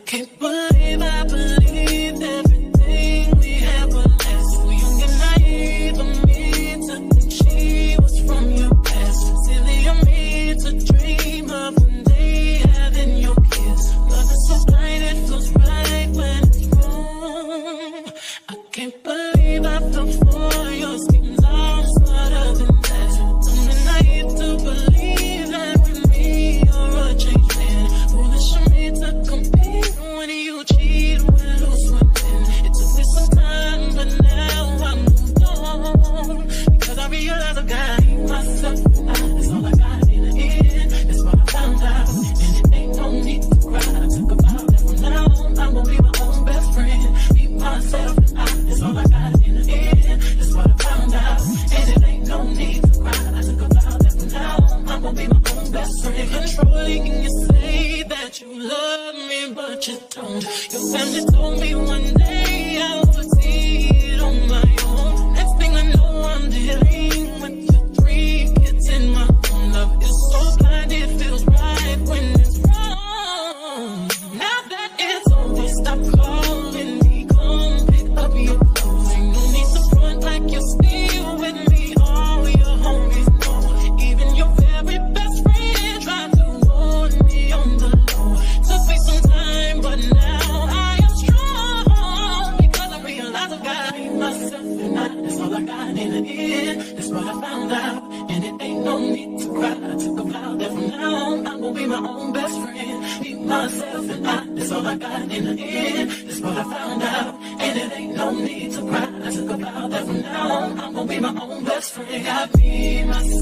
can't believe I believed everything we had was last. So young and naive of me to think she was from your past. Silly of me to dream of one day having your kiss. Love is so blind, it feels right when it's wrong. I can't believe I fell for your schemes. I'm smarter than that. Young and naive to believe that with me you're a changed man. Foolish of me to compete when you cheat, when who's winning. It took me some time, but now I'm moved on. Because I realize I got myself and that's all I got in the end. That's what I found out, and it ain't no need to cry. I took a vow that from now on I'm gonna be my own best friend. Be myself and that's all I got in the end. That's what I found out, and it ain't no need to cry. I took a vow that from now on I'm gonna be my own best friend. Controlling, you say that you love me, but you don't. Your family told me one day I would see it on my own. Next thing I know, I'm dealing with your 3 kids in my own. Love is so blind, it feels right when it's wrong. Now that it's over, stop calling me, come pick up your clothes. Ain't no need to front like you're still with me. All your homies know, even your very best friend tried to warn me on the low. Took me some time, but now I am strong. Because I realize I got myself and that's all I got in the end. That's what I found out, and it ain't no need to cry. I took a vow that from now on I'm gonna be my own best friend. Be myself and that's all I got in the end. That's what I found out, and it ain't no need to cry. I took a vow that from now on I'm gonna be my own best friend. Got me, myself,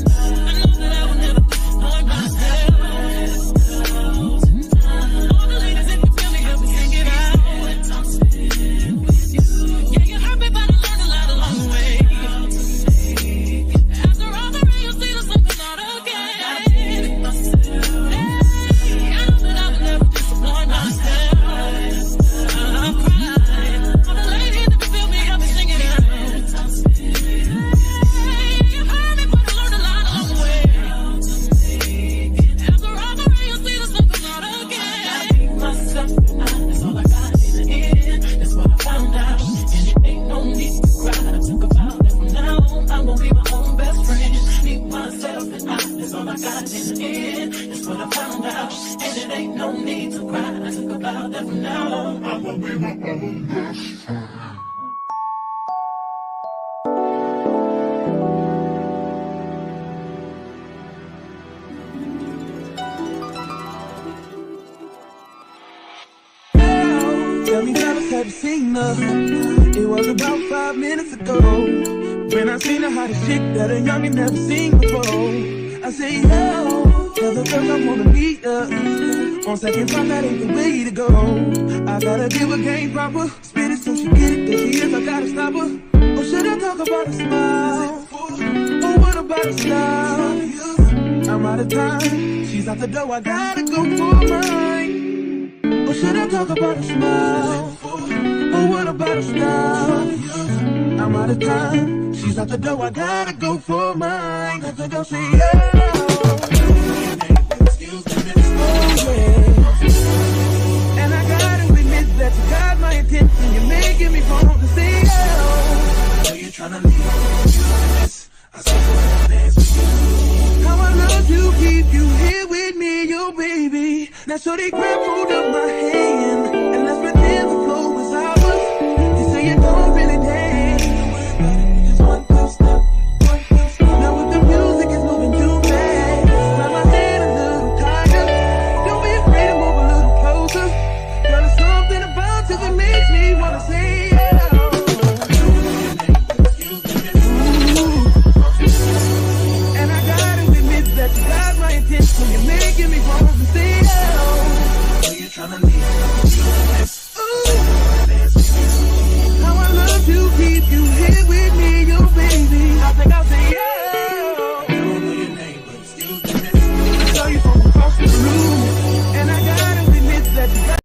I know that I will never disappoint myself. All the ladies, if you feel me, help me sing it out. I'm sitting with you. Yeah, you hurt me, but I learned a lot along the way. After all the rain, you'll see there's something not okay. I know that I will never disappoint myself. I'm crying. All the ladies, if you feel me, help me sing it out. I'm sitting. You hurt me, but I learned a lot along the way. After all the rain, you'll see there's something not okay. I be myself and that's all I got in the end. That's what I found out, and it ain't no need to cry. I took a vow that from now on I'm gonna be my own best friend. Be myself and that's all I got in the end. That's what I found out, and it ain't no need to cry. I took a vow that from now on I'm gonna be my own best friend. Tell me, fellas, have you seen her? It was about 5 minutes ago when I seen her hottest chick that a youngin' never seen before. I say, yo, tell the girls I wanna meet her. On second thought, that ain't the way to go. I gotta give her game proper, spit it so she get it. There she is, I gotta stop her. Or should I talk about a smile? Or what about a style? I'm out of time, she's out the door, I gotta go for mine. Or should I talk about a smile? Or what about a style? I'm out of time, she's out the door, I gotta go for mine. Let the girl say, excuse me, miss. Oh, yeah. And I gotta admit that you got my attention. You're making me want to say, oh. Know you're tryna leave this. I saw you dance with you. How I love to keep you here with me, yo, baby. Now, so they grab hold of my hand and let's pretend the flow is ours. You say you don't really dance. Just one good step, one good step. Now, with the music is moving too fast, grab my hand a little tighter. Don't be afraid to move a little closer. Girl, there's something about you that makes me wanna say, yeah. And I gotta admit that you got my attention. You're making me want to say, oh. You're trying to leave. How I love to keep you here with me, yo, baby. I think I'll say, yeah. I don't know your name, but excuse me, miss. I saw you from across the room. And I gotta admit that you got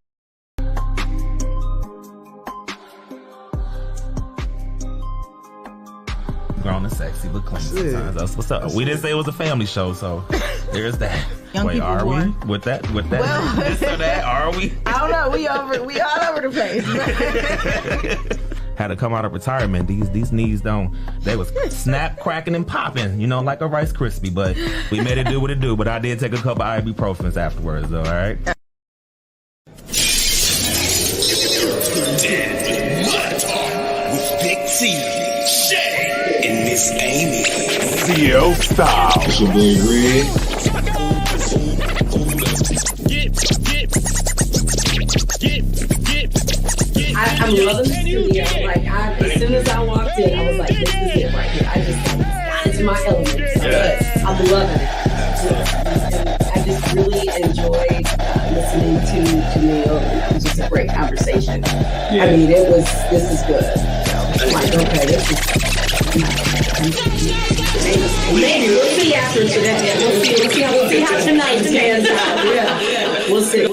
grown and sexy, but clean sometimes. That's what's up. We didn't say it was a family show, so there's that. Young Wait, people are we want. with that? Well, This or that? Are we? I don't know. We all over the place. Had to come out of retirement. These knees they was snap, cracking, and popping, like a Rice Krispie. But we made it do what it do. But I did take a couple ibuprofens afterwards, though. All right. With Big T, Shay, and Miss Amy. CL Style. It's your boy Red. I'm loving the studio. Like, as soon as I walked in, I was like, this is it right here. I just got into my element. So I'm loving it. I just really enjoyed listening to Neil. And it was just a great conversation. I mean, this is good. I'm like, okay, this is. Maybe we'll see after today. We'll see how tonight pans out. Yeah. We'll see.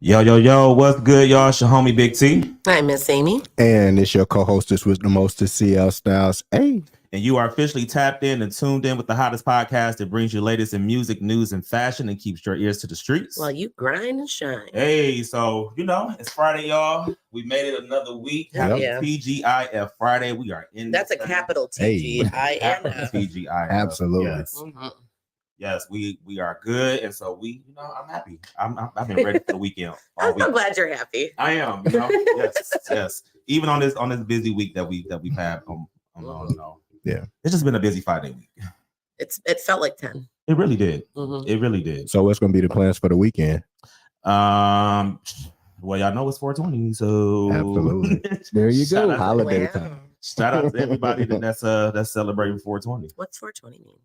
Yo, what's good, y'all? It's your homie Big T. Hi, Miss Amy. And it's your co-hostess with the mostest, CL Styles. Hey. And you are officially tapped in and tuned in with the hottest podcast that brings you latest in music, news, and fashion and keeps your ears to the streets. Well, you grind and shine. Hey, so, it's Friday, y'all. We made it another week. Happy TGIF Friday. We are in. That's a capital TGIF. TGIF. Absolutely. Yes. Mm-hmm. Yes, we are good, and so I'm happy. I've been ready for the weekend all week. I'm glad you're happy. I am. Yes. Even on this busy week that we've had, Yeah, it's just been a busy 5-day week. It felt like 10. It really did. Mm-hmm. It really did. So what's going to be the plans for the weekend? Well, y'all know it's 420, so Absolutely. There you go. Holiday time. Shout out to everybody that's celebrating 420. What's 420 mean?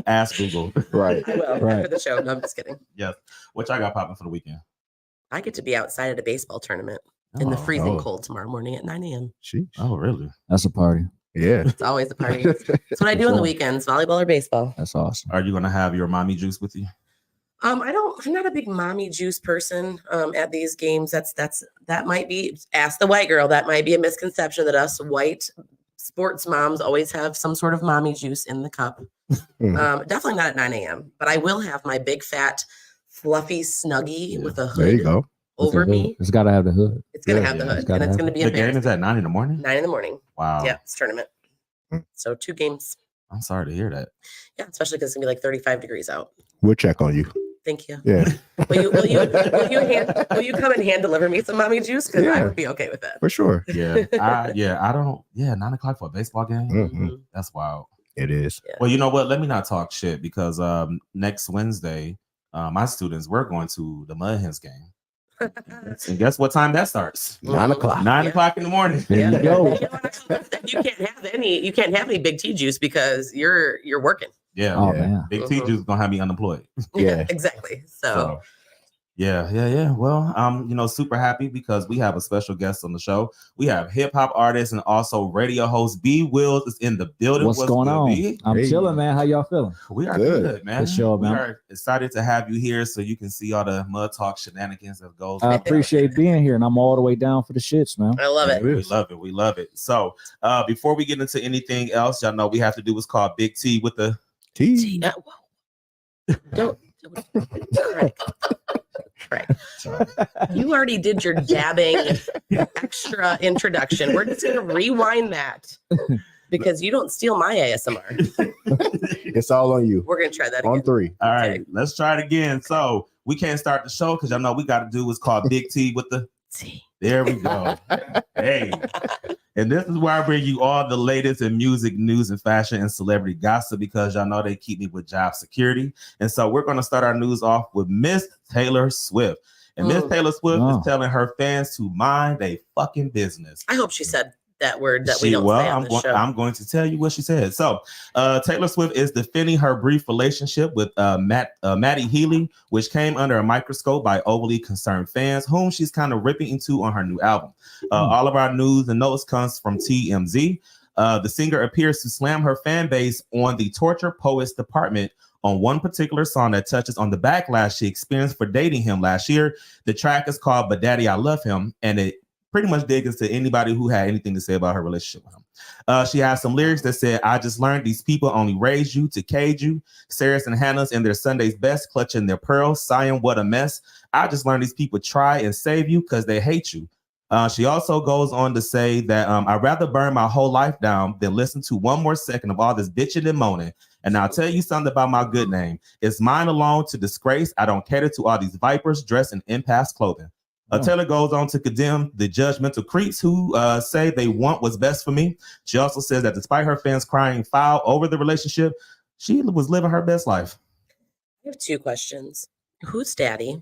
Ask Google. Right. I will after the show. No, I'm just kidding. Yes. What y'all got popping for the weekend? I get to be outside at a baseball tournament in the freezing cold tomorrow morning at 9 a.m. Sheesh. Oh, really? That's a party. Yeah. It's always a party. That's what I do on the weekends, volleyball or baseball. That's awesome. Are you going to have your mommy juice with you? I'm not a big mommy juice person at these games. That might be, ask the white girl, that might be a misconception that us white sports moms always have some sort of mommy juice in the cup. Definitely not at 9 a.m. But I will have my big fat fluffy Snuggie with a hood. There you go. Over me. It's got to have the hood. It's going to have the hood. And it's going to be the game is at 9 in the morning? 9 in the morning. Wow. Yeah, it's tournament. So 2 games. I'm sorry to hear that. Yeah, especially because it's going to be like 35 degrees out. We'll check on you. Thank you. Yeah. Will you come and hand deliver me some mommy juice? Because I would be okay with that. For sure. Yeah. 9 o'clock for a baseball game? Mm-hmm. That's wild. It is. Yeah. Well, you know what? Let me not talk shit because next Wednesday, my students, we're going to the Mud Hens game. And guess what time that starts? 9 o'clock. 9 o'clock in the morning. There you go. You can't have any Big T juice because you're working. Yeah. Oh, man. Big T juice is gonna have me unemployed. Yeah. Exactly. So yeah. Well, I'm super happy because we have a special guest on the show. We have hip hop artist and also radio host B Wills is in the building. What's going on? B? I'm chilling, man. How y'all feeling? We are good, man. For sure, man. We are excited to have you here so you can see all the mud talk shenanigans that goes. I appreciate being here, and I'm all the way down for the shits, man. I love it. We love it. So before we get into anything else, y'all know we have to do what's called Big T with the T. Don't. Right. You already did your dabbing extra introduction. We're just going to rewind that because you don't steal my ASMR. It's all on you. We're going to try that on again. 3. All right, let's try it again. So we can't start the show because y'all know we got to do what's called Big T with the T. There we go. Hey. And this is where I bring you all the latest in music, news, and fashion and celebrity gossip because y'all know they keep me with job security. And so we're going to start our news off with Miss Taylor Swift. And Miss Taylor Swift is telling her fans to mind their fucking business. I hope she said that word that we don't say on the show. I'm going to tell you what she said. So Taylor Swift is defending her brief relationship with Maddie Healy, which came under a microscope by overly concerned fans, whom she's kind of ripping into on her new album. All of our news and notes comes from TMZ. The singer appears to slam her fan base on the torture poets department on one particular song that touches on the backlash she experienced for dating him last year. The track is called But Daddy, I Love Him, and it pretty much digs into anybody who had anything to say about her relationship with him. She has some lyrics that said, I just learned these people only raised you to cage you. Sarah's and Hannah's in their Sunday's best, clutching their pearls, sighing, what a mess. I just learned these people try and save you because they hate you. She also goes on to say that I'd rather burn my whole life down than listen to one more second of all this bitching and moaning. And I'll tell you something about my good name. It's mine alone to disgrace. I don't cater to all these vipers dressed in impasse clothing. Taylor goes on to condemn the judgmental creeps who say they want what's best for me. She also says that despite her fans crying foul over the relationship, she was living her best life. I have 2 questions. Who's daddy?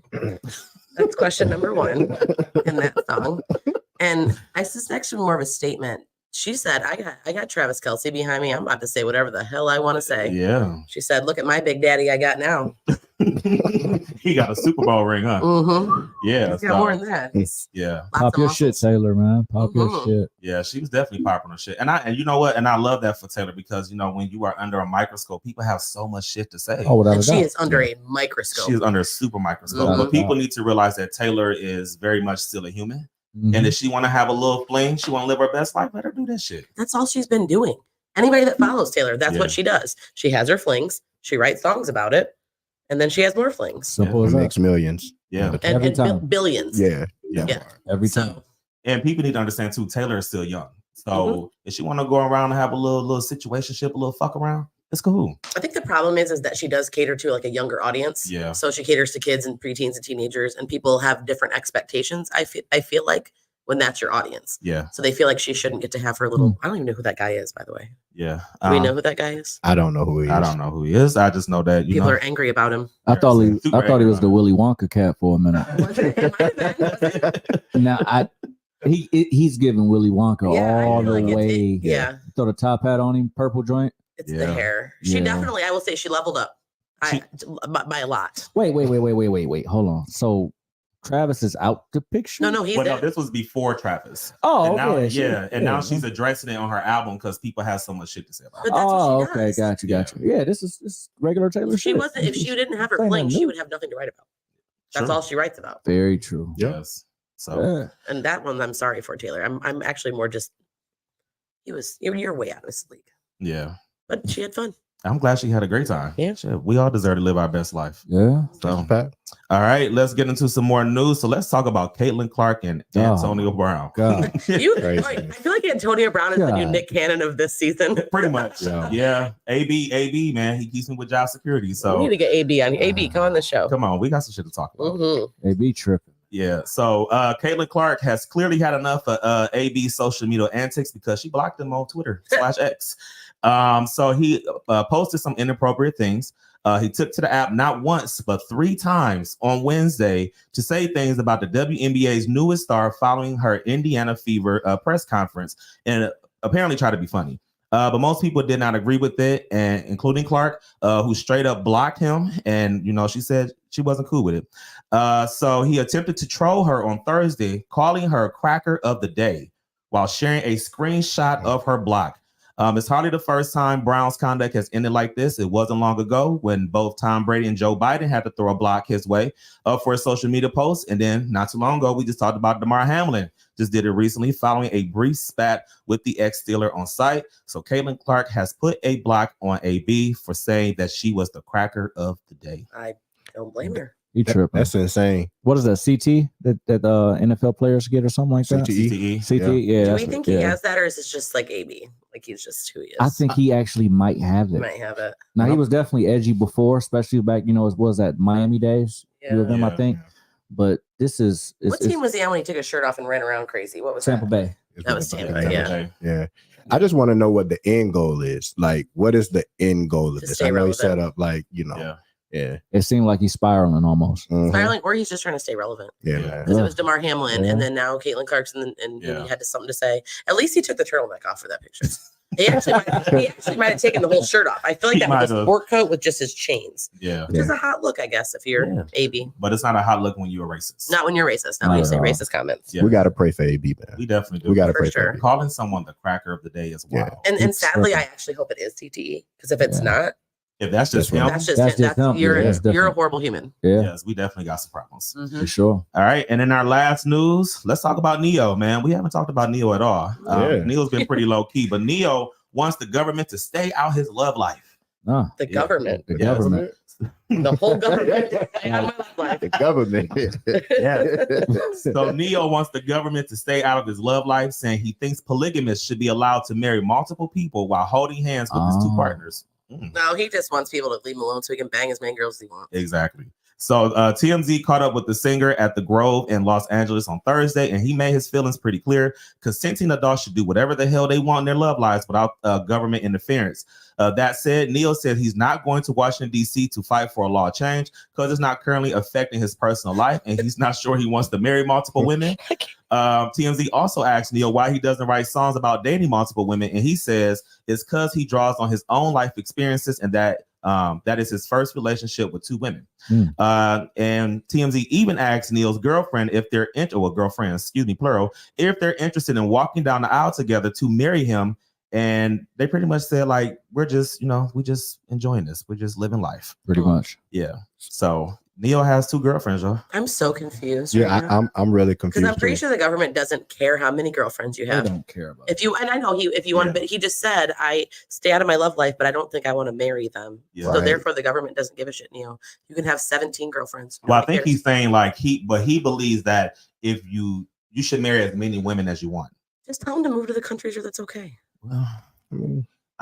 That's question number 1 in that song. And this is actually more of a statement. She said, I got Travis Kelce behind me. I'm about to say whatever the hell I want to say. Yeah. She said, look at my big daddy I got now. He got a Super Bowl ring, huh? Mm-hmm. Yeah. He's got more than that. Yeah. Pop your shit, Taylor, man. Pop your shit. Yeah, she was definitely popping her shit. And you know what? And I love that for Taylor because, you know, when you are under a microscope, people have so much shit to say. Oh, without a she doubt. is under a microscope. She is under a super microscope. Mhm. But people need to realize that Taylor is very much still a human. Mhm. And if she want to have a little fling, she want to live her best life, let her do that shit. That's all she's been doing. Anybody that follows Taylor, that's what she does. She has her flings. She writes songs about it. And then she has more flings. Simple as Makes that. millions. Yeah. Every time. Billions. Yeah. Every time. So, And people need to understand too, Taylor is still young. So if she want to go around and have a little situationship, a little fuck around, it's cool. I think the problem is that she does cater to like a younger audience. Yeah. So she caters to kids and preteens and teenagers, and people have different expectations. I feel like when that's your audience. Yeah. So they feel like she shouldn't get to have her little. I don't even know who that guy is, by the way. Yeah. Do we know who that guy is? I don't know who he is. I don't know who he is. I just know that People are angry about him. I thought he was the angry. Willy Wonka cat for a minute. It might have been, was it? Now he's giving Willy Wonka Yeah, I all feel the like way. yeah. Throw the top hat on him, purple joint. It's Yeah. the hair. She Yeah. definitely, I will say, she leveled up by a lot. Wait. Hold on. So Travis is out the picture? No, he's Well, no, there. this was before Travis. Oh, And now, okay. and now she's addressing it on her album because people have so much shit to say about it. But that's Oh, what she okay. does. Gotcha. Yeah, this is regular Taylor If she shit. wasn't, if she didn't have her Saying fling, that she new. would have nothing to write about. That's Sure. all she writes about. Very true. Yes. So Yeah. And that one, I'm sorry for Taylor. I'm actually more just. You're way out of his league. yeah. But she had fun. I'm glad she had a great time. Yeah. Shit, we all deserve to live our best life. Yeah. So, all right, let's get into some more news. So let's talk about Caitlin Clark and Antonio Brown. God. Crazy. I feel like Antonio Brown is the new God. Nick Cannon of this season. Pretty much. Yeah. AB, man, he keeps me with job security. We So need to get AB on. AB, come on the show. come on, we got some shit to talk about. They be tripping. Yeah. So Caitlin Clark has clearly had enough of AB's social media antics because she blocked him on Twitter /X. So he posted some inappropriate things. He took to the app not once, but 3 times on Wednesday to say things about the WNBA's newest star following her Indiana Fever press conference and apparently tried to be funny. But most people did not agree with it, and including Clark, who straight up blocked him. And, you know, she said she wasn't cool with it. So he attempted to troll her on Thursday, calling her cracker of the day while sharing a screenshot of her block. It's hardly the first time Brown's conduct has ended like this. It wasn't long ago when both Tom Brady and Joe Biden had to throw a block his way for a social media post. And then not too long ago, we just talked about Damar Hamlin. Just did it recently following a brief spat with the ex-Steeler on site. So Caitlin Clark has put a block on AB for saying that she was the cracker of the day. I don't blame her. You tripping. That's insane. What is that? CT that NFL players get or something like that? CTE. CTE. Yeah. Do that's we think what- he yeah. has that, or is it just like AB? Like he's just who he is? I think he actually might have he it. might have it. Now he was definitely edgy before, especially back, as was that Miami days. Yeah. With him, I Yeah. think. But this is What team was he on when he took his shirt off and ran around crazy? What was Tampa that? Bay. That was Tampa, yeah. Yeah. I just want to know what the end goal is. Like, what is the end goal of To this? stay I know he relevant. set up like, Yeah. Yeah. It seemed like he's spiraling almost. Mhm. Spiraling, or he's just trying to stay relevant. Yeah, Yeah. man. Because it was Damar Hamlin, Yeah. and then now Caitlin Clarkson, and Yeah. he had something to say. At least he took the turtleneck off for that picture. He actually might have taken the whole shirt off. I feel like He that might was a have. sport coat with just his chains, Yeah. which is a hot look, I guess, if you're Yeah. AB. But it's not a hot look when you're a racist. Not when you're racist. Not Not when you at say all. racist comments. Yeah. We got to pray for AB, man. We definitely do. We got to For pray sure. for AB. Calling someone the cracker of the day is wild. Yeah. And It's sadly, I tripping. actually hope it is CTE, because if it's Yeah. not, If that's just That's him, right. That's just That's it. just him. You're Yeah, that's you're a different. horrible human. Yeah, yes, we definitely got some problems. Mhm. for sure. All right. And in our last news, let's talk about Neo, man. We haven't talked about Neo at all. Yeah. Neo's been pretty low key, but Neo wants the government to stay out his love life. Ah, The Yeah. government, the Yes. government. the whole government. I have my love life. The government. So Neo wants the government to stay out of his love life, saying he thinks polygamists should be allowed to marry multiple people while holding hands with his two Oh. partners. No, he just wants people to leave him alone so he can bang as many girls as he wants. Exactly. So TMZ caught up with the singer at the Grove in Los Angeles on Thursday, and he made his feelings pretty clear. Consenting adults should do whatever the hell they want in their love lives without government interference. That said, Neo said he's not going to Washington, D.C. to fight for a law change because it's not currently affecting his personal life, and he's not sure he wants to marry multiple women. TMZ also asked Neo why he doesn't write songs about dating multiple women, and he says it's because he draws on his own life experiences and that is his first relationship with two women. And TMZ even asked Neo's girlfriend if they're girlfriends, plural, if they're interested in walking down the aisle together to marry him. And they pretty much said, like, we're just, we just enjoying this. We're just living life. Pretty much. Yeah. So Neo has two girlfriends, y'all. I'm so confused. Yeah, right now. I'm really confused. Because I'm pretty too. sure the government doesn't care how many girlfriends you I have. don't care about. If you and I know if you want to, but he just said I stay out of my love life, but I don't think I want to marry them. Yeah. So Right. therefore, the government doesn't give a shit. You can have 17 girlfriends. Well, I Nobody think cares. he's saying like he believes that if you should marry as many women as you want. Just tell him to move to the countries where that's okay. Well,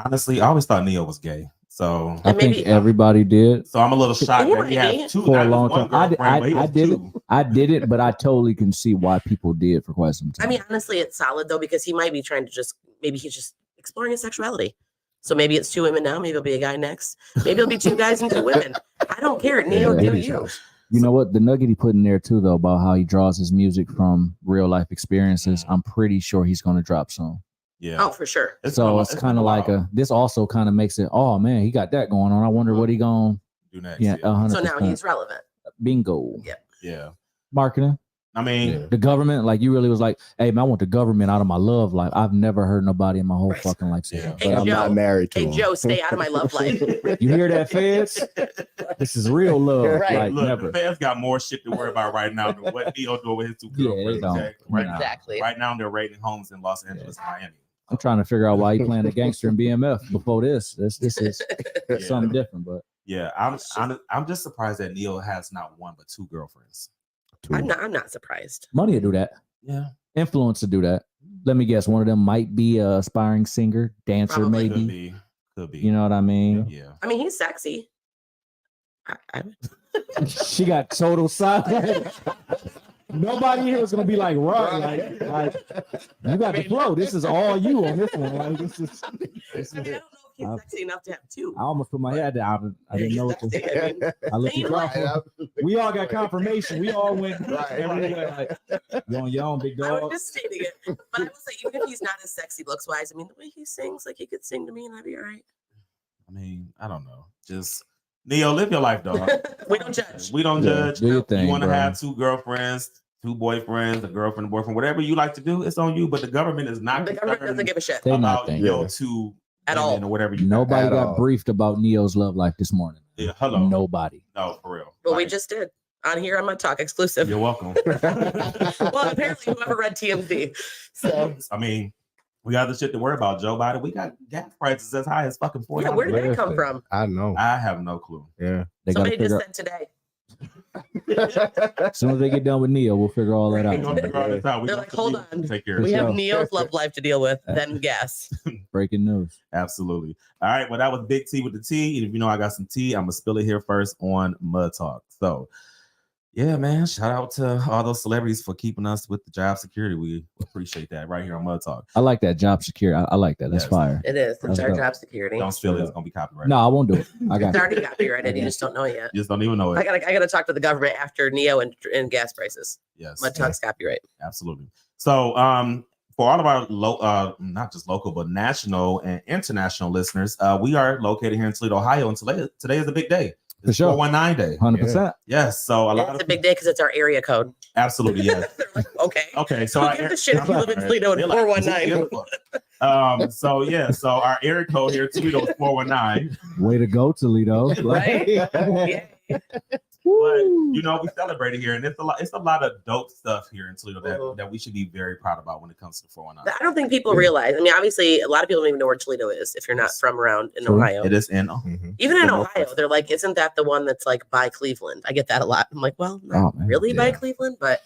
honestly, I always thought Neo was gay. So I And think maybe- everybody did so I'm a little shocked that he Right. has two for a not long just one time. girlfriend, but he I has did it. two. I did it, but I totally can see why people did for quite some time. I mean, honestly, it's solid though because he might be trying to maybe he's just exploring his sexuality. So maybe it's two women now. Maybe it'll be a guy next. Maybe it'll be two guys and two women. I don't care. Neo, Yeah, do maybe you? you know what? The nugget he put in there too, though, about how he draws his music from real life experiences. I'm pretty sure he's going to drop soon. Yeah. Oh, for sure. So it's kind of like this also kind of makes it, oh man, he got that going on. I wonder what he going do next. to, yeah, 100%. So now he's relevant. Bingo. Yeah. Yeah. Marketing. I mean, The government, like you really was like, hey man, I want the government out of my love life. I've never heard nobody in my whole Right. fucking life say Yeah. that. Hey, But I'm Joe. not married to Hey, him. Joe, stay out of my love life. You hear that, feds? This is real love. Right. Like look, never. the fans got more shit to worry about right now than what Neo doing with his two Yeah, they girlfriends. don't. Okay? Right now. Exactly. Right now, they're raiding homes in Los Angeles, Miami. I'm trying to figure out why he playing the gangster in BMF before this. This is Yeah. something different, but Yeah, I'm just surprised that Neo has not one but two girlfriends. I'm not surprised. money will do that. Yeah, Influence to do that. Let me guess. One of them might be a aspiring singer, dancer, Probably. maybe. could be. You know what I mean? Yeah. I mean, he's sexy. She got total silence. Nobody here is gonna be like, right, like you got the flow. This is all you on this one. Like, this is. I mean, I don't know if he's sexy enough to have two. I almost put my head down. I didn't know what to Exactly. I mean, I looked You at know y'all. We all got confirmation. We all went Right. everywhere. Like, you on your own, big I was dog. just stating it. But I will say, even if he's not as sexy looks wise, I mean, the way he sings, like he could sing to me and I'd be all right. I mean, I don't know. Just Neo, live your life, dog. We don't judge. We don't Yeah, judge. do your thing, You want to bro. have two girlfriends, two boyfriends, a girlfriend, a boyfriend, whatever you like to do, it's on you. But the government is not The government concerned doesn't give a shit. They not about thinking. your Yeah. two At women all. or whatever you Nobody At got all. briefed about Neo's love life this morning. Yeah, hello. Nobody. No, for real. But we Like, just did on here on my talk exclusive. You're welcome. Well, apparently whoever read TMZ. So I mean, we got the shit to worry about, Joe Biden. We got gas prices as high as fucking $4. yeah, where did that come from? I know. I have no clue. Yeah. They got to Somebody figure just said today. as soon as they get done with Neo, we'll figure all that We gonna out. figure all this out. We They're gonna like, hold on. take care of We it. have sure. Neo's love life to deal with, then gas. Breaking news. Absolutely. All right. Well, that was Big T with the T. And if you know I got some tea, I'm gonna spill it here first on Mud Talk. So yeah, man. Shout out to all those celebrities for keeping us with the job security. We appreciate that right here on Mud Talk. I like that job security. I like that. That's Yes. fire. It is. It's Let's our go. job security. Don't spill it. It's gonna be copyrighted. No, I won't do it. I got It's it. already copyrighted. You just don't know it yet. You just don't even know I it. gotta talk to the government after Neo and gas prices. Yes. Mud Talk's copyright. Absolutely. So for all of our not just local but national and international listeners, we are located here in Toledo, Ohio, and today is a big day. For It's sure. 419 day. 100%. Yes. So a lot It's of a big day because it's our area code. absolutely yes. They're like, okay. Okay. So Who gives a shit if you live in Toledo and They're like, 419? who gives a fuck? So yeah, so our area code here, Toledo is 419. Way to go, Toledo. Right? Yeah. But you know, we celebrated here, and it's a lot of dope stuff here in Toledo that we should be very proud about when it comes to the 419. I don't think people realize. I mean, obviously, a lot of people don't even know where Toledo is if you're not from around in Ohio. It is in Even in Ohio, they're like, isn't that the one that's like by Cleveland? I get that a lot. I'm like, well, not really by Cleveland, but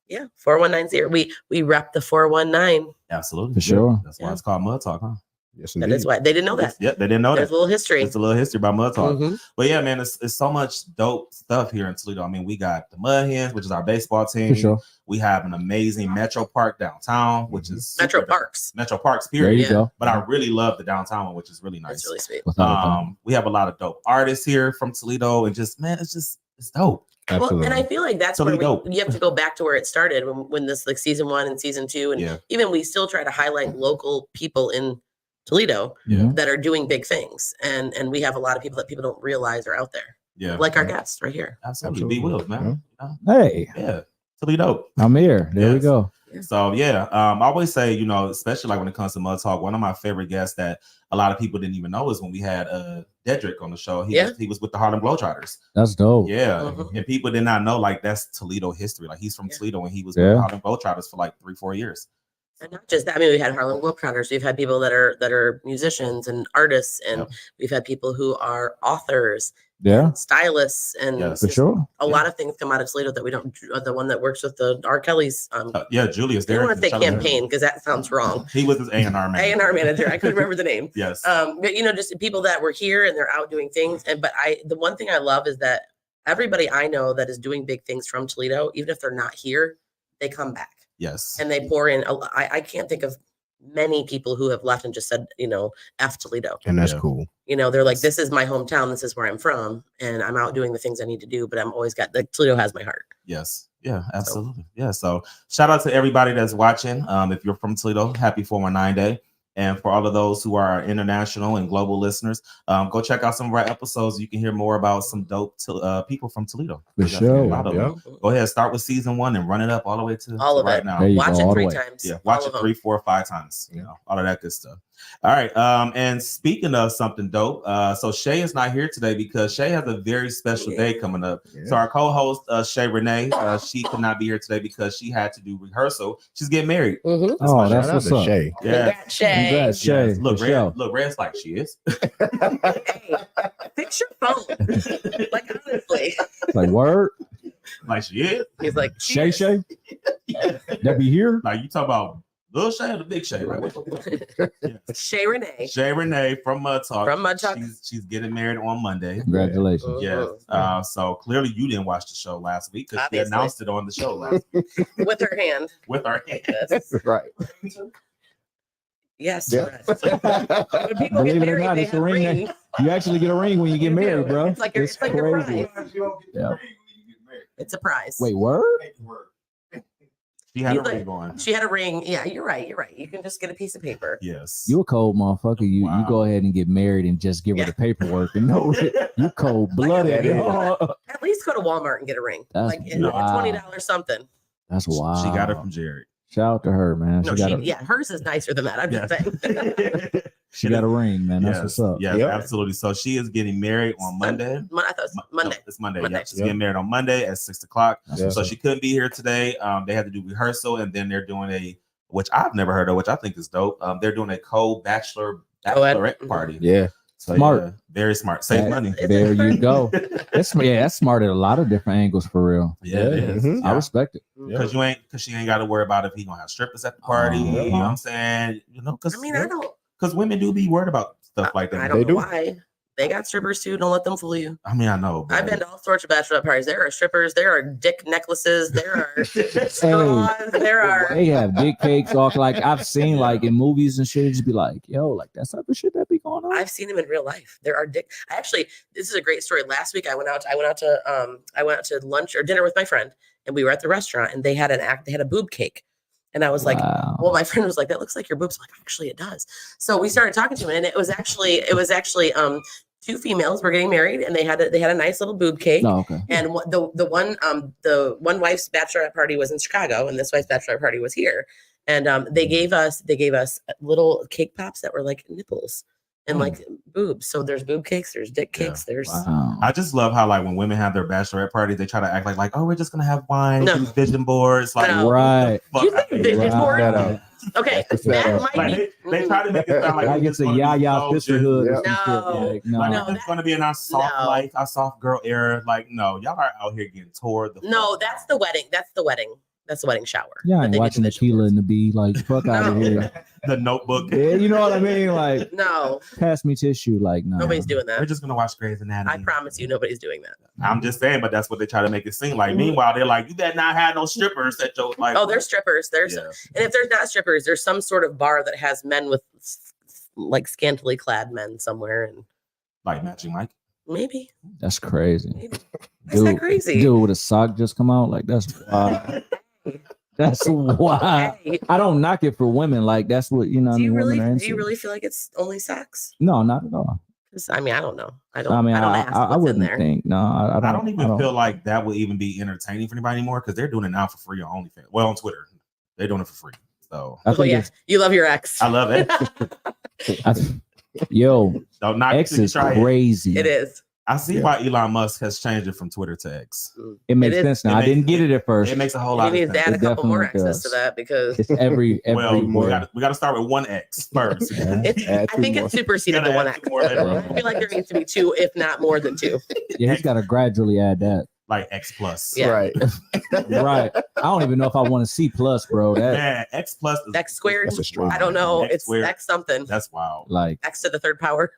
yeah, 4190. We rep the 419. Absolutely. For sure. That's why it's called Mud Talk, huh? Yes, That is why they didn't know that. Yep, they didn't know There's that. a little history. It's a little history about Mud Talk. Mhm. But yeah, man, it's so much dope stuff here in Toledo. I mean, we got the Mud Hens, which is our baseball team. For sure. We have an amazing Metro Park downtown, which is Metro super dope. Parks. Metro Parks, There period. you go. But I really love the downtown one, which is really nice. That's really sweet. Without a doubt. We have a lot of dope artists here from Toledo, and just man, it's dope. Absolutely. Well, and I feel like that's Totally where dope. you have to go back to where it started when this like season 1 and season 2, and Yeah. even we still try to highlight local people in Toledo Yeah. that are doing big things, and we have a lot of people that people don't realize are out there, Yeah, like our guests right here. absolutely. Be Wills, man. Hey, Yeah, Toledo. I'm here. There we Yes. go. So yeah, I always say, you know, especially like when it comes to Mud Talk, one of my favorite guests that a lot of people didn't even know is when we had Dedrick on the show. He was with the Harlem Globetrotters. That's dope. Yeah, Mhm. and people did not know like that's Toledo history. Like he's from Yeah. Toledo and he was Yeah. with the Harlem Globetrotters for like 3-4 years. And not just that. I mean, we had Harlem Globetrotters. We've had people that are musicians and artists, and Yep. we've had people who are authors, Yeah, stylists, and Yes. for just sure. a lot of things come out of Toledo that we don't. The one that works with the R. Kelly's. Yeah, Julius. I don't want to say Derrick, campaign because that sounds wrong. He was his A&R man. A&R manager. I couldn't remember the name. Yes. But you know, just people that were here and they're out doing things. But the one thing I love is that everybody I know that is doing big things from Toledo, even if they're not here, they come back Yes. and they pour in. I can't think of many people who have left and just said, you know, F Toledo. And that's Yeah. cool. You know, they're like, this is my hometown. This is where I'm from. And I'm out doing the things I need to do. But I'm always got like Toledo has my heart. Yes. Yeah, absolutely. Yeah. So shout out to everybody that's watching. If you're from Toledo, happy 419 Day. And for all of those who are international and global listeners, go check out some of our episodes. You can hear more about some dope people from Toledo. For There's sure. a lot of them. Go ahead, start with season 1 and run it up all the way to All of right it. now. There you Watch go, it all the 3 way. times. Yeah, watch All it of 3, 4, 5 times. You know, all of that good stuff. All right. And speaking of something dope, so Shay is not here today because Shay has a very special day coming up. Yeah. So our co-host Shay Renee, she could not be here today because she had to do rehearsal. She's getting married. Mhm. Oh, my that's Shout out what's to up. Shay. Yeah. Congrats, Shay. Congrats, Shay. Yes. Look, for Red, sure. look, Red's like she is. Hey, fix your phone. Like honestly, Like word, Like she is. he's like Shay Shay. That be here. Like you talk about little Shay or the big Shay? Like, Shay Renee. Shay Renee from Mud Talk. From Mud Talk. She's getting married on Monday. Congratulations. Yeah. So clearly you didn't watch the show last week because she Obviously. announced it on the show last week With her hand. with our hand. Yes. Right. Yes. Yeah. Fred. When people Believe get it or married, not, they it's a have ring. rings. You actually get a ring when you get You do. married, bro. It's like your crazy. prize. Yeah. It's a prize. Wait, word? She had a He's like- ring on. She had a ring. Yeah, you're right. You're right. You can just get a piece of paper. Yes. You a cold motherfucker. You Wow. go ahead and get married and just give her Yeah. the paperwork and no, you cold blooded. That At least go to Walmart and get a ring. That's Like wow. $20 something. That's wild. She got it from Jared. Shout out to her, man. No, She got she, a, yeah, hers is nicer than that. I'm just saying. she got a ring, man. That's Yes. what's up. Yes, Yeah. absolutely. So she is getting married on Monday. I thought it was Monday. No, it's Monday. Monday. Yeah, she's Yeah. getting married on Monday at 6:00. That's Yeah. what's So up. she couldn't be here today. They had to do rehearsal, and then they're doing which I've never heard of, which I think is dope. They're doing a bachelorette party. Yeah. So, Smart. yeah, very smart. Save That- money. There you go. That's smart at a lot of different angles for real. Yeah, it is. Mhm. I respect it. Because she ain't got to worry about if he gonna have strippers at the party. Oh, You know what I'm saying? You know, because I mean, I don't. women do be worried about stuff like that. I don't They know do. why. They got strippers too. Don't let them fool you. I mean, I know. But I've been to all sorts of bachelorette parties. There are strippers. There are dick necklaces. There are straws. There are. They have big cakes, all like I've seen like in movies and shit. It just be like, yo, like that type of shit that be going on. I've seen them in real life. There are dick. This is a great story. Last week I went out to lunch or dinner with my friend, and we were at the restaurant, and they had a boob cake, and I was like, Wow. well, my friend was like, that looks like your boobs. I'm like, actually, it does. So we started talking to him, and it was actually two females were getting married, and they had a nice little boob cake. No, okay. And the one wife's bachelorette party was in Chicago, and this wife's bachelorette party was here. And they gave us little cake pops that were like nipples and like boobs. So there's boob cakes, there's dick cakes, there's I just love how like when women have their bachelorette parties, they try to act like oh, we're just gonna have wine, No. do vision boards, like No. Right. Do you think vision board? Right. Okay, That's the that setup. might be. Like, they try to make it sound like Like it's it's a gonna be Yaya so sisterhood. Yeah. Or some No. shit. Like, Like No, it's gonna be in our soft no. life, our soft girl era. Like, no, y'all are out here getting tore the No, fuck that's up. the wedding. That's the wedding. That's the wedding shower. Yeah, I that ain't they did watching vision Tequila boards. and the Bee. Like, fuck out of No. here. The Notebook. Yeah, you know what I mean? Like, No, pass me tissue. Like, no. nobody's doing We're that. just gonna watch Grey's Anatomy. I promise you, nobody's doing that. I'm just saying, but that's what they try to make it seem like. Meanwhile, they're like, you better not have no strippers at your like. Oh, there's strippers. There's Yeah. and if there's not strippers, there's some sort of bar that has men with like scantily clad men somewhere, and Like Matching Mike. maybe That's crazy. that's not crazy. Dude with a sock just come out. Like, that's wild. That's wild. Hey, I don't knock it for women. Like, that's what, you know, do you women really are into. do you really feel like it's only sex? No, not at all. 'Cause, I mean, I don't know. I don't. I mean, I don't I ask what's in wouldn't there. think. No, I I don't even feel like that would even be entertaining for anybody anymore because they're doing it now for free on OnlyFans. Well, on Twitter, they're doing it for free. So I Oh think yeah, it's, you love your ex. I love it. yo, Don't knock X it till you is try it. crazy. It is. I see why Elon Musk has changed it from Twitter to X. It makes It is. sense now. It I makes- didn't get it at first. It makes a whole He lot needs of to sense. add a couple more definitely access to does. that because It's every Well, word. we got to start with one X first. Yeah. it's, Add I two think more. it's superseded Gotta the add one two X. more later on. I feel like there needs to be two, if not more than two. Yeah, he's got to gradually add that. Like X plus. Yeah. Right. Right. I don't even know if I want to see plus, bro. That Man, X plus is X squared. That's a straight. I don't know. X It's squared. X something. That's wild. like X to the third power.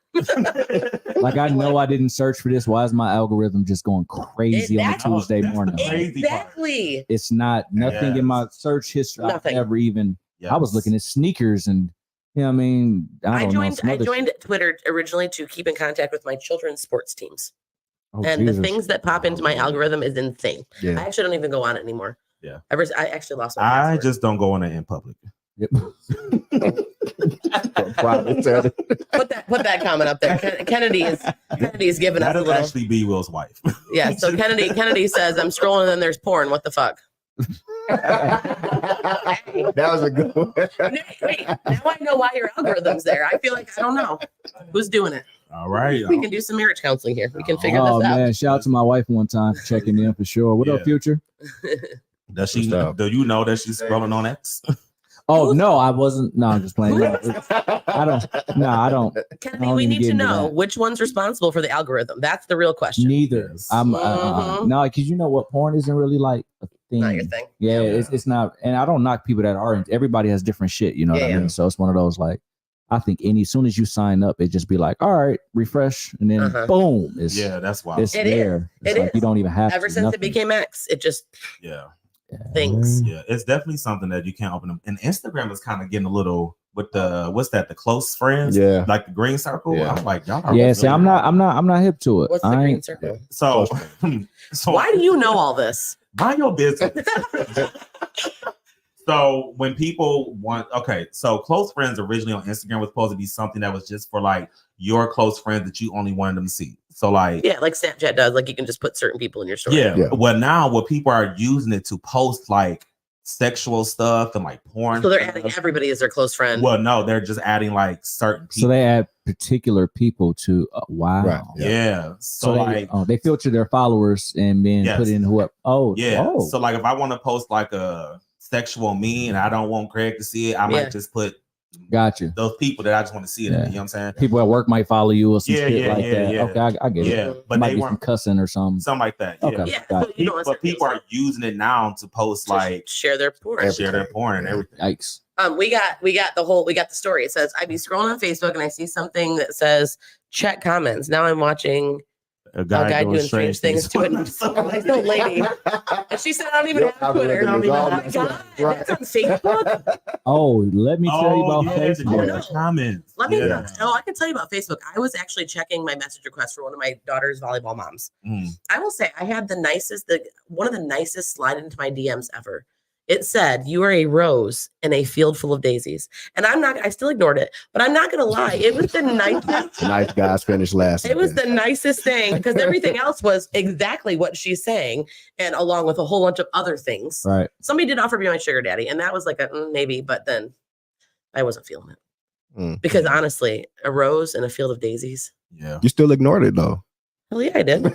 like I know I didn't search for this. Why is my algorithm just going crazy on a That's- Tuesday that's the morning? crazy part. Exactly. It's not nothing in my search history. I've Nothing. never even. I was Yes. looking at sneakers and you know what I mean. I don't know. some I other joined Twitter originally to keep in contact with my children's sports teams. Oh, And Jesus. the things that pop into my algorithm is insane. I Yeah. actually don't even go on it anymore. Yeah. I actually lost my I password. just don't go on it in public. Yep. Private setting. put that comment up there. Kennedy's giving us a That'll little. actually be Will's wife. Yeah. So Kennedy says, I'm scrolling and then there's porn. What the fuck? That was a good one. Wait, now I know why your algorithm's there. I feel like I don't know who's doing it. All right. We can do some marriage counseling here. We can figure Oh this out. man, shout out to my wife one time for checking in for sure. What up, Yeah. Future? Does she? What's up? Do you know that she's scrolling on X? Oh no, I wasn't. No, I'm just playing. No, I don't. No, I don't. Kennedy, don't we even need get to into know that. which one's responsible for the algorithm. That's the real question. Neither. Yes. I'm Mhm. no, because you know what, porn isn't really like a thing. Not your thing. Yeah, it's not. And I don't knock people that aren't. Everybody has different shit. You know what I Yeah. mean? So it's one of those like. I think as soon as you sign up, it just be like, all right, refresh, and then Uh-huh. boom, it's Yeah, that's wild. it's It is. there. It's It like is. you don't even have Ever to, since nothing. it became X, it just Yeah, thinks. yeah. It's definitely something that you can't open them. And Instagram is kind of getting a little with the what's that? The close friends. Yeah. Like the green circle. Yeah. I'm like y'all. Are Yeah, see, really- I'm not hip to it. What's the I green ain't- circle? So, so Why do you know all this? mind your business. So when people want, okay, so close friends originally on Instagram was supposed to be something that was just for like your close friends that you only wanted them to see. So like, Yeah, like Snapchat does. Like you can just put certain people in your story. yeah. Yeah. Well, now what people are using it to post like sexual stuff and like porn. So they're stuff. adding everybody as their close friend. Well, no, they're just adding like certain people. So they add particular people to wow. Right. yeah. So So they, like, they filter their followers and then Yes. put in who up. Oh, yeah. Oh. So like, if I want to post like a sexual me and I don't want Craig to see it, I Yeah. might just put Gotcha. those people that I just want to see it. Yeah. You know what I'm saying? People at work might follow you or some Yeah, shit yeah, like yeah, that. yeah. Okay, I get it. Yeah, but Might they be some weren't cussing or something. something like that. Yeah. Okay. Yeah, got so you don't want But people are using it now to post like share their porn. share their porn and everything. Yikes. We got the story. It says I'd be scrolling on Facebook and I see something that says check comments. Now I'm watching A guy doing strange things to it. Like the lady. And she said I don't even Your have Twitter. algorithm is Oh all my messed God, up. Right. that's on Facebook. Oh, let me tell you about yeah, Facebook. no. the comments. Let me Yeah. know. I can tell you about Facebook. I was actually checking my message request for one of my daughter's volleyball moms. Mm. I will say I had one of the nicest slide into my DMs ever. It said, "You are a rose in a field full of daisies." And I still ignored it, but I'm not going to lie. It was the nicest. Nice guys finish last. It was the nicest thing because everything else was exactly what she's saying, and along with a whole bunch of other things. Right. Somebody did offer me my sugar daddy, and that was like a maybe, but then I wasn't feeling it because honestly, a rose in a field of daisies. Yeah. You still ignored it though. Hell yeah, I did.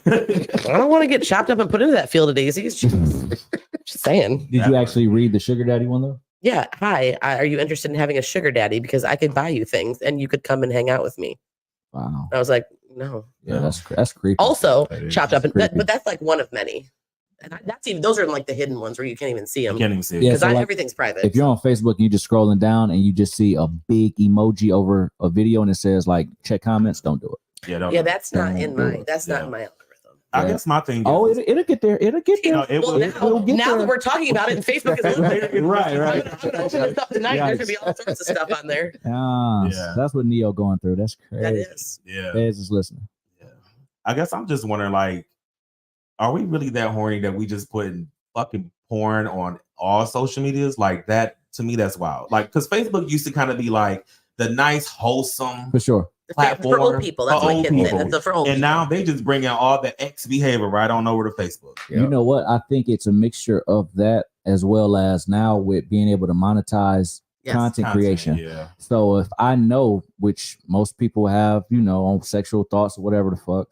I don't want to get chopped up and put into that field of daisies. Just saying. Did you actually read the sugar daddy one though? Yeah. Hi. Are you interested in having a sugar daddy? Because I could buy you things and you could come and hang out with me. Wow. I was like, no. Yeah, that's creepy. Also That chopped up, creepy. but that's like one of many. And that's even those are like the hidden ones where you can't even see them You can't even see it. Yeah, because so like, everything's private. if you're on Facebook and you're just scrolling down and you just see a big emoji over a video and it says like check comments, don't do it. Yeah, that's not in my. Yeah. That's not in my algorithm. I guess my thing. Oh, is, it'll get there. It'll get there. No, it Well, will- it'll get now there. that we're talking about it, and Facebook is listening. Right. I'm gonna open this up tonight. There's gonna be all sorts of stuff on there. Ah, Yeah. that's what Neo going through. That's crazy. That is. Yeah. Feds is listening. I guess I'm just wondering, like, are we really that horny that we just putting fucking porn on all social medias? Like that, to me, that's wild. Like, because Facebook used to kind of be like the nice, wholesome For sure. platform For old people, that's for what old kids say. people. That's for old And people. now they just bring out all the X behavior right on over to Facebook. You know what? I think it's a mixture of that as well as now with being able to monetize Yes. content creation. Yeah. So if I know, which most people have, you know, on sexual thoughts or whatever the fuck,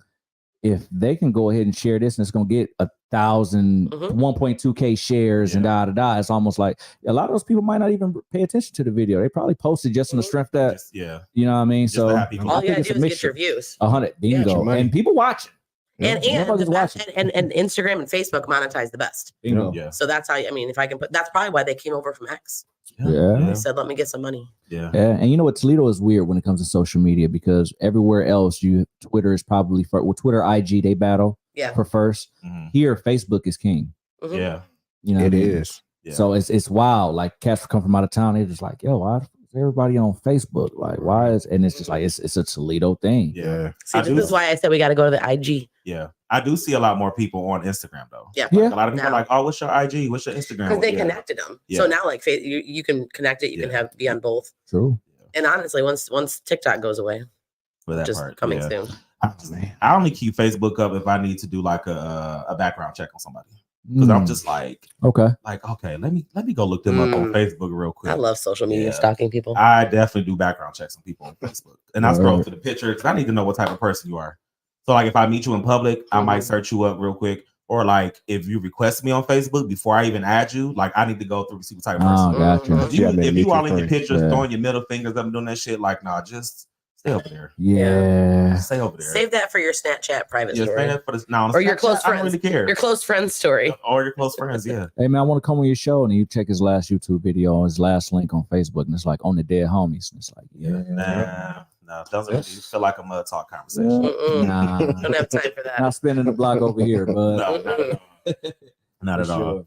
if they can go ahead and share this and it's going to get 1,000, Mhm. 1.2K shares and it's almost like a lot of those people might not even pay attention to the video. They probably posted just on the strength that, Just, yeah. you know what I mean? Just to So have people- All I you think gotta it's do a is get mixture. your views. 100 your bingo. money. And people watching. And Nobody's watching. and Instagram and Facebook monetize the best. Bingo. Yeah. So that's how I mean, if I can put that's probably why they came over from X. Yeah. They said, let me get some money. Yeah. Yeah, and you know what? Toledo is weird when it comes to social media because everywhere else, Twitter is probably Twitter, IG, they battle Yeah. for first. Mhm. Here, Facebook is king. Mhm. Yeah. You know, It what I mean? is. Yeah. So it's wild. Like cats come from out of town, they're just like, yo, why is everybody on Facebook? Like, why is? And it's just like it's a Toledo thing. Yeah. See, I this do- is why I said we got to go to the IG. Yeah. I do see a lot more people on Instagram though. Yeah. Yeah. A lot of people are like, oh, what's your IG? What's your Instagram? Because they Yeah. connected them. Yeah. So now, like, you can connect it. You can Yeah. be on both. True. And honestly, once TikTok goes away, For that just part. coming Yeah. soon. I only keep Facebook up if I need to do like a background check on somebody. Because I'm just like, okay. okay, let me go look them up on Facebook real quick. I love social media Yeah. stalking people. I definitely do background checks on people on Facebook, and I scroll Right. through the picture because I need to know what type of person you are. So, like, if I meet you in public, I might search you up real quick, or like if you request me on Facebook before I even add you, like I need to go through to see what type of person. Oh, gotcha. Mhm. If you, Yeah, man, if meet you all your in your friend. pictures Yeah. throwing your middle fingers up and doing that shit, like, nah, just stay over there. Yeah. Stay over there. Save that for your Snapchat private Yeah, story. stay there for this. No, Or your close I don't friends. really care. Your close friend story. Or your close friends, yeah. Hey man, I want to come on your show, and you check his last YouTube video, his last link on Facebook, and it's like on the dead homies. And it's like, Nah, doesn't really feel like a mud talk conversation. Mm-mm. nah, Don't have time for that. not spinning the block over here, but No, not at all. Not at all.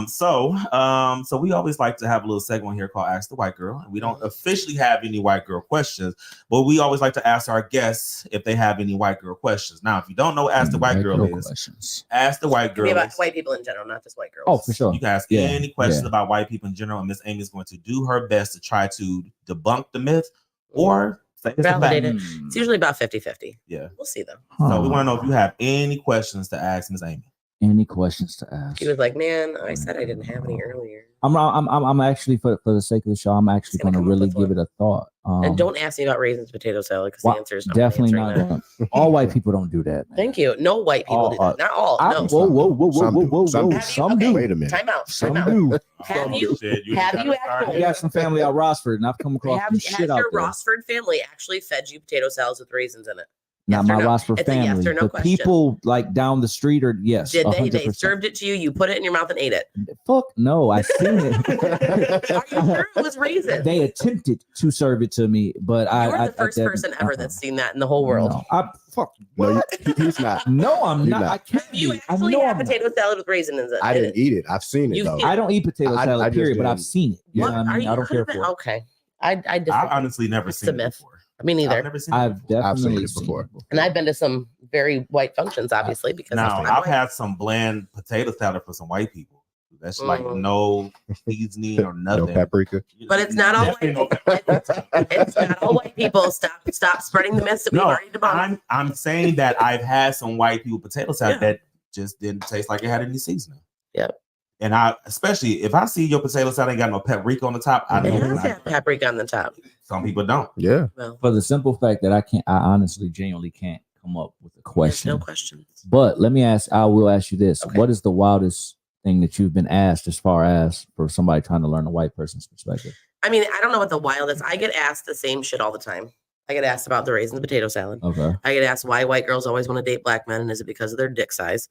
So we always like to have a little segment here called Ask the White Girl. And we don't officially have any white girl questions, but we always like to ask our guests if they have any white girl questions. Now, if you don't know what Ask the White Girl is, questions. ask the white It can girl. be about white people in general, not just white girls. Oh, for sure. You can ask Yeah, any questions yeah. about white people in general, and Miss Amy is going to do her best to try to debunk the myth or say it's a fact. Validate it. It's usually about 50-50. Yeah. We'll see though. So we want to know if you have any questions to ask Miss Amy. Any questions to ask? He was like, man, I said I didn't have any earlier. I'm actually for the sake of the show, I'm actually He's gonna going to come up really with give one. it a thought. And don't ask me about raisins potato salad because Well, the answer is definitely not. That. All white people don't do that. Man. Thank you. No white people do that. Not all. No. Whoa. Some do. Some do. Wait a minute. Time out. Some Time out. do. Have Oh, you? shit, have just you got started. I got some family out Rossford, and I've come across Have some shit out your there. Rossford family actually fed you potato salads with raisins in it? Not Yes or my no? Rossford It's a yes family. or no The question. people like down the street are yes. Did they? They 100%. served it to you. You put it in your mouth and ate it. Fuck no, I seen Are you it. sure it was raisins? They attempted to serve it to me, but You're I the first didn't. person ever that's seen that in the whole world. No, I fuck. No, he's not. No, I'm You're not. not. I can't. Have you be. I actually know had I'm not. potato salad with raisins in it? I didn't eat it. I've seen it You've though. seen it. I don't eat potato I salad, just period, but I've didn't- seen it. You know What what I are mean? you? I don't care 100%? for it. Okay, I I disagree. honestly never It's seen a it myth. before. Me neither. I've never seen it I've before. I've seen definitely it seen before. it before. And I've been to some very white functions, obviously, because Now, I'm I've white. had some bland potato salad for some white people. That's like no seasoning or No nothing. paprika. But it's not all white Definitely people. no It's not all white people. Stop spreading the myths that we've No, already debunked. I'm saying that I've had some white people potato salad Yeah. that just didn't taste like it had any seasoning. Yep. And I, especially if I see your potato salad ain't got no paprika on the top, I It know has it's to not. have paprika on the top. Some people don't. Yeah. Well, For the simple fact that I honestly, genuinely can't come up with a there's question. no questions. But let me ask, I will ask you this. Okay. What is the wildest thing that you've been asked as far as for somebody trying to learn a white person's perspective? I mean, I don't know what the wildest. I get asked the same shit all the time. I get asked about the raisin potato salad. Okay. I get asked why white girls always want to date black men, and is it because of their dick size?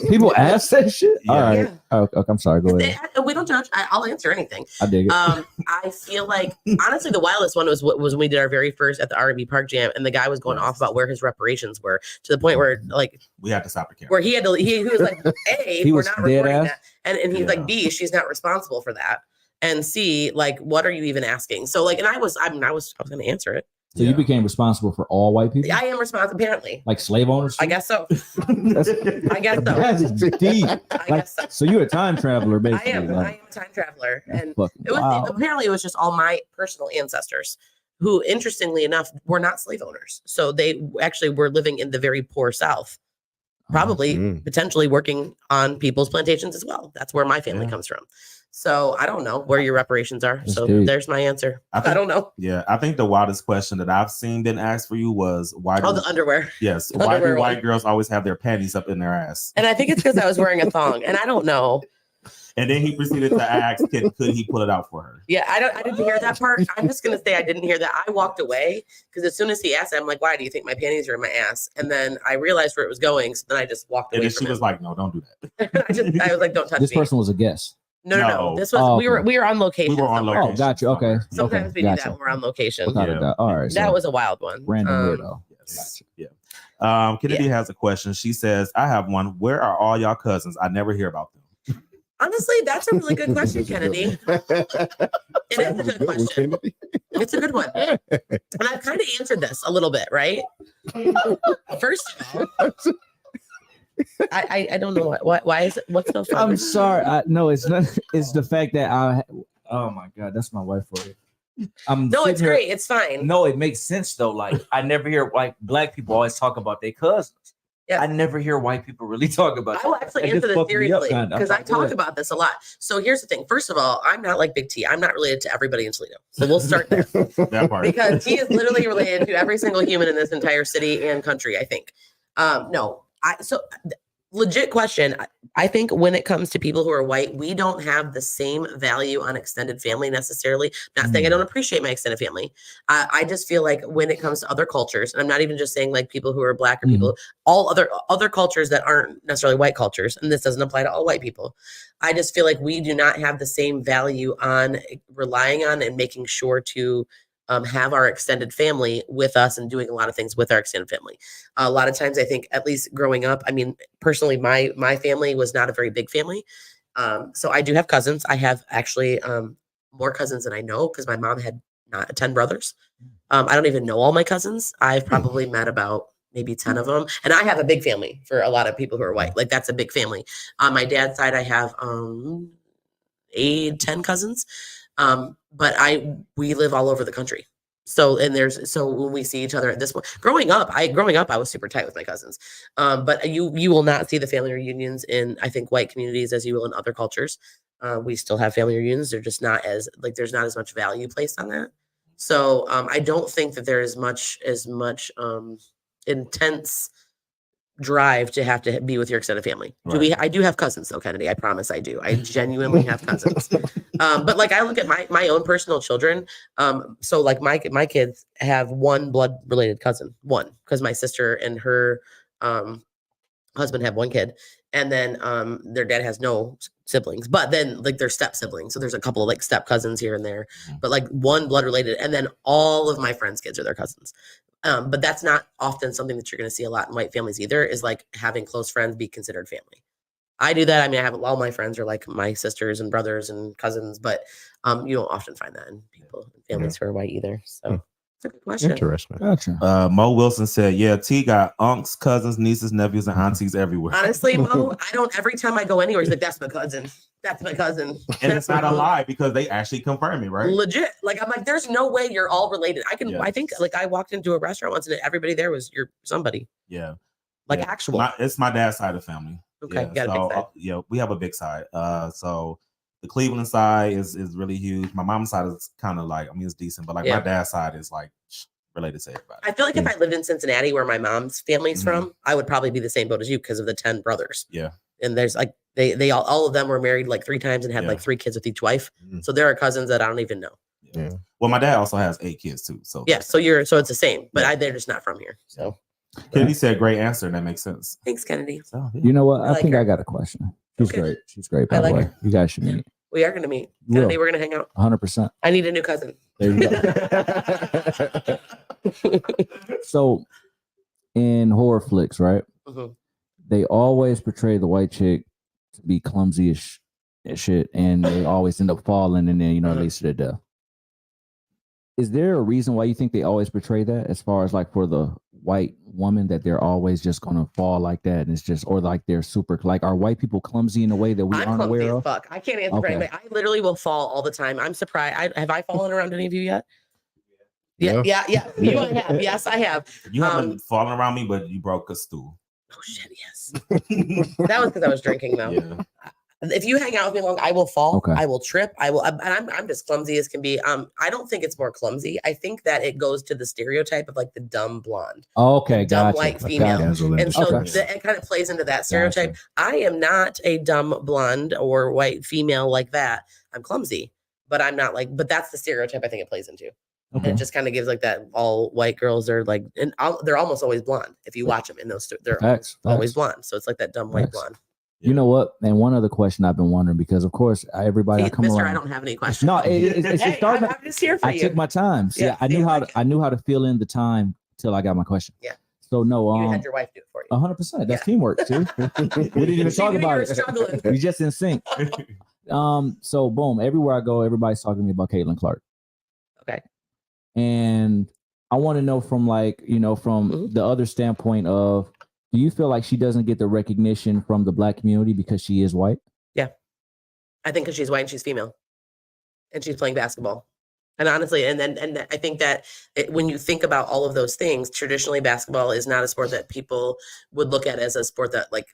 People ask that shit? Yeah. All right. Yeah. Oh, okay, I'm sorry. Go ahead. We don't judge. I'll answer anything. I dig it. I feel like honestly, the wildest one was when we did our very first at the R&B Park Jam, and the guy was going off about where his reparations were to the point where like We had to stop the camera. where he had to he was like, A, He we're was not dead recording ass? that, and he's Yeah. like, B, she's not responsible for that, and C, like, what are you even asking? So like, and I was going to answer it. So you became responsible for all white people? I am responsible, apparently. Like slave owners? I guess so. That's, I guess so. that's deep. I guess so. So you're a time traveler, I basically. am. like, I am a time traveler, and fucking it was wow. apparently it was just all my personal ancestors who, interestingly enough, were not slave owners. So they actually were living in the very poor South, probably potentially working on people's plantations as well. That's where my family comes from. So I don't know where your reparations are. That's so deep. there's my answer. I think- don't know. Yeah, I think the wildest question that I've seen been asked for you was why Oh, do the underwear. yes, why do underwear white one. girls always have their panties up in their ass? And I think it's because I was wearing a thong, and I don't know. And then he proceeded to ask, could he pull it out for her? Yeah, I didn't hear that part. I'm just gonna say I didn't hear that. I walked away because as soon as he asked, I'm like, "Why do you think my panties are in my ass?" And then I realized where it was going, so then I just walked And away then she from was it. like, no, don't do that. I was like, "Don't touch This me." person was a guest. No. No. This was Oh, we were okay. on location. We were on somewhere. location. Oh, gotcha. Okay. Sometimes okay. we gotcha. do that when we're on location. Without a Yeah. doubt. All right. That so was a wild one. random weirdo. Yes. Yeah. Kennedy has a question. She says, I have one. Where are all y'all cousins? I never hear about them. Honestly, that's a really good question, Kennedy. It is a good question. It's a good one. And I've kind of answered this a little bit, right? First of all, I don't know why is it what's so funny? I'm sorry. No, it's not. It's the fact that oh my God, that's my wife for you. No, it's sitting here- great. It's fine. No, it makes sense though. Like I never hear like black people always talk about their cousins. Yeah. I never hear white people really talk about I will actually It answer just this fucked me up, seriously kinda. because I Go talk ahead. about this a lot. So here's the thing. First of all, I'm not like Big T. I'm not related to everybody in Toledo. So we'll start there. That part. Because he is literally related to every single human in this entire city and country, I think. Legit question. I think when it comes to people who are white, we don't have the same value on extended family necessarily. Not saying I don't appreciate my extended family. I just feel like when it comes to other cultures, and I'm not even just saying like people who are black or people, all other cultures that aren't necessarily white cultures, and this doesn't apply to all white people. I just feel like we do not have the same value on relying on and making sure to have our extended family with us and doing a lot of things with our extended family. A lot of times, I think, at least growing up, I mean, personally, my family was not a very big family. So I do have cousins. I have actually more cousins than I know because my mom had 10 brothers. I don't even know all my cousins. I've probably met about maybe 10 of them. And I have a big family for a lot of people who are white. Like that's a big family. On my dad's side, I have 10 cousins. But we live all over the country. So when we see each other at this point, growing up, I was super tight with my cousins. But you will not see the family reunions in, I think, white communities as you will in other cultures. We still have family reunions. They're just not as like, there's not as much value placed on that. So I don't think that there is as much intense drive to have to be with your extended family. Right. I do have cousins though, Kennedy. I promise I do. I genuinely have cousins. But like I look at my own personal children. So like my kids have one blood related cousin, one, because my sister and her husband have one kid, and then their dad has no siblings, but then like they're step siblings. So there's a couple of like step cousins here and there, but like one blood related, and then all of my friends' kids are their cousins. But that's not often something that you're going to see a lot in white families either, is like having close friends be considered family. I do that. I mean, I have all my friends are like my sisters and brothers and cousins, but you don't often find that in people, families who are white either. So That's a good question. Interesting. Gotcha. Mo Wilson said, "Yeah, T got unks, cousins, nieces, nephews, and aunties everywhere." Honestly, Mo, I don't. Every time I go anywhere, he's like, "That's my cousin. That's my cousin." And it's not a lie because they actually confirm it, right? Legit. Like I'm like, there's no way you're all related. I can. Yeah. I think like I walked into a restaurant once and everybody there was your somebody. Yeah, Like yeah. actual. It's my dad's side of the family. Okay, Yeah, you got a big side. yeah, we have a big side. So the Cleveland side is really huge. My mom's side is kind of like, I mean, it's decent, but like my dad's side is like related to everybody. I feel like if I lived in Cincinnati, where my mom's family's Mhm. from, I would probably be the same boat as you because of the 10 brothers. Yeah. And there's like they all of them were married like 3 times and had like 3 kids with each wife. Mhm. So there are cousins that I don't even know. Yeah. Well, my dad also has 8 kids too. So Yeah, so it's the same, but they're just not from here. So Kennedy said, "Great answer." And that makes sense. thanks, Kennedy. So, yeah. You know what? I I like think her. I got a question. She's Okay. great. She's great, by I the like way. her. You guys should meet. We are gonna meet. You will. Kennedy, we're gonna hang out. 100%. I need a new cousin. There you go. So in horror flicks, right? Mhm. They always portray the white chick to be clumsy as shit, and they always end up falling, and then at least to their death. Is there a reason why you think they always portray that, as far as like for the white woman, that they're always just gonna fall like that, and it's just, or like they're super, like, are white people clumsy in a way that we I'm aren't clumsy aware as of? fuck. I can't answer for Okay. anybody. I literally will fall all the time. I'm surprised. Have I fallen around any of you yet? Yeah. You I have. Yes, I have. You haven't fallen around me, but you broke a stool. Oh shit, yes. That was because I was drinking though. Yeah. If you hang out with me long, I will fall. Okay. I will trip. I'm just clumsy as can be. I don't think it's more clumsy. I think that it goes to the stereotype of like the dumb blonde. Okay, Dumb gotcha. white female. Casual And so Okay. it kind of plays into that stereotype. I am not a dumb blonde or white female like that. I'm clumsy, but I'm not like, but that's the stereotype I think it plays into. Okay. And it just kind of gives like that all white girls are like, and they're almost always blonde. If you watch them in those, they're Facts. always blonde. So it's like that dumb white Facts. blonde. You know what? And one other question I've been wondering, because of course everybody I come Mister, around. I don't have any questions. No, it's Hey, starting. I'm just here for I you. took my time. See, Yeah, I see, knew I how like to. I knew how to fill in the time till I got my question. Yeah. So no, You had your wife do it for you. 100%. That's Yeah. teamwork, too. We didn't even She talk knew you about were it. struggling. We just in sync. So boom, everywhere I go, everybody's talking to me about Caitlin Clark. Okay. And I want to know from Mhm. the other standpoint of, do you feel like she doesn't get the recognition from the Black community because she is white? I think because she's white and she's female, and she's playing basketball. And honestly, and I think that when you think about all of those things, traditionally basketball is not a sport that people would look at as a sport that like,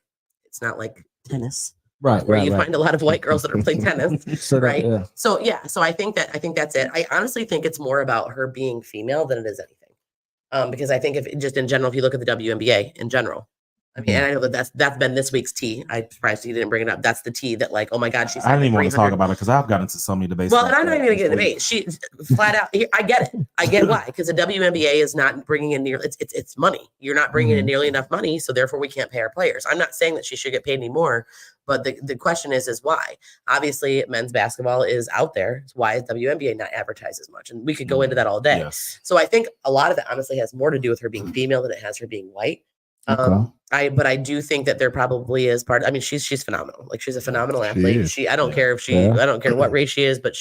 it's not like tennis, Right. where you find a lot of white girls that are playing tennis. So that- right? yeah. So so I think that's it. I honestly think it's more about her being female than it is anything. Because I think if just in general, if you look at the WNBA in general, I mean, and I know that that's been this week's tea. I'm surprised you didn't bring it up. That's the tea that like, oh my God, she's. I didn't even want to talk about it because I've gotten into so many debates. Well, about and I'm not that even going to get a this debate. week. She flat out. I get it. I get why, because the WNBA is not bringing in nearly. It's money. You're not bringing in nearly enough money, so therefore we can't pay our players. I'm not saying that she should get paid any more, but the question is why? Obviously, men's basketball is out there. Why is WNBA not advertised as much? And we could go into that all day. Yes. So I think a lot of it honestly has more to do with her being female than it has her being white. Okay. But I do think that there probably is part. I mean, she's phenomenal. Like she's a phenomenal She athlete. is. I don't care if I don't care what race she is, but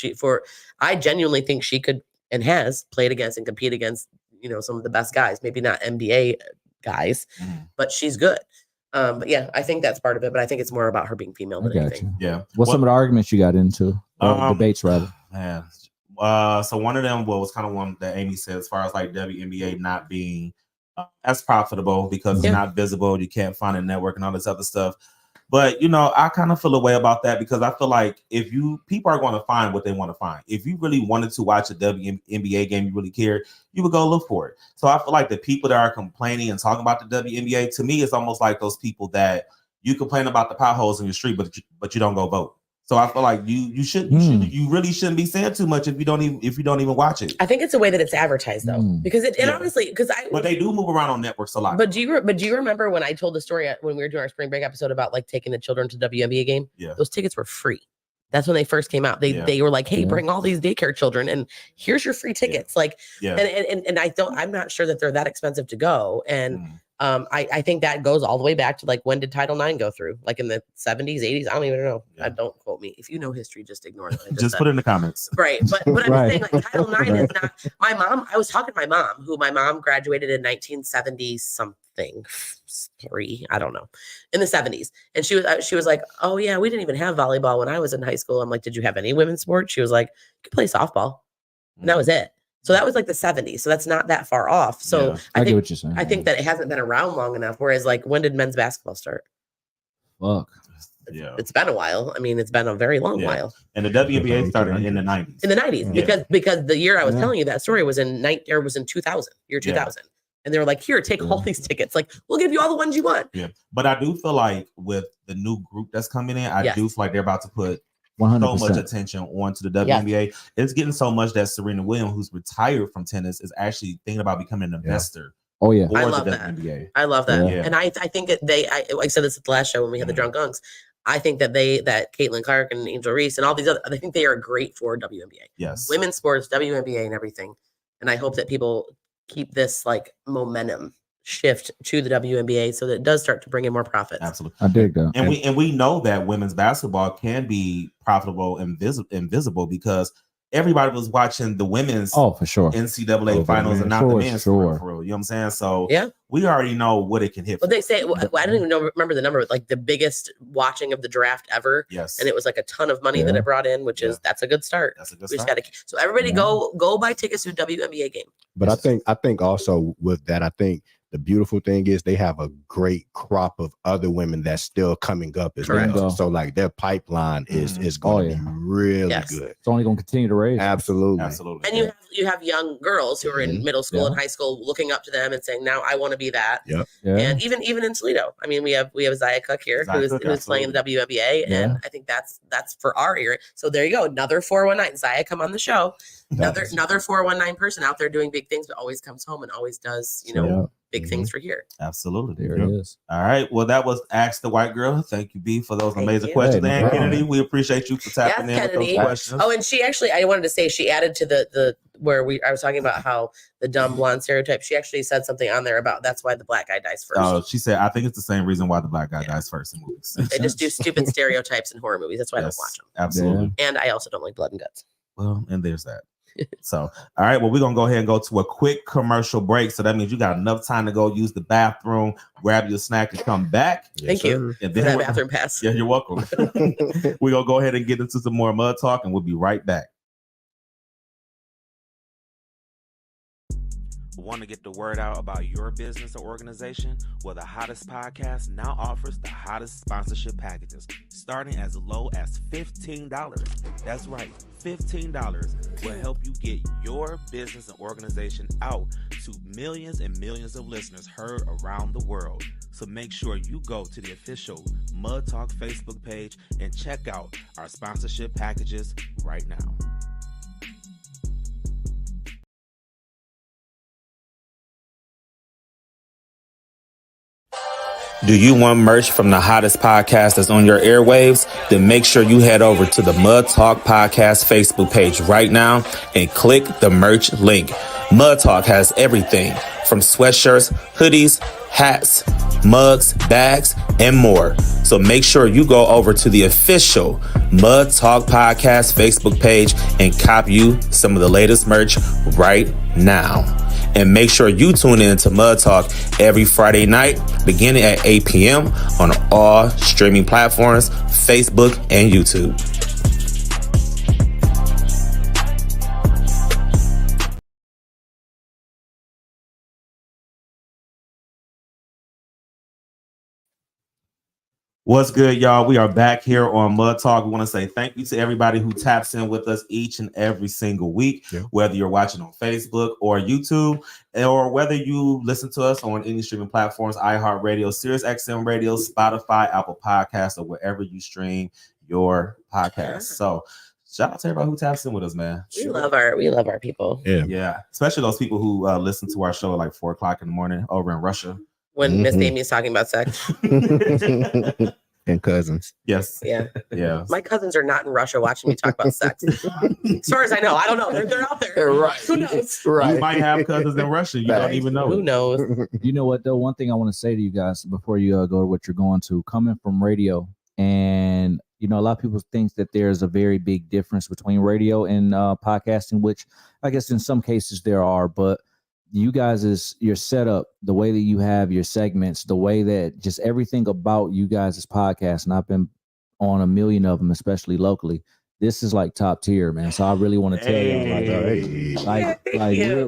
I genuinely think she could and has played against and compete against, some of the best guys, maybe not NBA guys, but she's good. But yeah, I think that's part of it, but I think it's more about her being female I than got anything. you. Yeah. What's some of the arguments you got into? Debates, rather. Man. So one of them was kind of one that Amy said, as far as like WNBA not being as profitable because it's not visible, you can't find a network and all this other stuff. But I kind of feel a way about that because I feel like people are going to find what they want to find. If you really wanted to watch a WNBA game, you really care, you would go look for it. So I feel like the people that are complaining and talking about the WNBA, to me, it's almost like those people that you complain about the potholes in your street, but you don't go vote. So I feel like you really shouldn't be saying too much if you don't even watch it. I think it's the way that it's advertised though, because honestly, but they do move around on networks a lot. But do you remember when I told the story when we were doing our spring break episode about like taking the children to WNBA game? Yeah, those tickets were free. That's when they first came out. They were like, hey, bring all these daycare children and here's your free tickets. I'm not sure that they're that expensive to go. And I think that goes all the way back to like, when did Title IX go through? Like in the 70s, 80s? I don't even know. Yeah. Don't quote me. If you know history, just ignore that. Just put it in the comments. Right. But I'm Right. saying like Title IX is not my mom. I was talking to my mom, who my mom graduated in 1970 something, 3, I don't know, in the 70s. And she was like, oh yeah, we didn't even have volleyball when I was in high school. I'm like, did you have any women's sports? She was like, you could play softball. And that was it. So that was like the 70s. So that's not that far off. So Yeah. I get think what you're saying. I think that it hasn't been around long enough. Whereas like, when did men's basketball start? Fuck. Yeah. It's been a while. I mean, it's been a very long Yeah. while. And the WNBA started in the 90s. In the 90s, Yeah. because the year I was Yeah. telling you that story was in 2000, year 2000. And they were like, here, take all these tickets. Like, we'll give you all the ones you want. Yeah. But I do feel like with the new group that's coming in, I Yes. do feel like they're about to put 100%. so much attention onto the WNBA. It's getting so much that Serena Williams, who's retired from tennis, is actually thinking about becoming an investor Oh yeah. for I the love that. WNBA. I love that. Yeah. And I think that I said this at the last show when we had the Drunk Unks. I think that that Caitlin Clark and Angel Reese and all these other, I think they are great for WNBA. Yes. Women's sports, WNBA, and everything. And I hope that people keep this like momentum shift to the WNBA so that it does start to bring in more profits. Absolutely. I dig that. And we know that women's basketball can be profitable and visible because everybody was watching the women's Oh, for sure. NCAA Oh, finals man. and not Sure, the men's sure. for real. You know what I'm saying? So Yeah. we already know what it can hit. Well, for. they say, I don't even remember the number, but like the biggest watching of the draft ever. Yes. And it was like a ton of money that Yeah. it brought in, which is, that's a good start. That's a good We just start. got to, so everybody Yeah. go buy tickets to a WNBA game. But I think also with that, I think the beautiful thing is they have a great crop of other women that's still coming up as Correct. well. So like their pipeline is going to be really Yes. good. It's only going to continue to raise. Absolutely. Absolutely. And you have young girls who are in middle school and Yeah. high school looking up to them and saying, now I want to be that. Yep. Yeah. And even in Toledo, I mean, we have Zaya Cook here Zaya who's Cook, playing in the WNBA, Yeah. and I think that's for our area. So there you go, another 419. Zaya, come on the show. Another 419 person out there doing big things, but always comes home and always does Yeah. big things for here. Absolutely. There it is. All right. Well, that was Ask the White Girl. Thank you, B, for those Thank amazing you. questions. Hey, no And problem. Kennedy, we appreciate you for tapping Yes, in with Kennedy. those questions. Oh, and she actually, I wanted to say, she added to the where I was talking about how the dumb blonde stereotype. She actually said something on there about that's why the black guy dies first. Oh, she said, I think it's the same reason why the black guy dies first in movies. They just do stupid stereotypes in horror movies. That's why I don't watch them. Absolutely. And I also don't like blood and guts. Well, and there's that. So, all right. Well, we're going to go ahead and go to a quick commercial break. So that means you got enough time to go use the bathroom, grab your snack, and come back. Thank you And for that we're- bathroom pass. Yeah, you're welcome. We're going to go ahead and get into some more mud talk, and we'll be right back. Want to get the word out about your business or organization? Well, the Hottest Podcast now offers the hottest sponsorship packages, starting as low as $15. That's right, $15 will help you get your business and organization out to millions and millions of listeners heard around the world. So make sure you go to the official Mud Talk Facebook page and check out our sponsorship packages right now. Do you want merch from the hottest podcast that's on your airwaves? Then make sure you head over to the Mud Talk Podcast Facebook page right now and click the merch link. Mud Talk has everything from sweatshirts, hoodies, hats, mugs, bags, and more. So make sure you go over to the official Mud Talk Podcast Facebook page and cop you some of the latest merch right now. And make sure you tune in to Mud Talk every Friday night, beginning at 8 p.m. on all streaming platforms, Facebook and YouTube. What's good, y'all? We are back here on Mud Talk. We want to say thank you to everybody who taps in with us each and every single week, whether you're watching on Facebook or YouTube, or whether you listen to us on any streaming platforms, iHeartRadio, Sirius XM Radio, Spotify, Apple Podcasts, or wherever you stream your podcast. So shout out to everybody who taps in with us, man. We love our people. Yeah. Especially those people who listen to our show at like 4:00 in the morning over in Russia. When Miss Amy is talking about sex. And cousins. Yes. Yeah. Yeah. My cousins are not in Russia watching me talk about sex. As far as I know, I don't know. They're out there. Right. Who knows? Right. You might have cousins in Russia. You don't even know. Who it. knows? You know what though? One thing I want to say to you guys before you go to what you're going to, coming from radio, and you know, a lot of people think that there's a very big difference between radio and podcasting, which I guess in some cases there are, but you guys is your setup, the way that you have your segments, the way that just everything about you guys is podcast, and I've been on a million of them, especially locally. This is like top tier, man. So I really want to tell y'all, like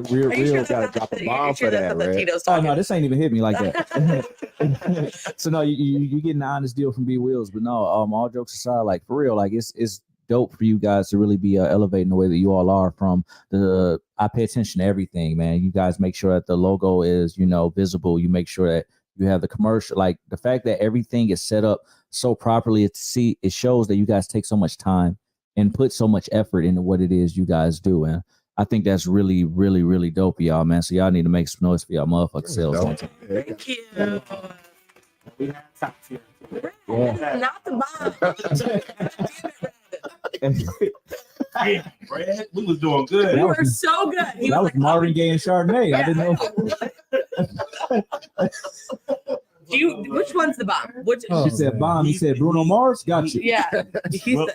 real gotta drop a bomb for that, right? Oh no, this ain't even hit me like that. So no, you getting an honest deal from B Wheels, but no, all jokes aside, like for real, like it's dope for you guys to really be elevating the way that you all are. From the, I pay attention to everything, man. You guys make sure that the logo is, you know, visible. You make sure that you have the commercial, like the fact that everything is set up so properly. It shows that you guys take so much time and put so much effort into what it is you guys do. And I think that's really, really, really dope, y'all, man. So y'all need to make some noise for y'all motherfucking selves. Thank you. Yeah. Not the bomb. Hey, Brad, we was doing good. You were so good. He That was like, Marvin Gaye and Chardonnay. I didn't know. Which one's the bomb? Which? She said bomb. He said Bruno Mars. Got you. Yeah.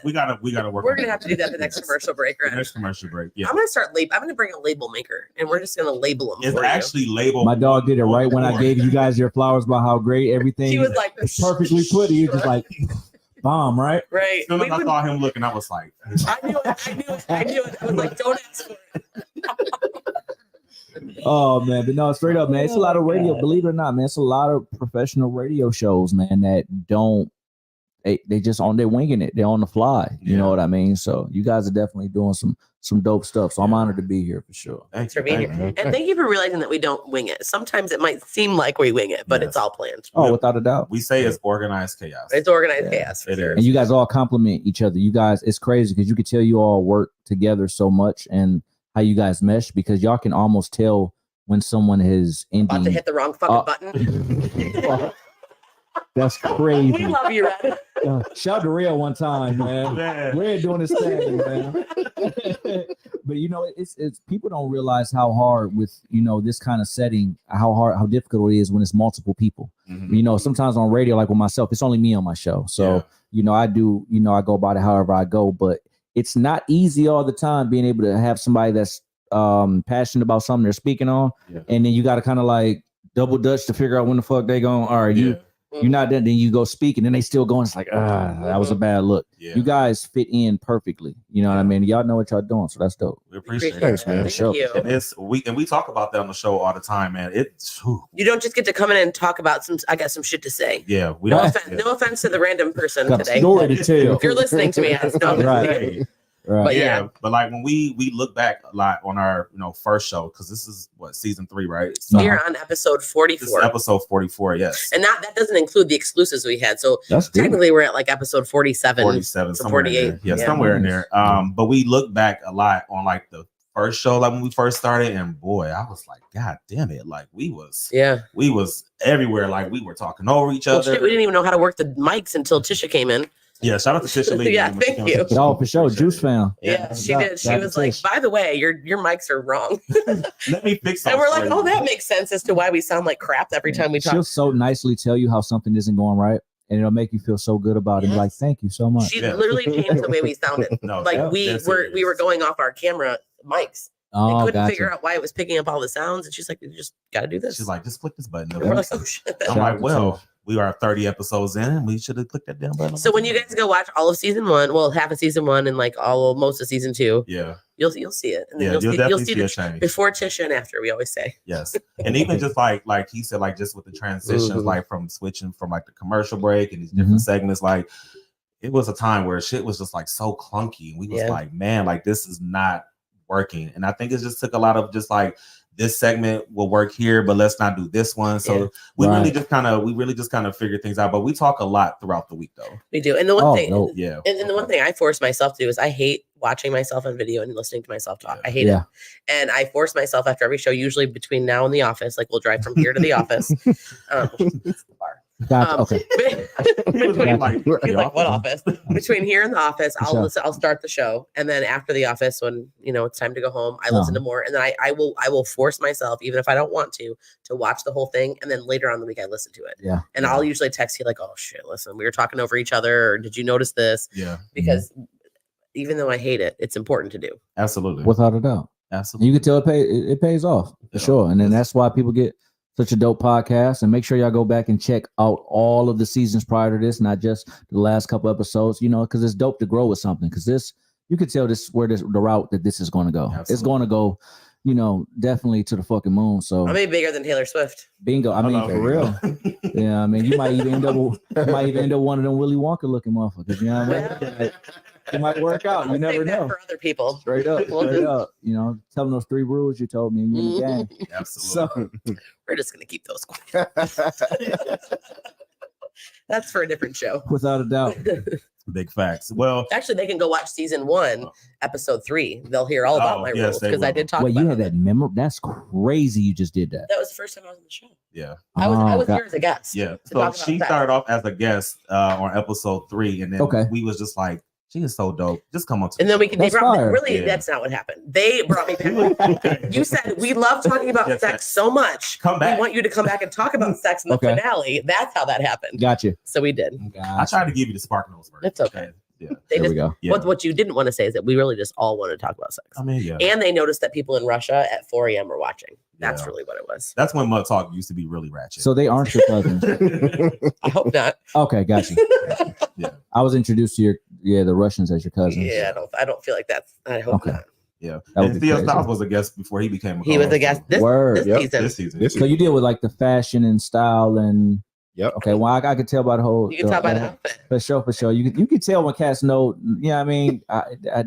We gotta work. We're on gonna have to do that the next commercial break, The right? next commercial break. Yeah. I'm gonna bring a label maker, and we're just gonna label them. It's for you. actually labeled. My dog did it right when I gave you guys your flowers about how great everything. He was like perfectly put. He was just like bomb, right? Right. As soon as I saw him looking, I was like, I knew it. I was like, don't ask for it. Oh man, but no, straight up, man. It's a lot of radio. Believe it or not, man, it's a lot of professional radio shows, man, that don't. They just they're winging it. They're on the fly. You know what I mean? So you guys are definitely doing some dope stuff. So I'm honored to be here for sure. Thanks for being here. And thank you for realizing that we don't wing it. Sometimes it might seem like we wing it, but it's all planned. Oh, without a doubt. we say it's organized chaos. It's organized chaos. For It sure. is. And you guys all compliment each other. You guys, it's crazy because you could tell you all work together so much and how you guys mesh, because y'all can almost tell when someone is ending. About to hit the wrong fucking button. That's crazy. We love you, Red. Shout out to Red one time, man. Red doing his thing, man. But you know, it's people don't realize how hard with, you know, this kind of setting, how difficult it is when it's multiple people. Mm-hmm. You know, sometimes on radio, like with myself, it's only me on my show. So, you know, I go about it however I go, but it's not easy all the time being able to have somebody that's passionate about something they're speaking on, and then you got to kind of like double dutch to figure out when the fuck they going. All right, you're not done. Then you go speak, and then they still going. It's like, that was a bad look. You guys fit in perfectly. You know what I mean? Y'all know what y'all doing, so that's dope. We appreciate it, Thanks, man. Thank you. And we talk about that on the show all the time, man. You don't just get to come in and talk about some. I got some shit to say. Yeah, we No don't. offense to the random person Got a today. story to tell. If you're listening to me, I just know Right. Right. But yeah, but like when we look back a lot on our first show, because this is what, season 3, right? So we're on episode 44. This is episode 44, yes. And that doesn't include the exclusives we had. So That's good. technically we're at like episode 47. 47, to somewhere in 48. there. Yeah, somewhere in there. But we look back a lot on like the first show, like when we first started, and boy, I was like, God damn it, like we was everywhere, like we were talking over each other. Shit, we didn't even know how to work the mics until Tisha came in. Yeah, shout out to Tisha Lee. Yeah, thank you. Oh, for sure. Juice found. Yeah, she did. She was like, by the way, your mics are wrong. Let me fix something. And we're like, oh, that makes sense as to why we sound like crap every time we talk. She'll so nicely tell you how something isn't going right, and it'll make you feel so good about it. Like, thank you so much. She literally changed the way we sounded. We were going off our camera mics. Oh, they couldn't gotcha. figure out why it was picking up all the sounds, and she's like, "You just got to do this." She's like, "Just click this button." And we're like, "Oh shit!" I'm like, "Well, we are 30 episodes in, and we should have clicked that damn button." So when you guys go watch all of season 1, well, half of season 1 and like most of season 2, you'll see it. And then you'll definitely see see a the change before Tisha and after. We always say, yes, and even just like he said, like just with the transitions, like from switching from like the commercial break and these different segments, like it was a time where shit was just like so clunky, and we was like, man, like this is not working. And I think it just took a lot of just like, this segment will work here, but let's not do this one. So we really just kind of figure things out. But we talk a lot throughout the week, though. We do. And the one thing, yeah. And the one thing I force myself to do is I hate watching myself on video and listening to myself talk. I hate it. And I force myself after every show, usually between now and the office, like we'll drive from here to the office. Gotcha. Okay. He was between, like, he's like, what office? Between here and the office, I'll Sure. listen. I'll start the show, and then after the office, when it's time to go home, I listen to more, and then I will force myself, even if I don't want to watch the whole thing, and then later on in the week I listen to it. Yeah. And I'll usually text you like, oh shit, listen, we were talking over each other, or did you notice this? Yeah. Because even though I hate it, it's important to do. Absolutely. Without a doubt. Absolutely. You can tell it pays off for sure. And then that's why people get such a dope podcast. And make sure y'all go back and check out all of the seasons prior to this, not just the last couple episodes, because it's dope to grow with something. Because this, you could tell this where the route that this is going to go. Absolutely. It's going to go, definitely to the fucking moon. So I mean, bigger than Taylor Swift. Bingo. I mean, for real. Yeah, I mean, you might even end up one of them Willy Wonka looking motherfuckers. You know what I mean? It might work out. You never know. For other people. Straight up. Tell them those 3 rules you told me. You in the game. Absolutely. So, we're just gonna keep those quiet. That's for a different show. Without a doubt. Big facts. Well, actually, they can go watch season 1, episode 3. They'll hear all about my rules because I did talk about you had it. that memory. That's crazy. You just did that. That was the first time I was on the show. Yeah. I was here as a guest. Yeah. So she started off as a guest on episode 3, and then we was just like, she is so dope. Just come on to and then we can that's not what happened. They brought me back. You said we love talking about sex so much. Come back. We want you to come back and talk about sex in the finale. That's how that happened. Gotcha. So we did. I tried to give you the Spark Notes version. It's okay. Yeah. There we go. Yeah. What you didn't want to say is that we really just all wanted to talk about sex. I mean, yeah. And they noticed that people in Russia at 4 a.m. were watching. That's really what it was. That's when Mud Talk used to be really ratchet. So they aren't your cousins. I hope not. Okay, gotcha. Yeah. I was introduced to the Russians as your cousins. Yeah, I don't feel like that's. I hope not. Yeah. And Theo Styles was a guest before he became a He was a guest this season. This So you deal with like the fashion and style and. Yep. Okay. Well, I could tell by the whole. You can tell by the outfit. For sure. You can tell when cats know. Yeah, I mean,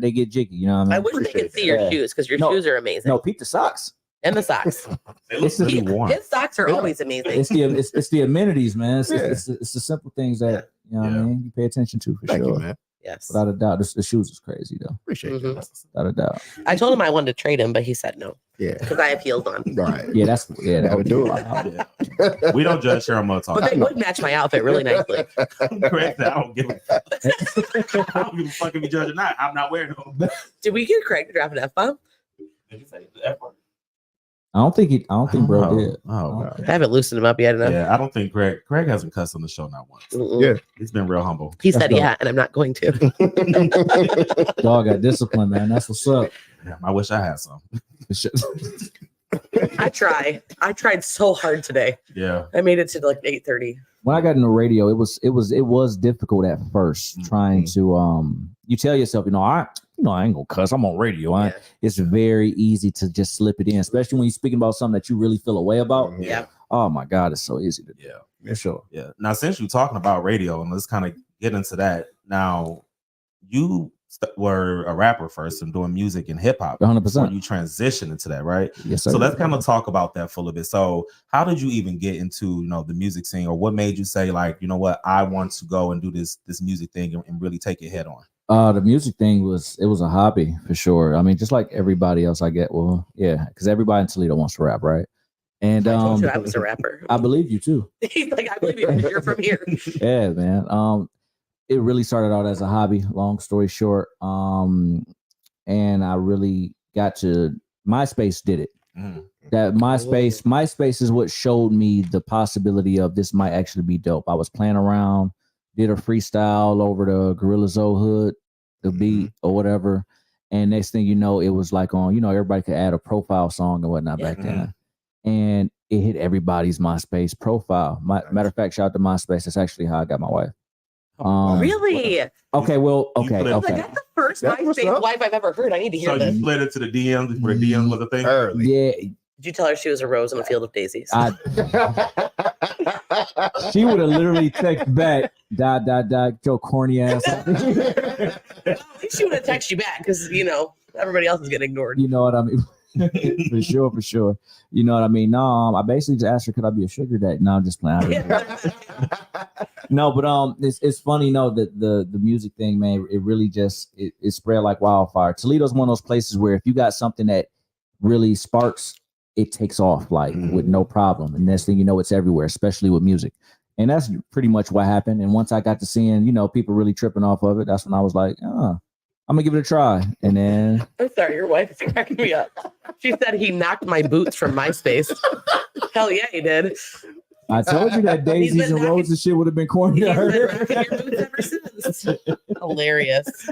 they get jiggy. You know what I mean? I wish they could see your shoes because your shoes are amazing. No, peep the socks. And the socks. They look really warm. His socks are always amazing. It's the amenities, man. It's the simple things that what I mean. You pay attention to for Thank sure. you, man. Yes. Without a doubt, the shoes is crazy though. Appreciate you. Without a doubt. I told him I wanted to trade him, but he said no. Yeah. Because I have heels on. Right. Yeah, that would do it. Yeah. We don't judge Cheryl Mud Talk. But they would match my outfit really nicely. Correct. I don't give a fuck if you judge or not. I'm not wearing them. Did we get Craig to drop an F-bomb? Did you say the F word? I don't think bro did. Oh, I haven't loosened him up yet enough. yeah. I don't think Craig hasn't cussed on the show not once. Yeah. He's been real humble. He said, yeah, and I'm not going to. Dog got discipline, man. That's what's up. Yeah, I wish I had some. I tried so hard today. Yeah. I made it to like 8:30. When I got into radio, it was difficult at first trying to you tell yourself, I ain't gonna cuss. I'm on radio. It's very easy to just slip it in, especially when you're speaking about something that you really feel a way about. Yeah. Oh my God, it's so easy to do. Yeah. For sure. Yeah. Now, since you're talking about radio, and let's kind of get into that. Now, you were a rapper first and doing music and hip hop. 100%. You transitioned into that, right? Yes, sir. So let's kind of talk about that for a little bit. So how did you even get into, the music scene, or what made you say like, you know what, I want to go and do this music thing and really take it head on? The music thing was a hobby for sure. I mean, just like everybody else, I get. Well, yeah, because everybody in Toledo wants to rap, right? And I told you I was a rapper. I believe you too. He's like, I believe you. You're from here. Yeah, man. It really started out as a hobby. Long story short, and I really got to MySpace. Did it? That MySpace is what showed me the possibility of this might actually be dope. I was playing around, did a freestyle over the Gorilla Zoe hood, the beat or whatever, and next thing you know, it was like on. Everybody could add a profile song and whatnot back then, and it hit everybody's MySpace profile. Matter of fact, shout out to MySpace. That's actually how I got my wife. Really? Okay. Well. Okay. Like, that's the first MySpace wife I've ever heard. I need to hear So this. you slid into the DMs before the DMs was a thing? Early. Yeah. Did you tell her she was a rose in a field of daisies? She would have literally texted back, ... your corny ass. At least she would have texted you back because everybody else is getting ignored. You know what I mean? for sure. You know what I mean? No, I basically just asked her, could I be a sugar daddy? No, I'm just playing. No, but it's funny, that the music thing, man, it really just it spread like wildfire. Toledo's one of those places where if you got something that really sparks, it takes off like with no problem. And next thing you know, it's everywhere, especially with music. And that's pretty much what happened. And once I got to seeing, you know, people really tripping off of it, that's when I was like, I'm gonna give it a try. And then I'm sorry, your wife is cracking me up. She said he knocked my boots from MySpace. Hell yeah, he did. I told you that He's Daisies been and knocking- Roses shit would have been corny He's to been her. rocking your boots ever since. Hilarious.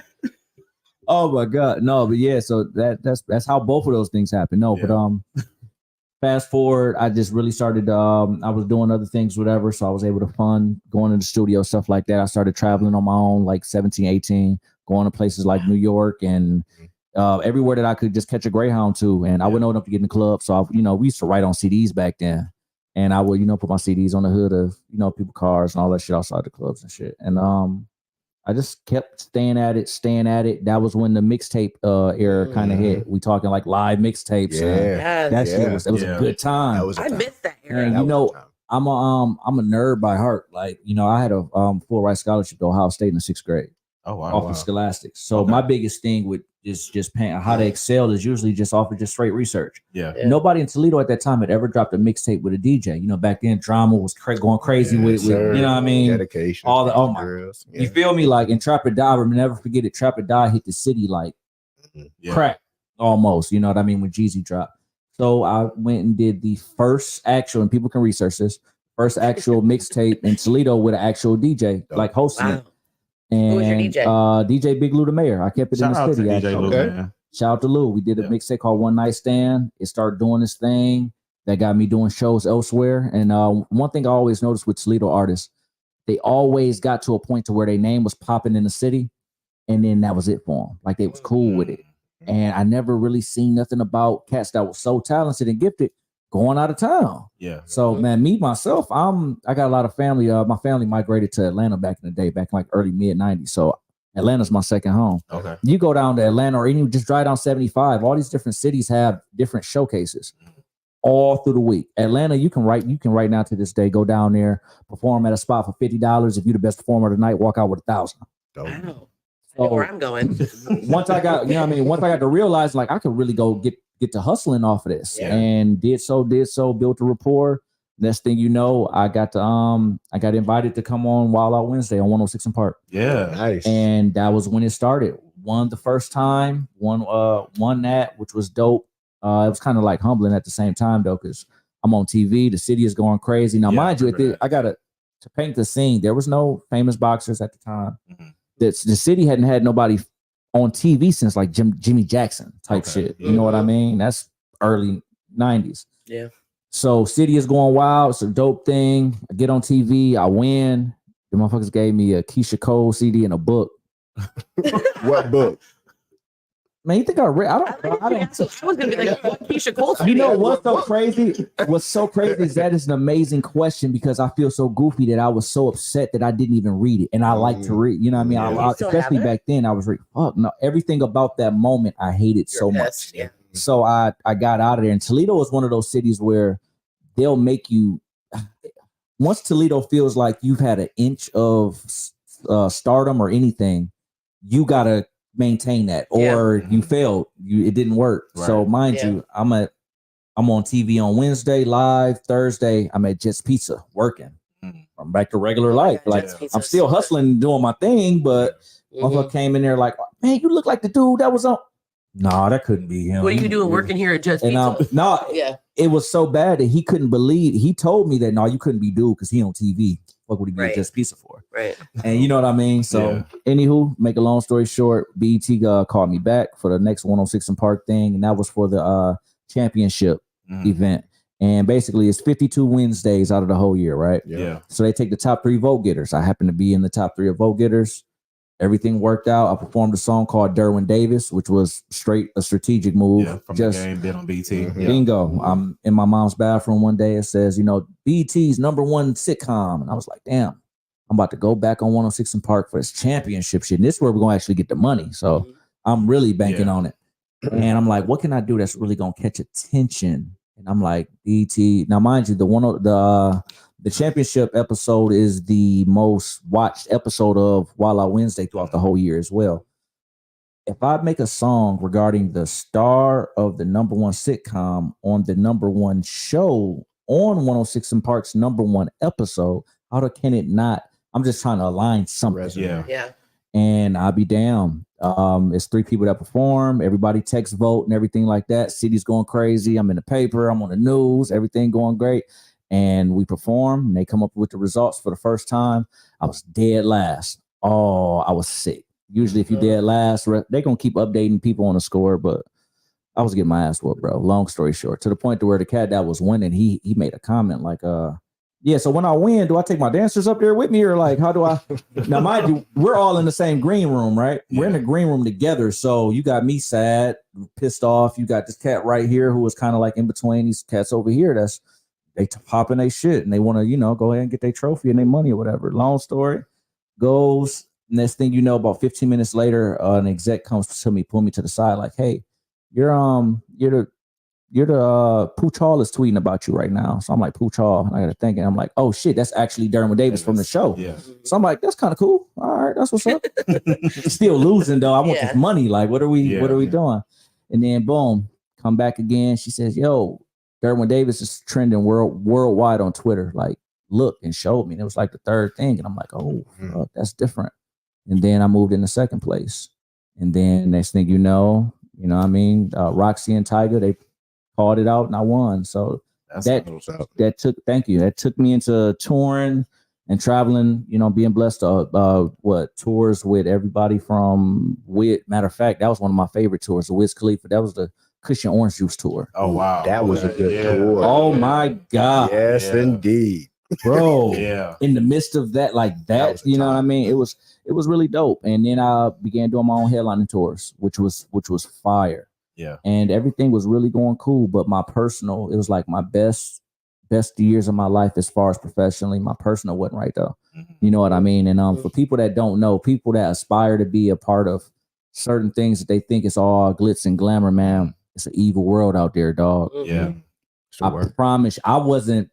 Oh my god, no, but yeah, so that's how both of those things happen. No, but fast forward, I just really started. I was doing other things, whatever, so I was able to fund going to the studio, stuff like that. I started traveling on my own, like 17, 18, going to places like New York and everywhere that I could just catch a Greyhound to. And I wouldn't know enough to get in the club, so we used to write on CDs back then, and I would put my CDs on the hood of people's cars and all that shit outside the clubs and shit. And I just kept staying at it. That was when the mixtape era kind of hit. We talking like live mixtapes. That shit was a good time. I missed that era. And I'm a nerd by heart. Like, I had a full ride scholarship to Ohio State in the 6th grade. Oh wow! Off of Scholastics. So my biggest thing with just paying how to excel is usually just off of just straight research. Yeah. Nobody in Toledo at that time had ever dropped a mixtape with a DJ. Back then drama was going crazy with you know what I mean? Dedication. All the girls. You feel me? Like in Trap or Die, I'll never forget it. Trap or Die hit the city like crack almost. You know what I mean? When Jeezy dropped. So I went and did the first actual, and people can research this, first actual mixtape in Toledo with an actual DJ, like hosting it. And who was your DJ? DJ Big Lou the Mayor. I kept it in the city. Shout out to Lou. We did a mixtape called One Night Stand. It started doing this thing that got me doing shows elsewhere. And one thing I always noticed with Toledo artists, they always got to a point to where their name was popping in the city, and then that was it for them. Like they was cool with it. And I never really seen nothing about cats that was so talented and gifted going out of town. Yeah. So man, me myself, I got a lot of family. My family migrated to Atlanta back in the day, back in like early mid 90s. So Atlanta's my second home. Okay. You go down to Atlanta or even just drive down 75. All these different cities have different showcases all through the week. Atlanta, you can right now to this day go down there, perform at a spot for $50. If you're the best performer of the night, walk out with $1,000. Wow. So where I'm going. Once I got, once I got to realize like I could really go get to hustling off of this, and did so, built a rapport. Next thing you know, I got invited to come on Wild Out Wednesday on 106 in Park. Yeah, nice. And that was when it started. Won the first time, won that, which was dope. It was kind of like humbling at the same time though, because I'm on TV, the city is going crazy. Now, mind you, I got to paint the scene. There was no famous boxers at the time. The city hadn't had nobody on TV since like Jimmy Jackson type shit. You know what I mean? That's early 90s. Yeah. So city is going wild. It's a dope thing. I get on TV. I win. The motherfuckers gave me a Keisha Cole CD and a book. What book? Man, you think I read? I don't. I was gonna be like, what Keisha Cole? You know what's so crazy? What's so crazy is that is an amazing question because I feel so goofy that I was so upset that I didn't even read it, and I like to read. You know what I mean? Especially back then, I was like, fuck no. Everything about that moment, I hated so much. Yeah. So I got out of there. And Toledo is one of those cities where they'll make you. Once Toledo feels like you've had an inch of stardom or anything, you gotta maintain that, or you failed. It didn't work. Right. So mind you, I'm on TV on Wednesday live. Thursday, I'm at Jets Pizza working. I'm back to regular life. Like I'm still hustling, doing my thing, but motherfucker came in there like, man, you look like the dude that was on. No, that couldn't be him. What are you doing working here at Jets Pizza? It was so bad that he couldn't believe. He told me that you couldn't be dude because he on TV. What would he be at Just Pizza for? Right. And you know what I mean? So anywho, make a long story short, BET called me back for the next 106 in Park thing. And that was for the championship event. And basically it's 52 Wednesdays out of the whole year, right? Yeah. So they take the top 3 vote getters. I happen to be in the top 3 of vote getters. Everything worked out. I performed a song called Derwin Davis, which was straight a strategic move. Yeah, from the game, been on BT. Bingo. I'm in my mom's bathroom one day. It says, BT's #1 sitcom. And I was like, damn, I'm about to go back on 106 in Park for this championship shit. And this is where we're going to actually get the money. So I'm really banking on it. And I'm like, what can I do that's really going to catch attention? And I'm like, BT. Now, mind you, the championship episode is the most watched episode of Wild Out Wednesday throughout the whole year as well. If I make a song regarding the star of the #1 sitcom on the #1 show on 106 in Park's #1 episode, can it not? I'm just trying to align something. Resonate. Yeah. And I'll be damned. It's 3 people that perform. Everybody text vote and everything like that. City's going crazy. I'm in the paper. I'm on the news. Everything going great. And we perform. And they come up with the results for the first time. I was dead last. Oh, I was sick. Usually, if you dead last, they're gonna keep updating people on the score. But I was getting my ass whooped, bro. Long story short, to the point to where the cat that was winning, he made a comment like, yeah, so when I win, do I take my dancers up there with me, or like how do I? Now, mind you, we're all in the same green room, right? We're in the green room together. So you got me sad, pissed off. You got this cat right here who was kind of like in between these cats over here. They popping their shit and they want to, go ahead and get their trophy and their money or whatever. Long story goes. Next thing you know, about 15 minutes later, an exec comes to me, pull me to the side, like, "Hey, you're the Pooch Hall is tweeting about you right now." So I'm like, Pooch Hall. I got to think, and I'm like, oh shit, that's actually Derwin Davis from the show. Yeah. So I'm like, that's kind of cool. All right, that's what's up. Still losing though. I want this money. Like, what are we doing? And then boom, come back again. She says, "Yo, Derwin Davis is trending worldwide on Twitter. Like, look," and showed me. And it was like the 3rd thing, and I'm like, oh, fuck, that's different. And then I moved into 2nd place. And then next thing you know what I mean? Roxy and Tiger, they called it out and I won. So that took me into touring and traveling, being blessed to tours with everybody from matter of fact, that was one of my favorite tours, the Wiz Khalifa. That was the Cushion Orange Juice tour. Oh wow. That was a good tour. Oh my God. Yes, indeed. Bro. Yeah. In the midst of that, like that, you know what I mean? It was really dope. And then I began doing my own headlining tours, which was fire. Yeah. And everything was really going cool. But my personal, it was like my best years of my life as far as professionally. My personal wasn't right though. Mm-hmm. You know what I mean? And for people that don't know, people that aspire to be a part of certain things that they think is all glitz and glamour, man, it's an evil world out there, dog. Yeah. I promise I wasn't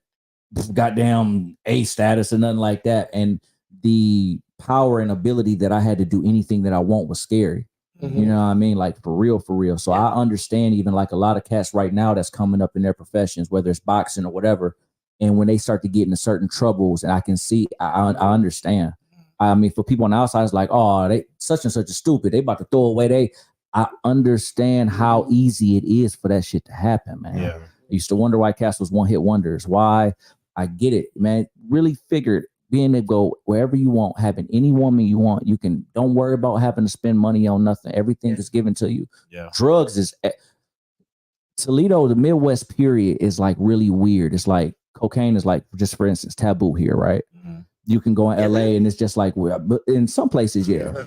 goddamn A status or nothing like that. And the power and ability that I had to do anything that I want was scary. You know what I mean? Like for real. So I understand even like a lot of cats right now that's coming up in their professions, whether it's boxing or whatever. And when they start to get into certain troubles, and I can see, I understand. I mean, for people on the outside, it's like, oh, they such and such is stupid. They about to throw away. I understand how easy it is for that shit to happen, man. Yeah. I used to wonder why cats was one-hit wonders. Why? I get it, man. Really figured being able to go wherever you want, having any woman you want, you can. Don't worry about having to spend money on nothing. Everything is given to you. Yeah. Drugs is Toledo, the Midwest period is like really weird. It's like cocaine is like, just for instance, taboo here, right? Mm-hmm. You can go in LA and it's just like, but in some places, yeah.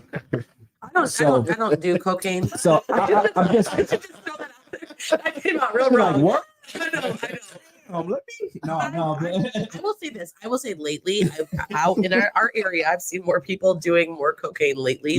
I don't do cocaine. So I'm just I came out real wrong. like, what? I know. No. I will say this. I will say lately, out in our area, I've seen more people doing more cocaine lately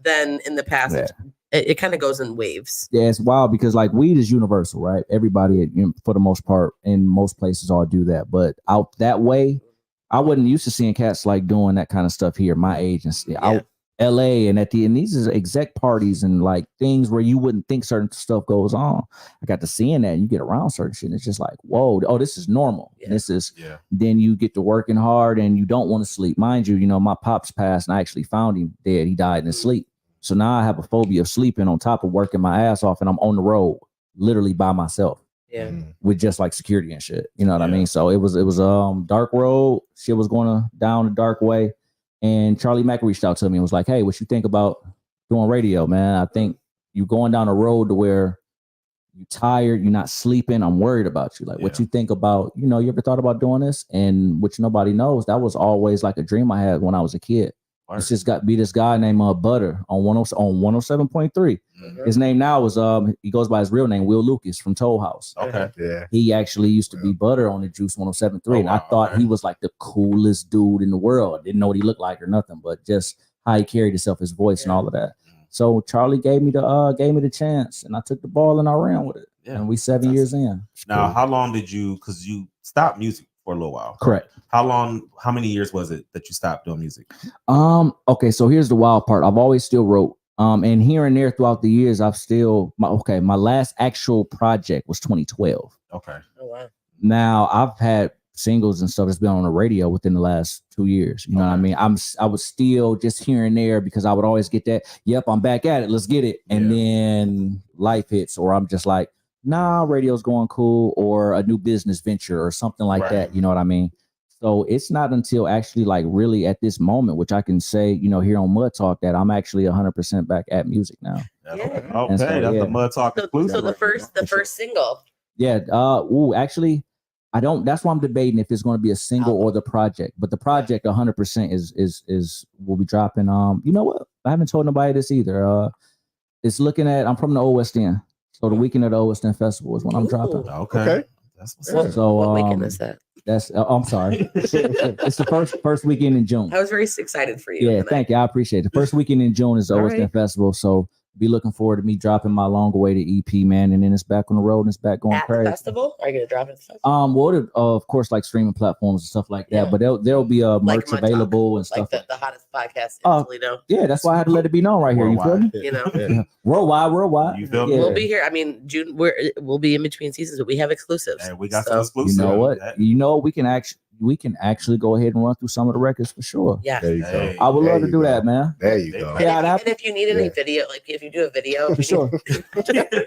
than in the past. Yeah. It kind of goes in waves. Yeah, it's wild because like weed is universal, right? Everybody, for the most part, in most places, all do that. But out that way, I wasn't used to seeing cats like doing that kind of stuff here. My agency out LA and these is exec parties and like things where you wouldn't think certain stuff goes on. I got to seeing that and you get around certain shit and it's just like, whoa, oh, this is normal. This is then you get to working hard and you don't want to sleep. Mind you, my pops passed and I actually found him dead. He died in his sleep. So now I have a phobia of sleeping on top of working my ass off and I'm on the road literally by myself. Yeah. With just like security and shit. You know what I mean? So it was dark road. Shit was going down a dark way. And Charlie Mack reached out to me and was like, hey, what you think about doing radio, man? I think you're going down a road to where you're tired, you're not sleeping. I'm worried about you. Like, what you think about, you ever thought about doing this? And which nobody knows, that was always like a dream I had when I was a kid. It's just got to be this guy named Butter on 107.3. His name now is he goes by his real name, Will Lucas from Toll House. Okay. Yeah. He actually used to be Butter on the Juice 107.3. And I thought he was like the coolest dude in the world. Didn't know what he looked like or nothing, but just how he carried himself, his voice and all of that. So Charlie gave me the chance and I took the ball and I ran with it. Yeah. And we 7 years in. Now, how long did because you stopped music for a little while? Correct. How many years was it that you stopped doing music? Okay, so here's the wild part. I've always still wrote. And here and there throughout the years, I've still my last actual project was 2012. Okay. Oh wow. Now I've had singles and stuff that's been on the radio within the last 2 years. You know what I mean? I was still just here and there because I would always get that, yep, I'm back at it, let's get it. And then life hits, or I'm just like, nah, radio's going cool, or a new business venture or something like that. You know what I mean? So it's not until actually like really at this moment, which I can say, you know, here on Mud Talk, that I'm actually 100% back at music now. Okay, so, that's the Mud Talk exclusive. So the first single. Yeah. Actually, I don't. That's why I'm debating if it's going to be a single or the project. But the project 100% is will be dropping. You know what? I haven't told nobody this either. It's looking at. I'm from the Old West End, so the weekend of the Old West End Festival is when I'm dropping. Okay. That's what's so what weekend is that? That's I'm sorry. It's the first weekend in June. I was very excited for you. Yeah, thank you. I appreciate it. The first weekend in June is the Old West End Festival, so be looking forward to me dropping my long-awaited EP, man, and then it's back on the road and it's back going at crazy. The festival? Are you gonna drop it at the festival? Well, of course, like streaming platforms and stuff like that. But there'll be a merch available and stuff. Like the hottest podcast in Toledo. Yeah, that's why I had to let it be known right here. You feel me? You know, worldwide. You feel me? We'll be here. I mean, June. We'll be in between seasons, but we have exclusives. And we got some exclusives. You know what? You know we can actually go ahead and run through some of the records for sure. Yeah, there you go. I would love to do that, man. There you go. And if you need any video, like if you do a video, for sure.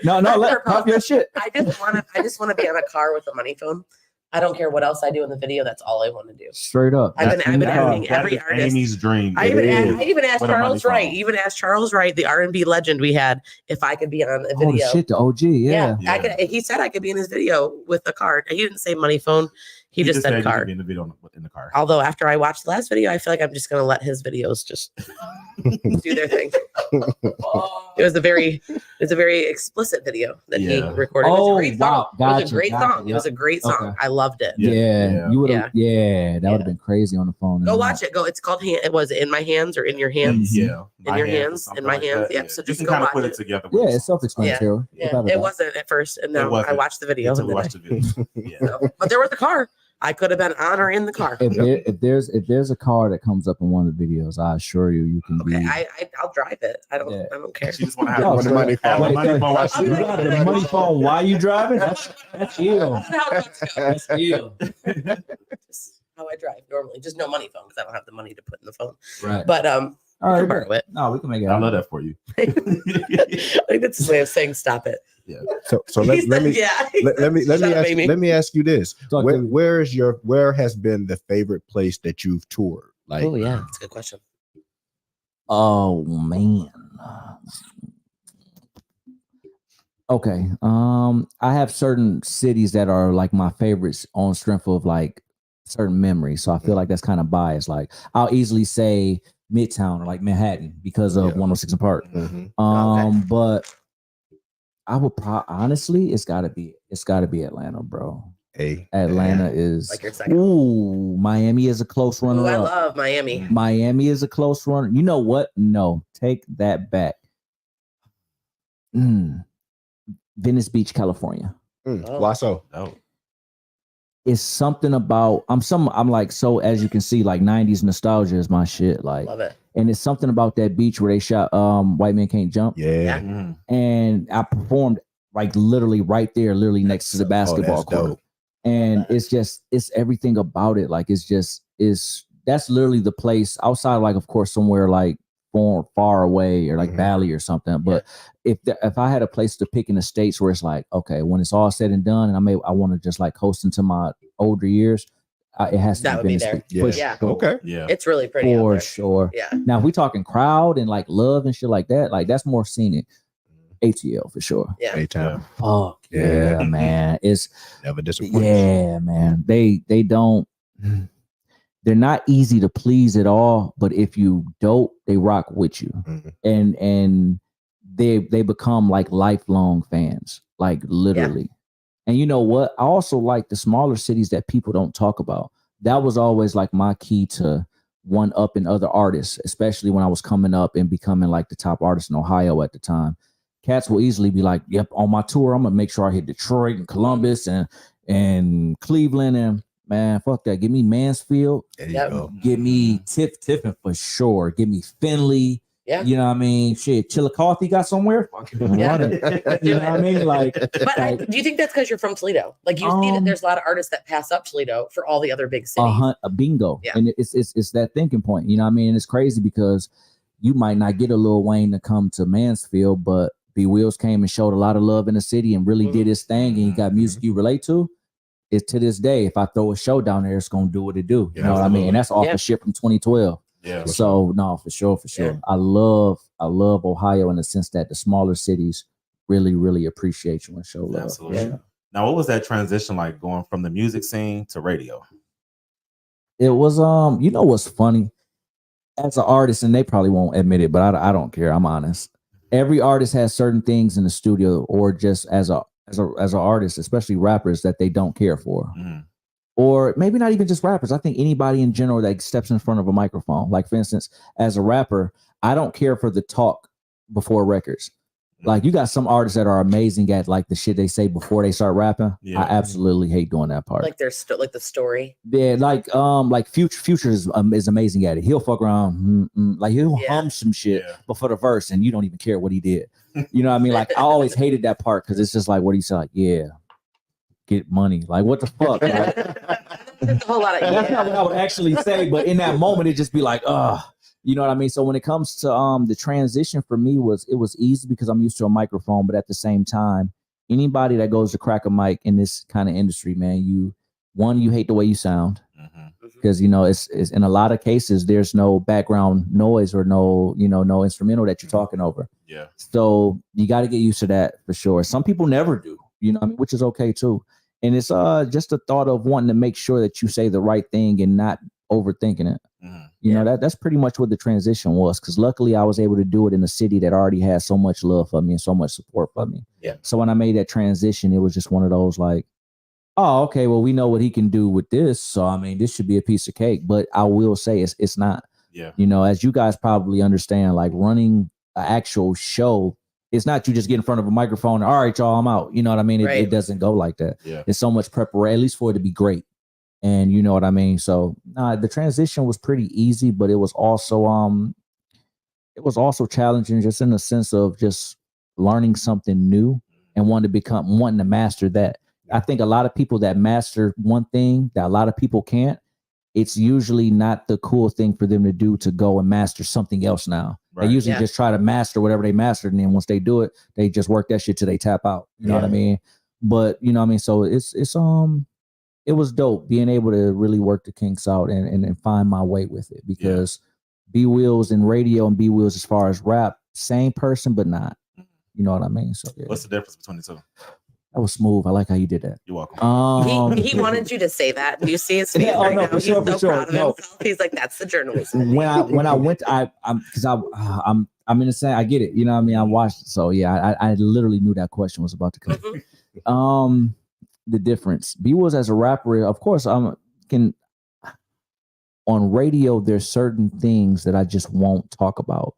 no, let pop your shit. I just want to be on a car with a money phone. I don't care what else I do in the video. That's all I want to do. Straight up. I've been asking every artist. Amy's dream. I even asked Charles Wright. Even asked Charles Wright, the R&B legend we had, if I could be on a video. Oh shit, the OG. Yeah. I could. He said I could be in his video with a card. He didn't say money phone. He just said card. In the video in the car. Although after I watched the last video, I feel like I'm just going to let his videos just do their thing. It was a very explicit video that he recorded. It was a great song. It was a great song. It was a great song. I loved it. Yeah. You would have. Yeah, that would have been crazy on the phone. Go watch it. It's called It was In My Hands or In Your Hands. Yeah. In Your Hands. In My Hands. Yep. So just go watch put it together. Yeah, it's self-explanatory. Yeah. It wasn't at first, and now I watched the video. But there was a car. I could have been on or in the car. If there's a car that comes up in one of the videos, I assure you can be. I'll drive it. I don't care. She just want to have the money phone. You got the money phone while you driving? That's ill. That's ill. Just how I drive normally. Just no money phone because I don't have the money to put in the phone. Right. But all right, borrow it. No, we can make it. I love that for you. I think that's his way of saying stop it. Yeah. So let me ask you this. Where has been the favorite place that you've toured? Like, oh yeah, that's a good question. Oh man. Okay. I have certain cities that are like my favorites on strength of like certain memories. So I feel like that's kind of biased. Like I'll easily say Midtown or like Manhattan because of 106 and Park. But I would honestly, it's gotta be Atlanta, bro. Atlanta is like your second. Ooh, Miami is a close runner. I love Miami. Miami is a close runner. You know what? No, take that back. Venice Beach, California. Why so? It's something about I'm like, so as you can see, like 90s nostalgia is my shit. Like, love it. And it's something about that beach where they shot White Men Can't Jump. Yeah. And I performed like literally right there, literally next to the basketball court. Dope. And it's everything about it. Like that's literally the place outside, like of course somewhere like far away or like Valley or something. But if I had a place to pick in the States where it's like, okay, when it's all said and done, and I want to just like coast into my older years, it has to be there. Yeah. Okay. Yeah. It's really pretty for sure. Yeah. Now if we talking crowd and like love and shit like that, like that's more scenic. ATL for sure. Yeah. A-Town. Oh yeah, man. It's never disappointed. Yeah, man. They don't. They're not easy to please at all, but if you dope, they rock with you, and they become like lifelong fans, like literally. Yeah. And you know what? I also like the smaller cities that people don't talk about. That was always like my key to one up in other artists, especially when I was coming up and becoming like the top artist in Ohio at the time. Cats will easily be like, "Yep, on my tour, I'm gonna make sure I hit Detroit and Columbus and Cleveland and." Man, fuck that. Give me Mansfield. There you go. Give me Tiffin for sure. Give me Findlay. Yeah. You know what I mean? Shit, Chillicothe got somewhere. Yeah. Run it. You know what I mean? Like, But do you think that's because you're from Toledo? Like you see that there's a lot of artists that pass up Toledo for all the other big cities. a bingo. Yeah. And it's that thinking point. You know what I mean? And it's crazy because you might not get a Lil Wayne to come to Mansfield, but B Wills came and showed a lot of love in the city and really did his thing, and he got music you relate to. It's to this day, if I throw a show down there, it's gonna do what it do. You know what I mean? And that's off the shit from 2012. Yeah. So no, for sure. Yeah. I love Ohio in the sense that the smaller cities really appreciate you and show love. Absolutely. Yeah. Now, what was that transition like going from the music scene to radio? It was you know what's funny? As an artist, and they probably won't admit it, but I don't care. I'm honest. Every artist has certain things in the studio, or just as an artist, especially rappers, that they don't care for. Mm-hmm. Or maybe not even just rappers. I think anybody in general that steps in front of a microphone. Like, for instance, as a rapper, I don't care for the talk before records. Like, you got some artists that are amazing at like the shit they say before they start rapping. Yeah. I absolutely hate doing that part. Like there's like the story. Yeah, like Future is amazing at it. He'll fuck around, like he'll hum some shit before the verse, and you don't even care what he did. You know what I mean? Like, I always hated that part because it's just like what he said. Like, yeah, get money. Like, what the fuck? There's a whole lot of That's not what I would actually say, but in that moment, it just be like, you know what I mean? So when it comes to the transition for me, it was easy because I'm used to a microphone, but at the same time, anybody that goes to crack a mic in this kind of industry, man, you hate the way you sound. Because you know it's in a lot of cases there's no background noise or no instrumental that you're talking over. Yeah. So you got to get used to that for sure. Some people never do, you know what I mean, which is okay too. And it's just a thought of wanting to make sure that you say the right thing and not overthinking it. You know, that's pretty much what the transition was. Because luckily I was able to do it in a city that already has so much love for me and so much support for me. Yeah. So when I made that transition, it was just one of those like, oh, okay, well, we know what he can do with this. So, I mean, this should be a piece of cake. But I will say it's not. Yeah. You know, as you guys probably understand, like running an actual show, it's not you just get in front of a microphone. All right, y'all, I'm out. You know what I mean? It doesn't go like that. Yeah. It's so much preparation, at least for it to be great. And you know what I mean? So, the transition was pretty easy, but it was also challenging just in the sense of just learning something new and wanting to master that. I think a lot of people that master one thing that a lot of people can't, it's usually not the cool thing for them to do to go and master something else now. Right. They usually just try to master whatever they mastered. And then once they do it, they just work that shit till they tap out. You know what I mean? But you know what I mean? So it was dope being able to really work the kinks out and find my way with it because B Wills in radio and B Wills as far as rap, same person, but not. You know what I mean? So what's the difference between the two? That was smooth. I like how you did that. You're welcome. He wanted you to say that. Do you see his face right now? For sure. Proud of himself. He's like, that's the journalism. When I went, I'm in the same. I get it. You know what I mean? I watched it, so yeah. I literally knew that question was about to come. The difference. B was as a rapper, of course. On radio, there's certain things that I just won't talk about.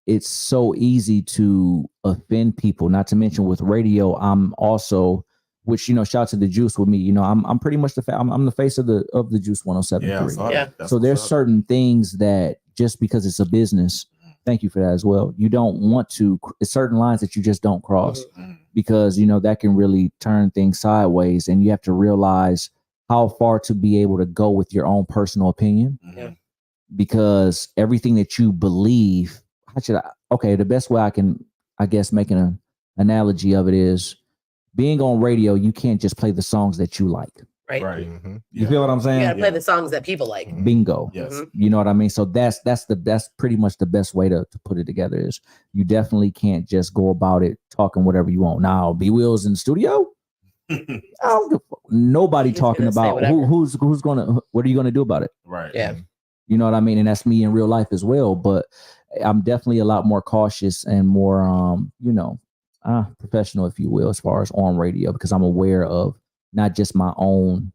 It's so easy to offend people, not to mention with radio, I'm also, which, you know, shout out to the Juice with me, you know, I'm pretty much I'm the face of the Juice 107.3. Yeah. So there's certain things that just because it's a business, thank you for that as well. You don't want to, certain lines that you just don't cross because, you know, that can really turn things sideways and you have to realize how far to be able to go with your own personal opinion. Because everything that you believe, the best way I can, I guess, make an analogy of it is being on radio, you can't just play the songs that you like. Right. Mm-hmm. You feel what I'm saying? You gotta play the songs that people like. Bingo. Yes. You know what I mean? So that's pretty much the best way to put it together is you definitely can't just go about it talking whatever you want. Now, B Will's in the studio. Nobody talking about who's gonna, what are you gonna do about it? Right. Yeah. You know what I mean? And that's me in real life as well. But I'm definitely a lot more cautious and more, professional, if you will, as far as on radio, because I'm aware of not just my own,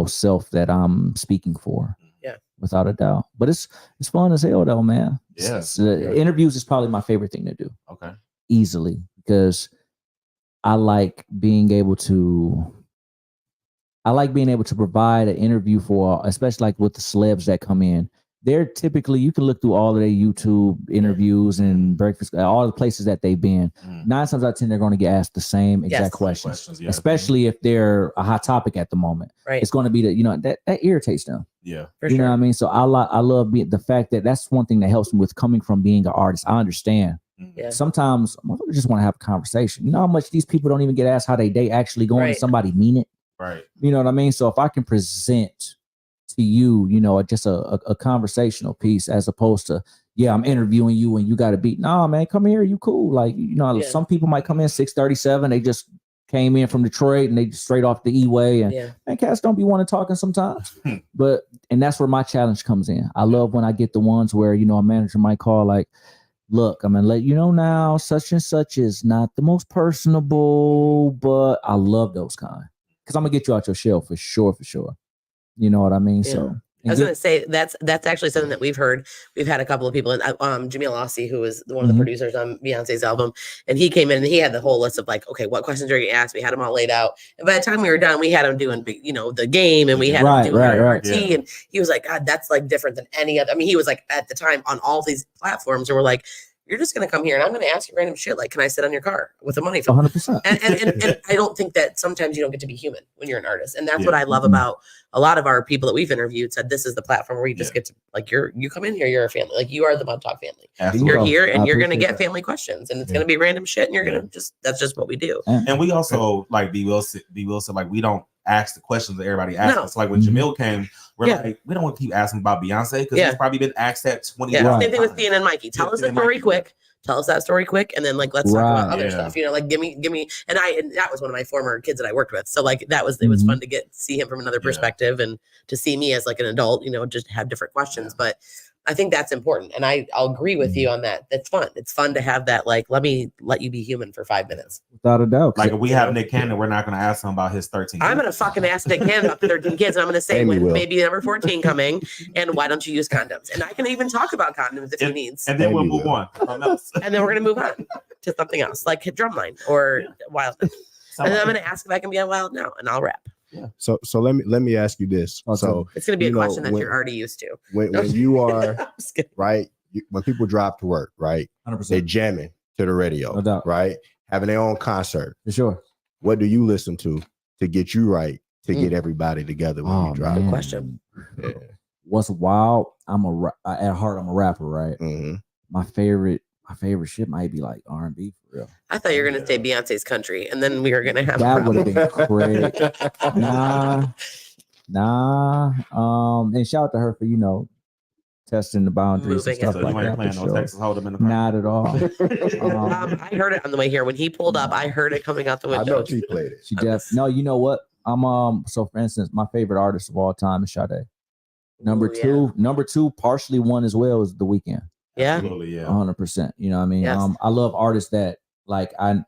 self that I'm speaking for. Yeah. Without a doubt. But it's fun as hell though, man. Yeah. Interviews is probably my favorite thing to do. Okay. Easily. Because I like being able to provide an interview for, especially like with the celebs that come in, they're typically, you can look through all of their YouTube interviews and breakfast, all the places that they've been. 9 times out of 10, they're going to get asked the same exact questions, yeah. especially if they're a hot topic at the moment. Right. It's going to be that irritates them. Yeah. For you sure. know what I mean? So I love the fact that that's one thing that helps me with coming from being an artist. I understand. Yeah. Sometimes I just want to have a conversation. You know how much these people don't even get asked how they day actually going and somebody mean it? Right. You know what I mean? So if I can present to you, just a conversational piece as opposed to, I'm interviewing you and you got to be, nah, man, come here. You cool. Like, some people might come in 6:37. They just came in from Detroit and they just straight off the E-way and cats don't be wanting talking sometimes. And that's where my challenge comes in. I love when I get the ones where, a manager might call like, look, I'm going to let you know now, such and such is not the most personable, but I love those kind. Because I'm going to get you out your shell for sure. You know what I mean? Yeah. So I was going to say that's actually something that we've heard. We've had a couple of people, and Jamil Ossie, who was one of the producers on Beyonce's album, and he came in and he had the whole list of like, okay, what questions are you going to ask? We had them all laid out, and by the time we were done, we had him doing, the game, and we had him doing RT, and he was like, God, that's like different than any other. I mean, he was like at the time on all these platforms, and we're like, you're just going to come here and I'm going to ask you random shit. Like, can I sit on your car with the money? 100%. And I don't think that sometimes you don't get to be human when you're an artist. And that's what I love about a lot of our people that we've interviewed said, this is the platform where you just get to like, you come in here, you're a family. Like you are the Mud Talk family. Absolutely. You're here and you're going to get that. family questions and it's going to be random shit. And you're going to that's just what we do. And we also like B. Wilson, like we don't ask the questions that everybody asks us. Like when Jamil came, we're like, we don't want to keep asking about Beyonce because he's probably been asked that 20 times. Same thing with Ian and Mikey. Tell us the story quick. Tell us that story quick, and then like let's talk about other stuff. Like give me, and that was one of my former kids that I worked with. So like it was fun to see him from another perspective and to see me as like an adult, just have different questions. But I think that's important, and I'll agree with you on that. That's fun. It's fun to have that. Like let you be human for 5 minutes, without a doubt. Like if we have Nick Cannon, we're not going to ask him about his 13. I'm going to fucking ask Nick Cannon about the 13 kids, and I'm going to say when maybe number 14 coming, and why don't you use condoms? And I can even talk about condoms if he needs. And then we'll move on. And then we're going to move on to something else, like Drumline or Wild. And then I'm going to ask if I can be on Wild Now, and I'll rap. Yeah. So let me ask you this. Okay. So it's going to be a question that you're already used to. When you are right, when people drive to work, right, 100%. they're jamming to the radio, No doubt. right, having their own concert. For sure. What do you listen to get you right to get everybody together when you drive? Good question. Yeah. What's wild? At heart, I'm a rapper, right? Mm-hmm. My favorite shit might be like R&B for real. I thought you were going to say Beyonce's country, and then we were going to have that would have been great. Nah. And shout out to her for testing the boundaries and stuff like that. Playing no Texas Hold'em in the Not at all. I heard it on the way here when he pulled up. I heard it coming out the window. I know she played it. No, you know what? So for instance, my favorite artist of all time is Sade. Number two, partially one as well is The Weeknd. Yeah. Absolutely, yeah. 100%. You know what I mean? Yes. I love artists that like again,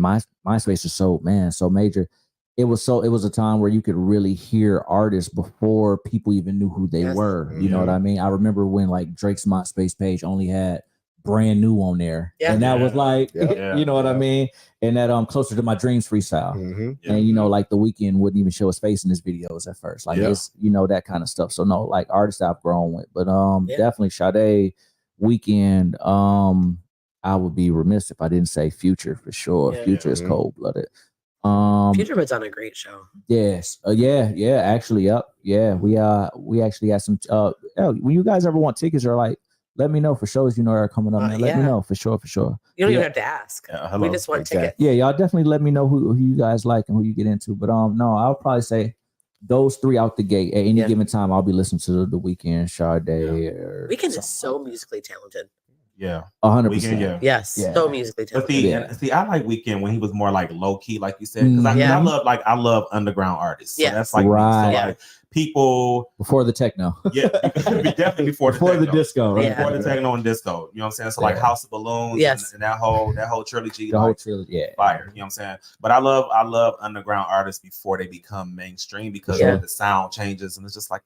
MySpace is so major. It was a time where you could really hear artists before people even knew who they were. You know what I mean? I remember when like Drake's MySpace page only had Brand New on there. Yeah. And that was like, you know what I mean? And that Closer to My Dreams freestyle. Mm-hmm. And like The Weeknd wouldn't even show his face in his videos at first. Like it's that kind of stuff. So no, like artists I've grown with. But definitely Sade, Weeknd, I would be remiss if I didn't say Future for sure. Future is cold-blooded. Future was on a great show. Yes. Actually, yep. Yeah. We actually had some when you guys ever want tickets or like let me know for shows are coming up. Man. Let me know for sure. You don't even have to ask. We just want tickets. Yeah, y'all definitely let me know who you guys like and who you get into. But no, I'll probably say those three out the gate. At any given time, I'll be listening to The Weeknd, Sade. Weeknd is so musically talented. Yeah, 100%. Yes, so musically talented. But see, I like Weeknd when he was more like low key, like you said, because I love underground artists. So that's like right. So like people before the techno. Yeah, definitely before the disco, right? Before the techno and disco. You know what I'm saying? So like House of Balloons, and that whole trilogy, the whole trilogy, fire. You know what I'm saying? But I love underground artists before they become mainstream because the sound changes and it's just like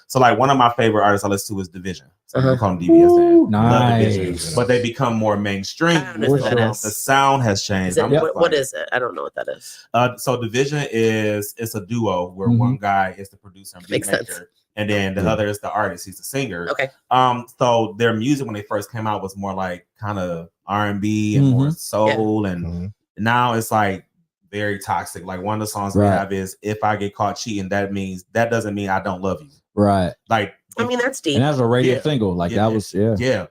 So like one of my favorite artists I listen to is Division. So I call them DBS. Nice. But they become more mainstream. The sound has changed. What is it? I don't know what that is. So Division it's a duo where one guy is the producer and beat maker, and then the other is the artist. He's the singer. Okay. So their music when they first came out was more like kind of R&B and more soul, and now it's like very toxic. Like one of the songs we have is "If I Get Caught Cheating," that doesn't mean I don't love you. Right. Like, I mean, that's deep. And that's a radio single. Like that was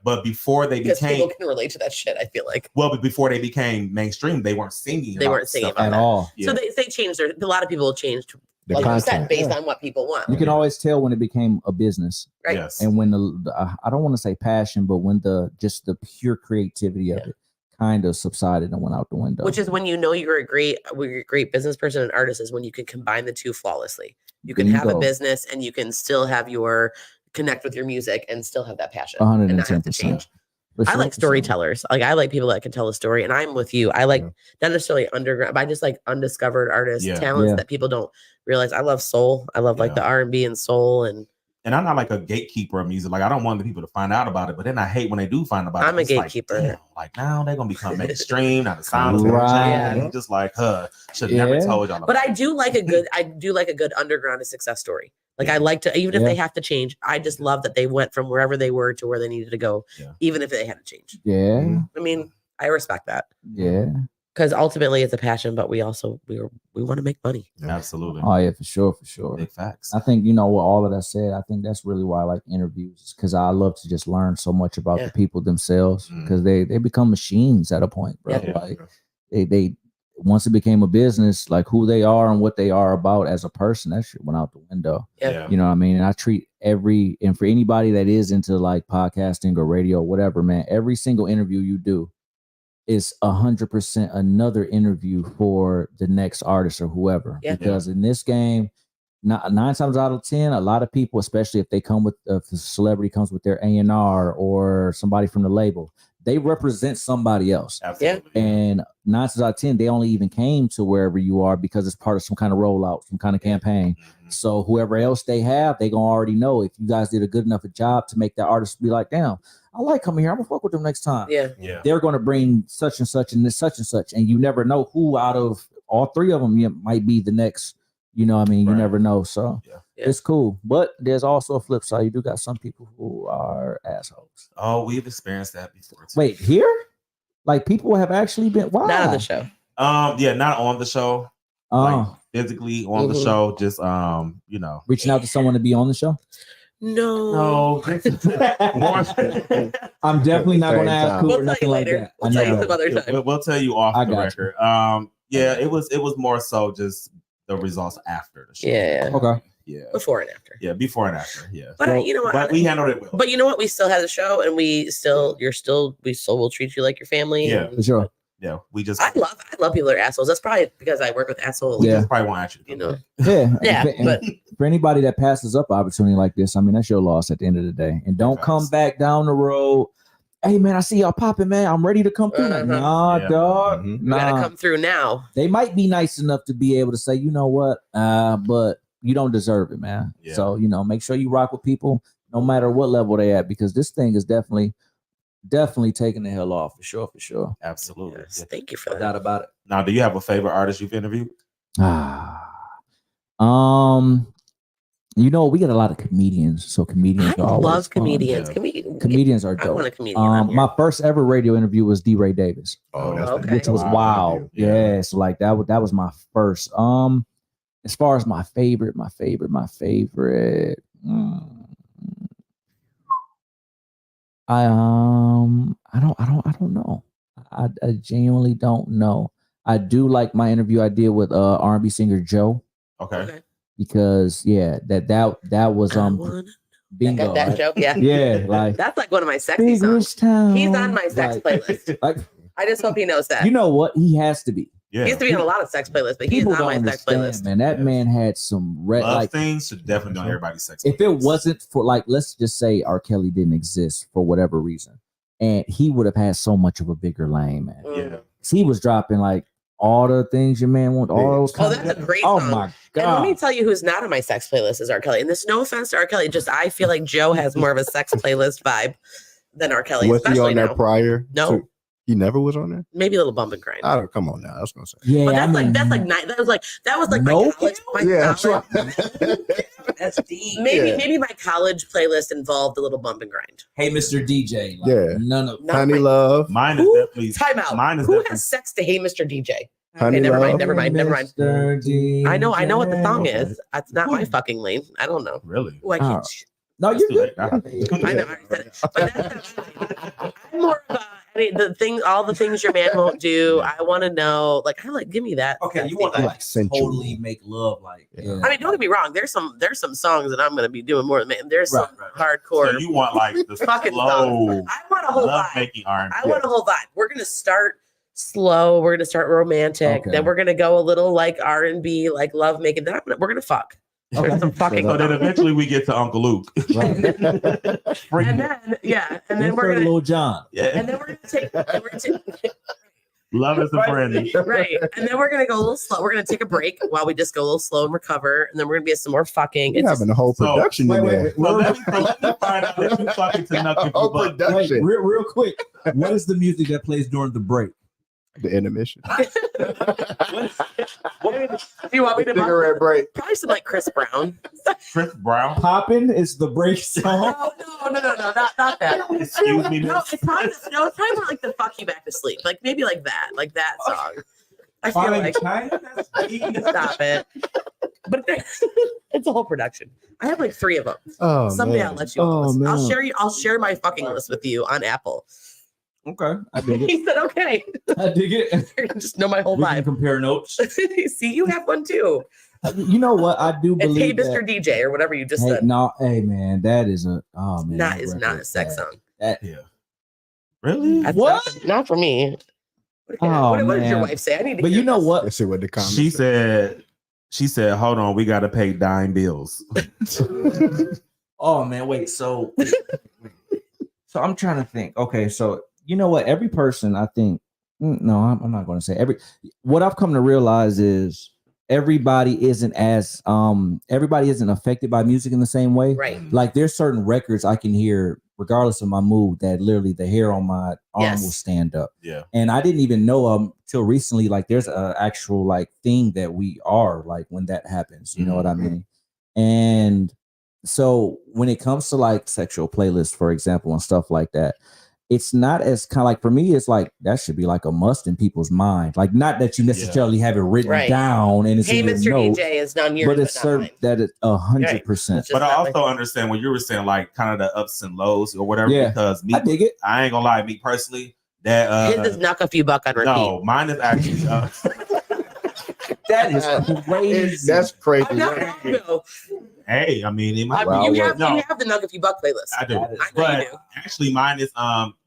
But before they because became, people can relate to that shit. I feel like. Well, but before they became mainstream, they weren't singing. They weren't singing at all. So they changed their. A lot of people changed, like you said, based on what people want. You can always tell when it became a business, right? Yes. And when I don't want to say passion, but when the pure creativity of it kind of subsided and went out the window. Which is when you know you're a great business person and artist, is when you can combine the two flawlessly. You can have a business and you can still have your connect with your music and still have that passion and not have to change. I like storytellers. Like I like people that can tell a story, and I'm with you. I like not necessarily underground, but I just like undiscovered artists, talents that people don't realize. I love soul. I love like the R&B and soul, and I'm not like a gatekeeper of music. Like I don't want the people to find out about it, but then I hate when they do find about it. I'm a gatekeeper. Like now they're gonna become mainstream. Now the sound is gonna change. And just like should never told y'all about But I do like a good underground success story. Like I like to, even if they have to change, I just love that they went from wherever they were to where they needed to go, even if they had to change. Yeah. I mean, I respect that. Yeah. Because ultimately it's a passion, but we also we want to make money. Absolutely. Oh yeah, for sure. Big facts. I think with all of that said, I think that's really why I like interviews, because I love to just learn so much about the people themselves, because they become machines at a point, bro. Like they once it became a business, like who they are and what they are about as a person, that shit went out the window. Yeah. You know what I mean? And I treat and for anybody that is into like podcasting or radio or whatever, man, every single interview you do is 100% another interview for the next artist or whoever. Because in this game, 9 times out of 10, a lot of people, especially if they come with if the celebrity comes with their A&R or somebody from the label, they represent somebody else. Absolutely. And 9 times out of 10, they only even came to wherever you are because it's part of some kind of rollout, some kind of campaign. So whoever else they have, they gonna already know if you guys did a good enough a job to make that artist be like, damn, I like coming here. I'm gonna fuck with them next time. Yeah. They're gonna bring such and such and this such and such, and you never know who out of all three of them might be the next. You know what I mean? You never know. So it's cool. But there's also a flip side. You do got some people who are assholes. Oh, we've experienced that before too. Wait, here? Like people have actually been not on the show. Not on the show. Like physically on the show, just reaching out to someone to be on the show. No. I'm definitely not going to ask who or nothing like that. We'll tell you some other time. We'll tell you off the record. It was more so just the results after the show. Yeah. Okay. Yeah. Before and after. Yeah, before and after. Yeah. But you know what? But we handled it well. But you know what? We still had a show, and we still will treat you like your family. Yeah, for sure. Yeah, I love people that are assholes. That's probably because I work with assholes. We just probably won't ask you. But for anybody that passes up an opportunity like this, I mean, that's your loss at the end of the day. And don't come back down the road. Hey man, I see y'all popping, man. I'm ready to come through. Nah, dog. You gotta come through now. They might be nice enough to be able to say, you know what, but you don't deserve it, man. Yeah. So make sure you rock with people, no matter what level they at, because this thing is definitely taking the hell off for sure. Absolutely. Yes, thank you for that. No doubt about it. Now, do you have a favorite artist you've interviewed? We got a lot of comedians, so comedians are always love comedians. fun. Comedians are dope. I want a comedian. My first ever radio interview was D. Ray Davis. Oh, that's which was wild. Yeah, so like that was my first. As far as my favorite. I don't know. I genuinely don't know. I do like my interview I did with R&B singer Joe. Okay. Because that was bingo. That joke, yeah. Yeah, like that's like one of my sexy songs. He's on my sex playlist. Like, I just hope he knows that. You know what? He has to be. Yeah. He has to be on a lot of sex playlists, but he's on my sex playlist. Man, that man had some love things should definitely be on everybody's sex playlist. If it wasn't for let's just say R. Kelly didn't exist for whatever reason, and he would have had so much of a bigger lane, man. Yeah. He was dropping like all the things your man wants, all those that's a great song. Oh my God. And let me tell you who's not on my sex playlist is R. Kelly. And there's no offense to R. Kelly, just I feel like Joe has more of a sex playlist vibe than R. Kelly. Was he on there prior? No. He never was on there. Maybe a little bump and grind. I don't. Come on now. I was gonna say. Yeah, But I mean, that was like No my college. Yeah. That's deep. Maybe my college playlist involved a little bump and grind. Hey, Mr. DJ. Like, Yeah. None of Not Honey my- Love. Mine is Who? definitely Time out. Mine is Who definitely has sex to Hey Mr. DJ? Honey Okay, never Love. mind. Never mind. Mr. DJ. I know what the song Okay. is. It's not my fucking lane. I don't know. really. Ooh, I can't. no, That's you're too good. late. I know. I already said it. But that's not I'm more of a all the things your man won't do. I want to know. Like, give me that. Okay, that you want to thing. like Sensual. totally make love, like Yeah. I mean, don't get me wrong. There's some songs that I'm going to be doing more than man. There's Right, some right, hardcore. So you want like the Fucking slow I want a whole love vibe. making R&B. I want a whole vibe. We're gonna start slow. We're gonna start romantic. Okay. Then we're gonna go a little like R&B, like love making. Then we're gonna fuck. Okay. There's some fucking. So then eventually we get to Uncle Luke. Right. and then we're gonna Little John. and then we're gonna take Love is a friend. right, and then we're gonna go a little slow. We're gonna take a break while we just go a little slow and recover, and then we're gonna get some more fucking. You're It's having a whole So- production in there. So let me find out that you fucking to nothing Whole but production. Real quick. What is the music that plays during the break? The intermission. do you want me to Cigarette break. probably some like Chris Brown? Chris Brown. Poppin' is the break song. No, not that. Excuse me, No, miss. it's probably more like the fuck you back to sleep. Like maybe like that song. I feel Fine like China? stop it. But it's a whole production. I have like 3 of them. Oh, Someday man. I'll let you. Oh, man. I'll share my fucking list with you on Apple. Okay, I dig it. He said okay. I dig it. You're gonna just know my whole We can vibe. compare notes. See, you have one too. You know what? I do It's believe Hey Mr. that. DJ or whatever you just Hey, said. no, hey man, that is a oh man, that Is record not a is sex bad. song. Yeah. Really? That's What? Not for me. Oh, What did your man. wife say? I need to But hear you know this. what? Let's see what the comments She say. said, hold on, we gotta pay dime bills. oh man, wait. So I'm trying to think. Okay, so You know what? Every person, I think. No, I'm not going to say every. What I've come to realize is everybody isn't affected by music in the same way. Right. Like there's certain records I can hear regardless of my mood that literally the hair on my arm Yes. will stand up. Yeah. And I didn't even know till recently, like there's a actual like thing that we are like when that happens, you know what I mean? And so when it comes to like sexual playlists, for example, and stuff like that, it's not as kind of like for me, it's like that should be like a must in people's mind. Like not that you necessarily have it written Right. down and it's Hey in your Mr. notes, DJ is not yours, but it's not certain mine. that it's 100%. It's just But I not also understand when you were saying like kind of the ups and lows or whatever, Yeah. because me, I dig it. I ain't gonna lie, me personally, that his is knock a few buck on repeat. no, mine is actually that is crazy. That's crazy. I'm not wrong, though. hey, I mean it might Wow. You have no, the knock a few buck playlist. I do. I know But you do. actually mine is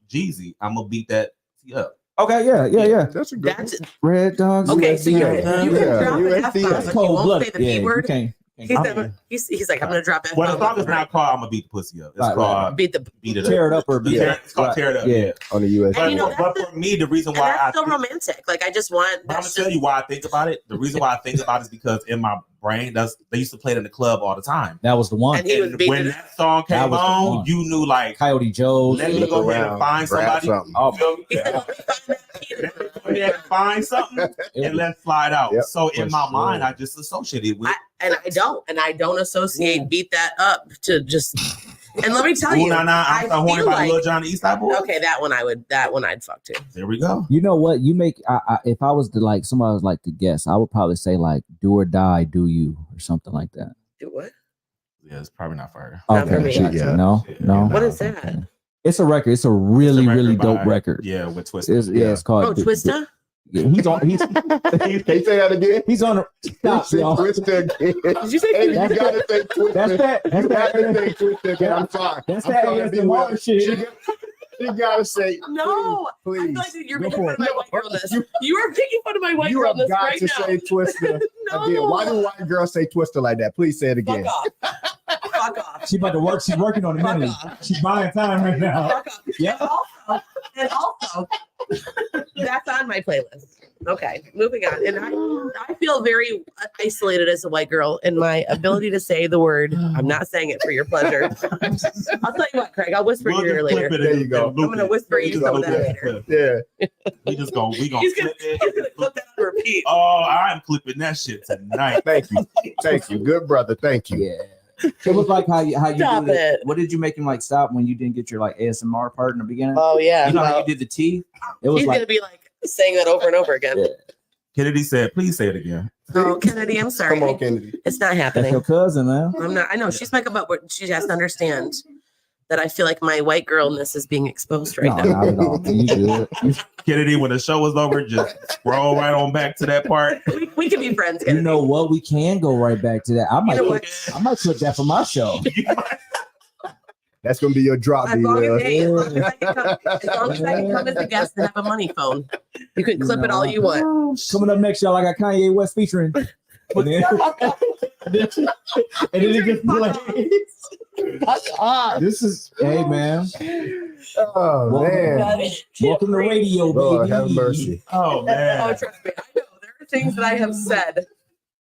Jeezy. I'm gonna beat that up. Okay, yeah. That's a good That's Red Dogs. okay. So you Yeah. can Yeah. drop You an ain't F see bomb, that. but you won't say Cold-blooded. the P Yeah, word. you can't. He's like, I'm gonna drop F Well, the bomb. song is not called I'm gonna beat the pussy up. It's Right, called Beat the. Beat It Tear Up. it up or beat It's called Tear It Up. Yeah. on the US. And But, you know, but that's for me, the reason And why that's so think- romantic. Like I just want. I'm gonna That's tell just, you why I think about it. The reason why I think about it is because in my brain, they used to play it in the club all the time. That was the one. And he was And beating when it. that song That came was the on, one. you knew like Coyote Joe's. let me go ahead and find Grab somebody. something. Oh, Feel me? He said, "Let me find that key." Go ahead and find something and let's slide out. Yep, So in for my sure. mind, I just associate it with And I don't associate beat that up to just. And let me tell Ooh, you, nah, I'm so I horny feel by like Lil Jon East Side Boy. okay, that one I'd fuck too. There we go. You know what? You make if I was to like somebody was like to guess, I would probably say like "Do or Die, Do You" or something like that. Do what? Yeah, it's probably not for her. Not for me. gotcha. Yeah. No, Yeah. no. What is that? Okay. It's a record. It's a really, It's a record really by- dope record. Yeah, with Twist. It's called. Oh, Twista. Yeah, he's on. He's Can you say that again? he's on. Stop, Say y'all. Twister again. Did you say Hey, you Twista? gotta say Twister. That's that. That's You gotta that. say Twister again. I'm sorry. That's I'm that sorry to be ASMR with- shit. You gotta say. No, I please. feel like you're Go making for fun of it. my white girlness. You are making fun of my white You have girlness got right to now. say Twister No. again. Why do white girls say Twister like that? Please say it again. Fuck off. Fuck off. She about to work. She's working on it Fuck mentally. off. She's buying time right now. Fuck off. Yeah. And also, That's on my playlist. Okay, moving on. And I feel very isolated as a white girl in my ability to say the word. I'm not saying it for your pleasure. I'll tell you what, Craig. I'll whisper in your ear later. There you go. I'm gonna whisper you some of that later. Yeah. We gonna He's gonna clip that on repeat. Oh, I'm clipping that shit tonight. Thank you. Thank you. Good brother. Thank you. Yeah. It was like how you Stop did it. What did you make him like stop when you didn't get your like ASMR part in the beginning? Oh yeah. You know how well, you did the T? It was he's like gonna be like saying that over and over again. Yeah. Kennedy said, please say it again. Oh, Kennedy, I'm sorry. Come on, Kennedy. It's not that's happening. your cousin, man. I'm not. I know she's my but she has to understand that I feel like my white girlness is being exposed right No, now. not at all. Man. You good. Kennedy, when the show was over, just scroll right on back to that part. We can be friends. You Kennedy. know what? We can go right back to that. I might know I might put that for my show. That's gonna be your drop. As long as, hey, as long as D-Will. I can come as a guest and have a money phone, you can clip it all you want. Coming up next, y'all, I got Kanye West featuring. And then, and then it gets played. Fuck off. This is, hey man, Oh man. welcome to radio, Lord baby. have mercy. Oh, Oh, man. trust me. I know there are things that I have said.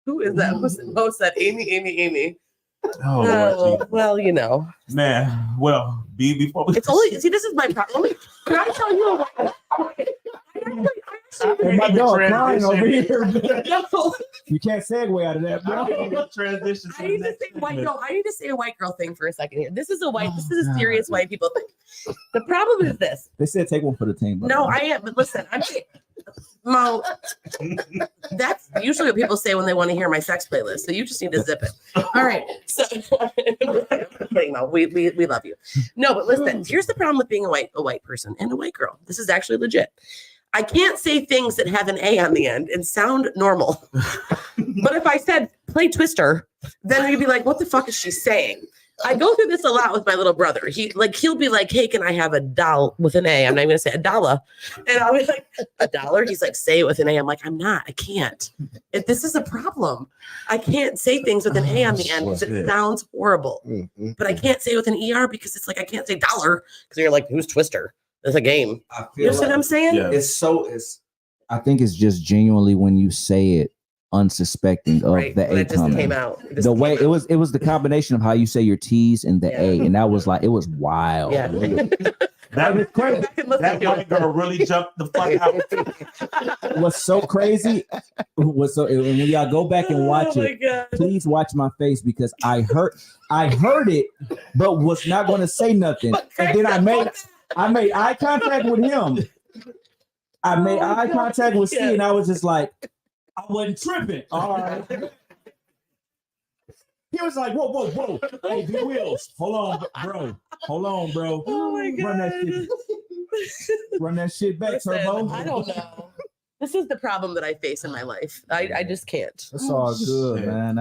Who is that? Who said Amy? Oh, Lord, Jesus. Well, you know. Man, well, before we... It's only, see, this is my problem. Can I tell you And my dog crying over Transition. here. No, You can't segue out of that, bro. Transition to I need the to next say white. segment. No, I need to say a white girl thing for a second here. This is a serious white people thing. The problem is this. They said take one for the team. by the No, way. I am. But listen, Mo, that's usually what people say when they want to hear my sex playlist. So you just need to zip it. All right. So kidding, Mo. We love you. No, but listen, here's the problem with being a white person and a white girl. This is actually legit. I can't say things that have an A on the end and sound normal. But if I said play Twister, then you'd be like, what the fuck is she saying? I go through this a lot with my little brother. He'll be like, hey, can I have a doll with an A? I'm not even gonna say a dollar. And I'll be like, a dollar? He's like, say it with an A. I'm like, I can't. This is a problem. I can't say things with an A on the end because it sounds horrible. But I can't say it with an ER because it's like I can't say dollar because you're like, who's Twister? It's a game. I You feel know what I'm saying? Yeah. I think it's just genuinely when you say it unsuspecting of Right. the When A it just coming. came out. It just The came way out. it was the combination of how you say your T's and the Yeah. A, and that was like it was wild. Yeah. That was crazy. Back and listen That to white it. girl really jumped the fuck out. What's so crazy was and when y'all go back and watch Oh my it, God. please watch my face because I heard it, but was not going to say nothing. And then I made eye contact with him. I made eye contact with Steve, and I was just like, I wasn't tripping. All right. He was like, whoa. Hey, B Wheels. Hold on, bro. Oh my God. Run that shit back, Listen, Turbo. I don't know. This is the problem that I face in my life. I just can't. It's all good, Shit. man.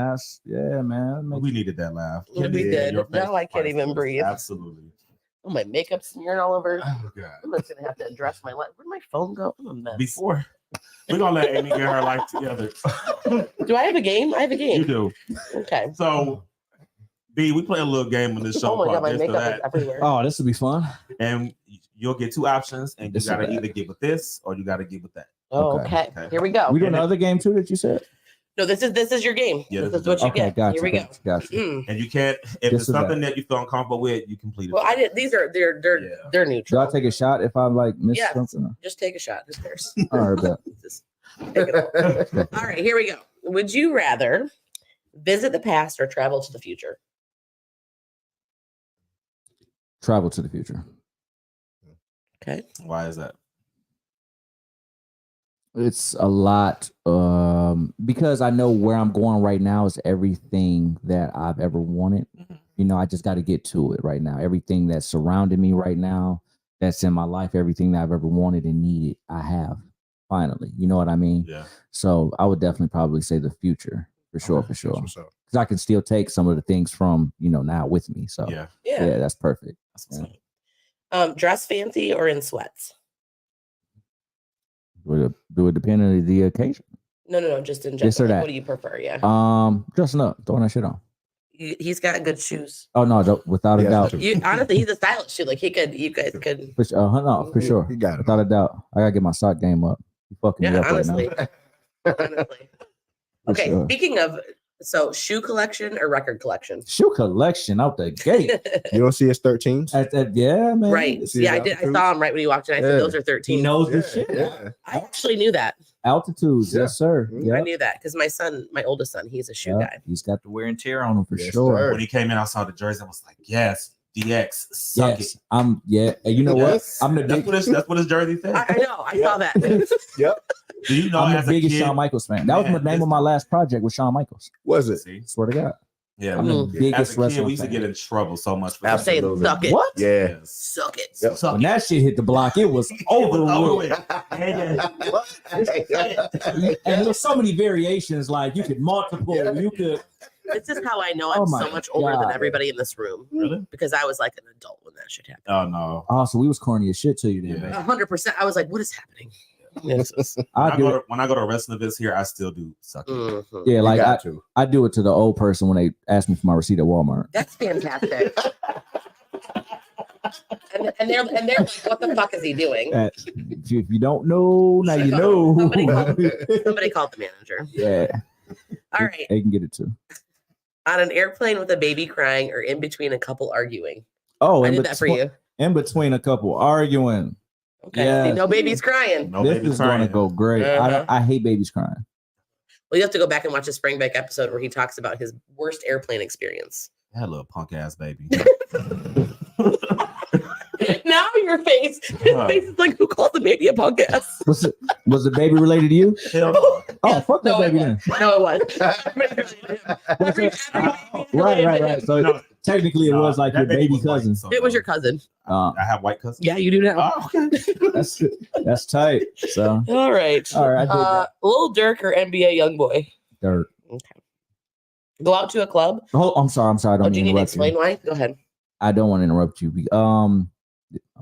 Man. We needed that laugh. We Kennedy, did. your face Now I can't was even breathe. Absolutely. Oh, my makeup smearing all over. Oh, God. I'm just gonna have to address my life. Where'd my phone go? I'm a mess. Before, we're going to let Amy get her life together. Do I have a game? I have a game. You do. Okay. So, B, we play a little game on this show Oh my God, called my This or makeup is That. everywhere. Oh, this will be fun. And you'll get two options, and you This or got to that. either get with this or you got to get with that. Oh, okay. okay. Here we go. We doing another game too that you said? No, this is your game. Yeah, this this is what you Okay, get. gotcha. Here we go. Gotcha. Mm. And you can't, if This it's or something that you feel uncomfortable with, you complete it. Well, I did. They're Yeah. Should neutral. I take a shot if I like miss Yeah. something? Just take a shot. Who cares? All right, bet. Just take it all. All right, here we go. Would you rather visit the past or travel to the future? Travel to the future. Okay. Why is that? It's a lot because I know where I'm going right now is everything that I've ever wanted. You know, I just got to get to it right now. Everything that's surrounding me right now, that's in my life, everything that I've ever wanted and needed, I have finally. You know what I mean? Yeah. So I would definitely probably say the future for sure. That's what's up. Because I can still take some of the things from, now with me. So Yeah. Yeah. that's perfect. That's what's up. Dress fancy or in sweats? Would it depend on the occasion? No. Just in general. This or Like, that. what do you prefer? Yeah. Dressing up, throwing that shit on. He's got good shoes. Oh no, without a Yeah, doubt. true. Honestly, he's a stylish shoe. Like you guys could. For, no, for sure. He got it. Without a doubt. I gotta get my sock game up. You fucking me Yeah, up honestly. right Honestly. For Okay, sure. speaking of, so shoe collection or record collection? now. Shoe collection out the gate. You don't see his 13s? Yeah, man. Right. See Yeah, I his did. I altitudes? saw him right when he walked in. I said Yeah. those are 13. He knows Yeah, this shit. yeah. I actually knew that. Altitudes, Yeah. yes, sir. Mhm. Yeah. I knew that because my oldest son, he's a shoe guy. He's got the wear and tear on him for Yes, sure. sir. When he came in, I saw the jersey. I was like, yes, DX, suck Yes, it. I'm. Yeah, and you know Yes. what? I'm the big. That's what his jersey said. I know. I saw that. Yep. Do you know I'm as the a biggest kid? Shawn Michaels fan. That was Man, the name this- of my last project with Shawn Michaels. Was it? See? Swear to God, Yeah. I'm the Mm. biggest As a kid, wrestling we used to fan. get in trouble so much for I'm saying Absolutely. suck it. What? Yeah. Yes. Suck it. Yep. Suck When it. that shit hit the block, it was over Over with. with. And there's so many variations. Like you could multiple. You could. This is how I know Oh I'm my so much older than God. everybody in this room. Really? Because I was like an adult when that shit happened. Oh no. Oh, so we was corny as shit to you then. Yeah. man. 100%. I was like, what is happening? Yes. I do. When I go to wrestling events here, I still do suck it. Mhm. Yeah, like got to. I do it to the old person when they ask me for my receipt at Walmart. That's fantastic. and they're like, what the fuck is he doing? If you don't know, now you know. Somebody called the manager. Yeah, All right. they can get it too. On an airplane with a baby crying or in between a couple arguing. Oh, I in did that for between- you. In between a couple arguing. Okay. Yes. See, no babies crying. No This baby is going to crying. go great. Uh-huh. I hate babies crying. Well, you have to go back and watch a spring break episode where he talks about his worst airplane experience. That little punk ass baby. Now your face, his face is like, who called the baby a punk ass? Was the baby related to you? Hell no. Oh, fuck that No, baby it then. was. No, it was. Right. So No, technically, it no, was like that your baby was white, cousin. so It was no. your cousin. I have white cousins. Yeah, you do now. Oh, okay. That's tight. So All right. all right, I did that. Lil Durk or NBA Youngboy? Dirt. Okay. Go out to a club. Oh, I'm sorry. I Oh, don't do you mean need to to interrupt you. explain why? Go ahead. I don't want to interrupt you. I'm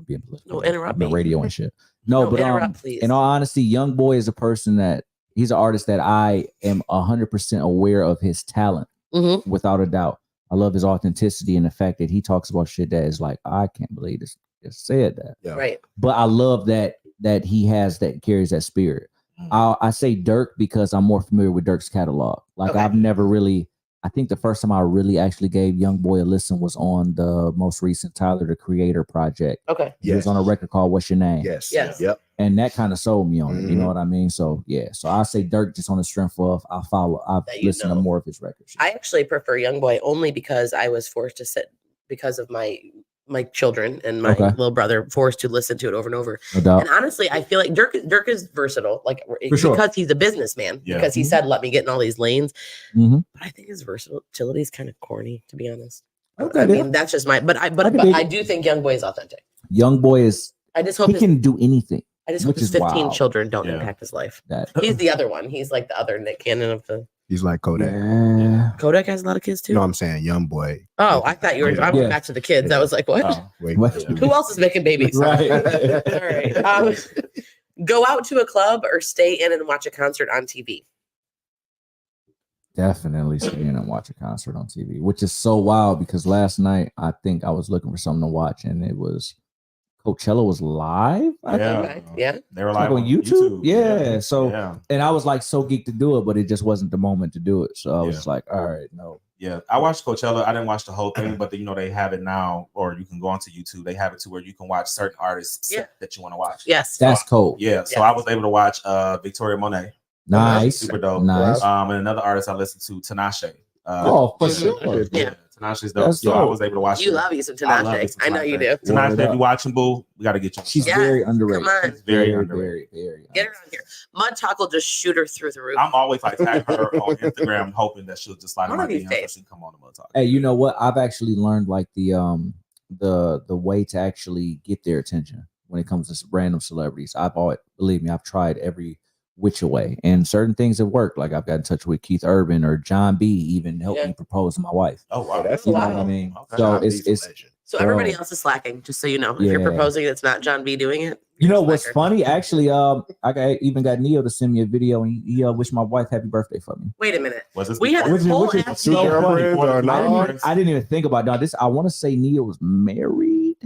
being political. No, interrupt I'm the me. radio and shit. No, but interrupt, please. in all honesty, Young Boy is a person that he's an artist that I am 100% aware of his talent, Mhm. without a doubt. I love his authenticity and the fact that he talks about shit that is like, I can't believe this just said that. Yeah. Right. But I love that he has that carries that spirit. I say Dirk because I'm more familiar with Dirk's catalog. Like Okay. I've never really. I think the first time I really actually gave Young Boy a listen was on the most recent Tyler the Creator project. Okay. He was on a record called "What's Your Name," Yes. Yes. Yep. and that kind of sold me on it. You Mhm. know what I mean? So yeah. So I say Dirk just on the strength of I've That you listened know. to more of his records. I actually prefer Youngboy only because I was forced to sit because of my children and my Okay. little brother forced to listen to it over and over. No doubt. And honestly, I feel like Dirk is versatile, like For sure. because he's a businessman. Yeah. Because he said, "Let me get in all these lanes." Mhm. But I think his versatility is kind of corny, to be honest. Okay, I yeah. mean, that's just my. But can but dig I it. do think Youngboy is authentic. Young Boy is I just hope he his, can do anything. I just hope which his is 15 wild. children don't Yeah. impact his life. That He's the other one. He's like the other Nick Cannon of the. He's like Kodak. yeah. Kodak has a lot of kids too. No, I'm saying Young Boy. Oh, I thought you were. I went Yeah. back to the kids. I was like, what? Oh, Wait. What? Who else is making babies? Right. All right. Go out to a club or stay in and watch a concert on TV. Definitely sit in and watch a concert on TV, which is so wild because last night I think I was looking for something to watch and it was Coachella was live. I Yeah. Okay. Yeah. They were Like like on YouTube? Yeah, so- yeah. And I was like so geeked to do it, but it just wasn't the moment to do it. So I was Yeah. just like, all right, no. Yeah, I watched Coachella. I didn't watch the whole thing, but they have it now, or you can go onto YouTube. They have it to where you can watch certain artists Yeah. that you want to watch. Yes. That's cool. Yeah, so Yeah. I was able to watch Victoria Monet. Nice. Super dope. Nice. And another artist I listened to, Tinashe. Oh, for Mhm. sure. Yeah. Tinashe's dope. That's So I dope. was able to watch You it. love you some I love me Tinashe. some I know you do. Tinashe. Tinashe, if you watching, boo, we got to get you. on She's the Yeah. show. very underrated. Come on. She's very underrated. very, very. Get her on here. Mud Talk will just shoot her through the roof. I'm always like tag her on Instagram, hoping that she'll just slide in One my of these DMs so days. she can come on the Mud Talk. Hey, you know what? I've actually learned like the way to actually get their attention when it comes to random celebrities. Believe me, I've tried every which way, and certain things have worked. Like I've got in touch with Keith Urban or John B. Even helped Yeah. me propose to my wife. Oh wow, that's You know Wow. what I mean? Okay. So John it's B's a legend. So everybody Bro. else is slacking, just so you know. If you're Yeah. proposing, it's not John B doing it. You know what's Slacker. funny? Actually, even got Neo to send me a video, and he wished my wife happy birthday for me. Wait a minute. Was this We have before- this whole which is ass Two so deal. funny. girlfriends or not? I didn't even think about that. I want to say Neo was married.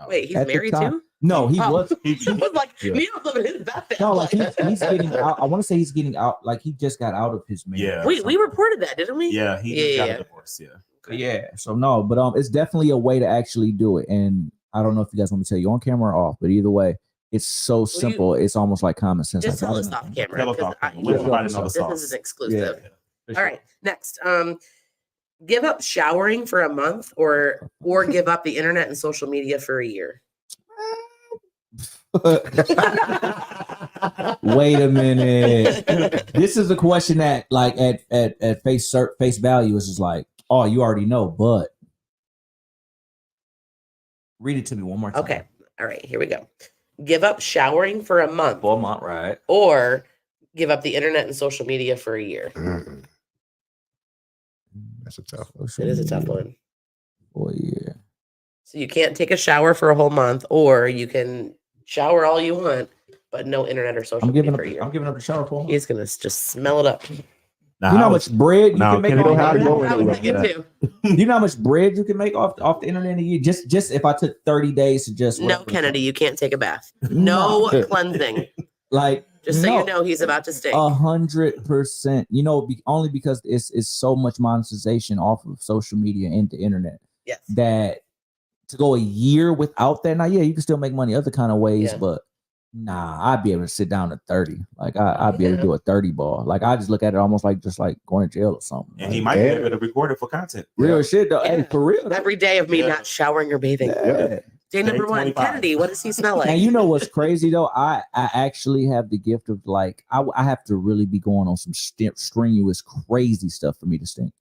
Wait, he's at the married time. too? No, he Oh. was. I was like, Yeah. Neil's living his best. No, like he's getting out. I want to say he's getting out. Like he just got out of his marriage. Yeah. We reported that, didn't we? Yeah, he just got Yeah. a divorce. Yeah. Yeah. So no, but it's definitely a way to actually do it. And I don't know if you guys want me to tell you on camera or off, but either way, it's so simple. It's almost like common sense. Just Like, tell I us don't off know. camera. Tell us 'cause off camera. I- Let everybody know the this sauce. is exclusive. Yeah. All right, next. Give up showering for a month or give up the internet and social media for a year. Wait a minute. This is a question that, like, at face value, is just like, oh, you already know, but read it to me one more time. Okay. All right, here we go. Give up showering for a month Beaumont, right? or give up the internet and social media for a year. That's a tough It is a tough one. Oh yeah. So you can't take a shower for a whole month, or you can shower all you want, but no internet or social I'm giving media up. for a year. I'm giving up the shower for. He's gonna just smell it up. Now, You know I how was- much bread you No, can make Kenny, off don't the have to internet? go I was into thinking that. too. You know how much bread you can make off the internet in a year? Just if I took 30 days to just No, whatever. Kennedy, you can't take a bath. No No. cleansing. Like Just so no. you know, he's about to stink. 100%. You know, only because it's so much monetization off of social media and the internet Yes. that to go a year without that. Now, yeah, you can still make money other kind of ways, Yeah. but nah, I'd be able to sit down at 30. Like I'd be able to do a 30 ball. Like I just look at it almost like just like going to jail or something. And Like, he might be able to record it for content. real shit though. Hey, Yeah. for real. Every day of me Yeah. not showering or bathing. Yeah. Day number Day one, 25. Kennedy, what does he smell like? And you know what's crazy though? I actually have the gift of like I have to really be going on some strenuous, crazy stuff for me to stink.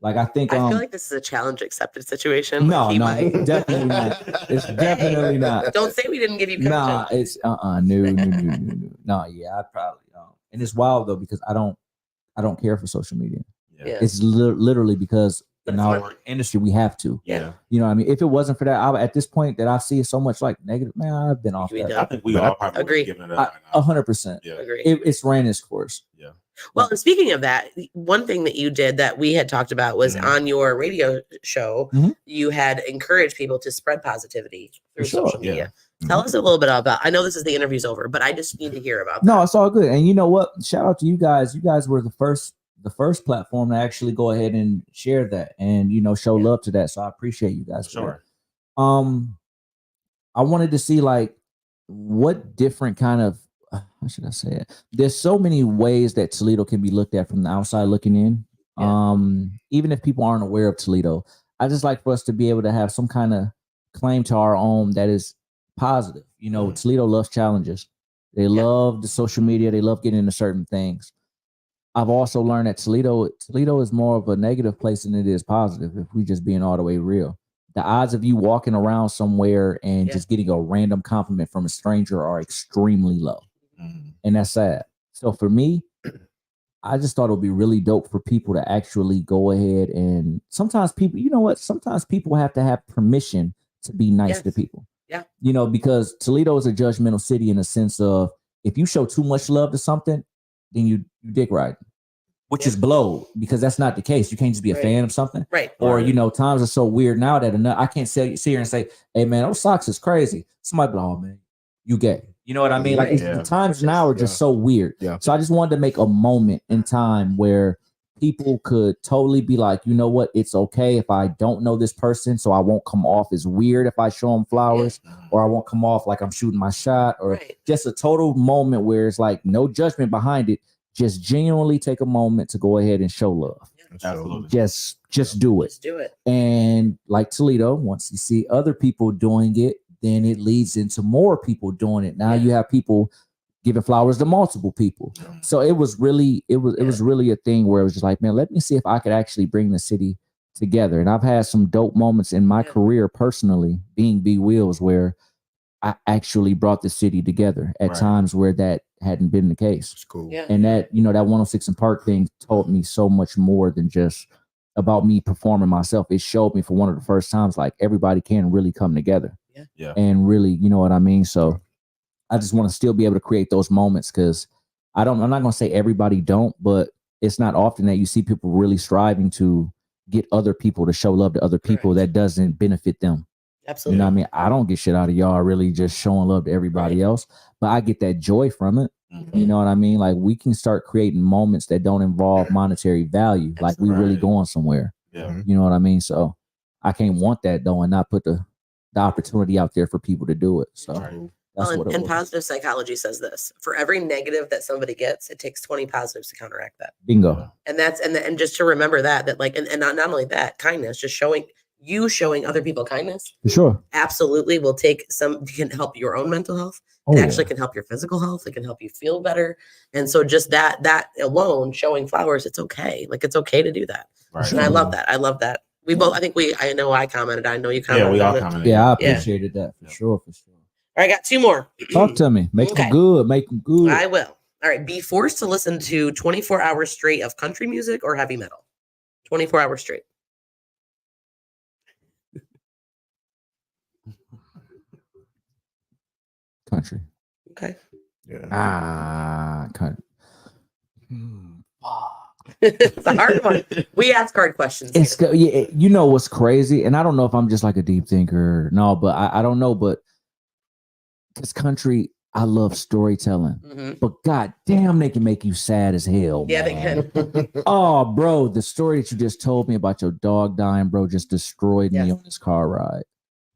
Like I think I feel like this is a challenge accepted situation. no, Like, he no, might- it's definitely not. It's definitely not. Don't say we didn't give you Nah, content. it's no. Yeah, I probably don't. And it's wild though because I don't care for social media. Yeah. It's literally because But in it's our fun. industry we have to. Yeah. You know what I mean? If it wasn't for that, at this point that I see so much like negative, man, I've been off We that. done. I think we But all probably Agree. giving it up. I- 100%. Yeah. Agree. It's ran its course. Well, and speaking of that, one thing that you did that we had talked about was Mhm. on your radio show, Mhm. you had encouraged people to spread positivity through For sure, social media. yeah. Tell us a little bit about. I know this is the interview's over, but I just need to hear about. No, it's all good. And you know what? Shout out to you guys. You guys were the first platform to actually go ahead and share that and show Yeah. love to that. So I appreciate you guys. for Sure. that. I wanted to see like what different kind of how should I say it? There's so many ways that Toledo can be looked at from the outside looking in. Yeah. Even if people aren't aware of Toledo, I just like for us to be able to have some kind of claim to our own that is positive. Toledo loves challenges. They love the social media. They love getting into certain things. I've also learned that Toledo is more of a negative place than it is positive. If we just being all the way real, the odds of you walking around somewhere and Yeah. just getting a random compliment from a stranger are extremely low. Mhm. And that's sad. So for me, I just thought it would be really dope for people to actually go ahead and sometimes people, you know what? Sometimes people have to have permission to be nice Yes. to people. Yeah. Because Toledo is a judgmental city in the sense of if you show too much love to something, then you dick riding, which is blow because that's not the case. You can't just be a Right. fan of something. Right. Or, Right. times are so weird now that I can't sit here and say, hey, man, those socks is crazy. Somebody be like, oh, man, you gay. You know what I mean? Like Yeah. the times now are just so weird. Yeah. So I just wanted to make a moment in time where people could totally be like, you know what? It's okay if I don't know this person, so I won't come off as weird if I show them flowers, or I won't come off like I'm shooting my shot, or Right. just a total moment where it's like no judgment behind it. Just genuinely take a moment to go ahead and show love. Absolutely. Just do it. Just do it. And like Toledo, once you see other people doing it, then it leads into more people doing it. Now Yeah. you have people giving flowers to multiple people. So it was really a thing where it was just like, man, let me see if I could actually bring the city together. And I've had some dope moments in my Yeah. career personally, being B Wheels, where I actually brought the city together at Right. times where that hadn't been the case. It's cool. Yeah. And that 106 and Park thing told me so much more than just about me performing myself. It showed me for one of the first times, like everybody can really come together. Yeah. Yeah. And really, you know what I mean? So I just want to still be able to create those moments because I'm not going to say everybody don't, but it's not often that you see people really striving to get other people to show love to other people that doesn't benefit them. Absolutely. You know what I mean? I don't get shit out of y'all really just showing love to everybody else, but I get that joy from it. You know what I mean? Like we can start creating moments that don't involve monetary value. Like we really going somewhere. Yeah. You know what I mean? So I can't want that though and not put the opportunity out there for people to do it. So that's what it and was. positive psychology says this: for every negative that somebody gets, it takes 20 positives to counteract that. Bingo. And that's and just to remember that like and not only that, kindness, just showing other people kindness. For sure. Absolutely will can help your own mental health. Oh, It actually can help your physical health. It can help you feel better. And so just that alone, showing flowers, it's okay. Like it's okay to do that. Right. And I love that. I love that. We both, I know I commented. I know you commented. Yeah, we all on it. commented. Yeah, I appreciated that for sure. For sure. All right, I got two more. Talk to me. Make them good. Make them good. I will. All right. Be forced to listen to 24 hours straight of country music or heavy metal. 24 hours straight. Country. Okay. Yeah. Country. It's a hard one. We ask hard questions. Yeah, you know what's crazy, and I don't know if I'm just like a deep thinker. No, but I don't know. But this country, I love storytelling. But god damn, they can make you sad as hell. Yeah, man. they can. Oh, bro, the story that you just told me about your dog dying, bro, just destroyed me on this car ride.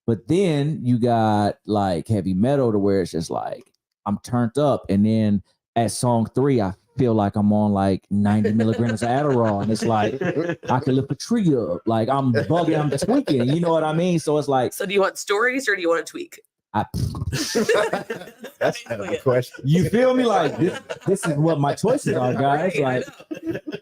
But then you got like heavy metal to where it's just like I'm turned up, and then at song 3, I feel like I'm on like 90 milligrams of Adderall, and it's like I can lift a tree up, like I'm bugging, I'm tweaking. You know what I mean? So it's like, so do you want stories or do you want to tweak? That's kind of a question. You feel me? Like this is what my choices are, guys. Like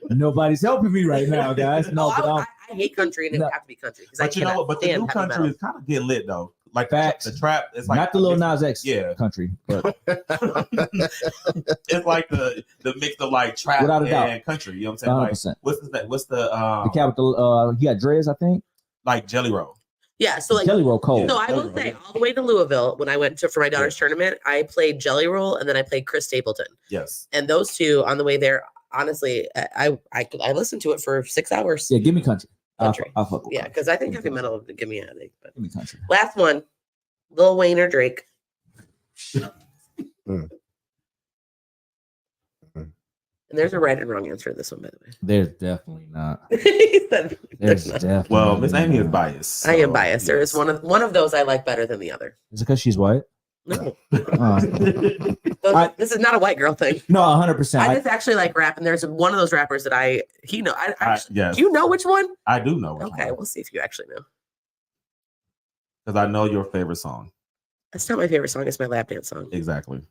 nobody's helping me right now, guys. No, but I hate country, and it would have to be country. But you know, but the new country is kind of getting lit though. Like facts. The trap is like not the Lil Nas X country, but it's like the mix of like trap Without a doubt. and country. You know what I'm saying? 100%. Like, what's the capital? He got Dre's, I think. Like Jelly Roll. Yeah, so like Jelly Roll cold. So I will say, all the way to Louisville, when I went for my daughter's tournament, I played Jelly Roll and then I played Chris Stapleton. Yes. And those two on the way there, honestly, I listened to it for 6 hours. Yeah, give me country. Country. I'll fuck with Yeah, because I think heavy metal would give me a headache. But give me country. Last one, Lil Wayne or Drake. And there's a right and wrong answer to this one, by the way. There's definitely not. He said There's definitely. Well, Miss Amy is biased. I am biased. There is one of those I like better than the other. Is it because she's white? No. This is not a white girl thing. No, 100%. I just actually like rap, and there's one of those rappers that I yes. Do you know which one? I do know. Okay, we'll see if you actually know. Because I know your favorite song. That's not my favorite song. It's my lap dance song. Exactly.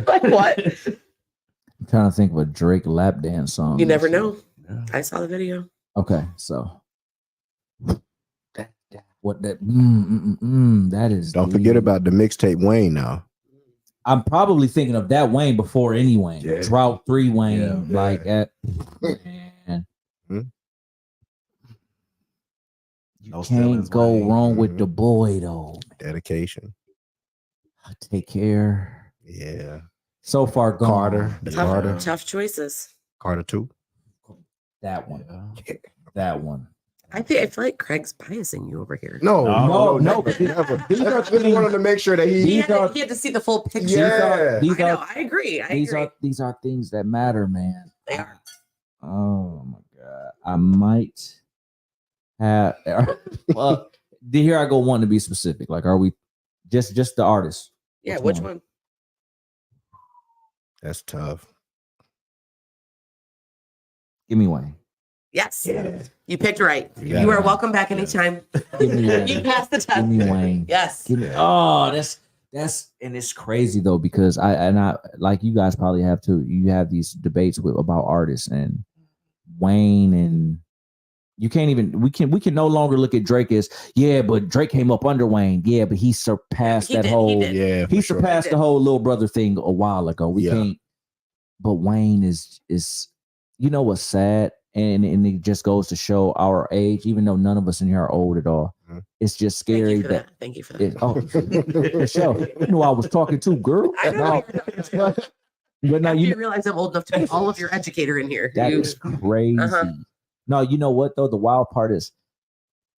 Like what? I'm trying to think of a Drake lap dance song. You never know. Yeah. I saw the video. Okay, so what that that is. Don't forget about the mixtape Wayne now. I'm probably thinking of that Wayne before any Wayne. Yeah. Drought 3 Wayne, like at man. You can't go wrong with the boy though. Dedication. Take care. Yeah. So far gone. Carter. Carter. Tough choices. Carter 2. That one. That one. I feel like Craig's biasing you over here. No. Never. These are things wanted to make sure that he had to see the full picture. Yeah. I agree. These are things that matter, man. They are. Oh my god. I might have well, here I go wanting to be specific. Like, are we just the artist? Yeah, which one? That's tough. Give me Wayne. Yes. Yeah. You picked right. You are welcome back anytime. You passed the test. Give me Wayne. Yes. Oh, that's and it's crazy though, because I like you guys probably have too. You have these debates about artists and Wayne, and you can't even we can no longer look at Drake as but Drake came up under Wayne. Yeah, but he surpassed he surpassed the whole little brother thing a while ago. We can't. But Wayne is you know what's sad, and it just goes to show our age, even though none of us in here are old at all. It's just Thank scary you for that. Thank you for that. for sure. You know I was talking to, girl. I know. But no, You realize I'm old enough to be all of your educator in here. that You- is crazy. Uh-huh. No, you know what though? The wild part is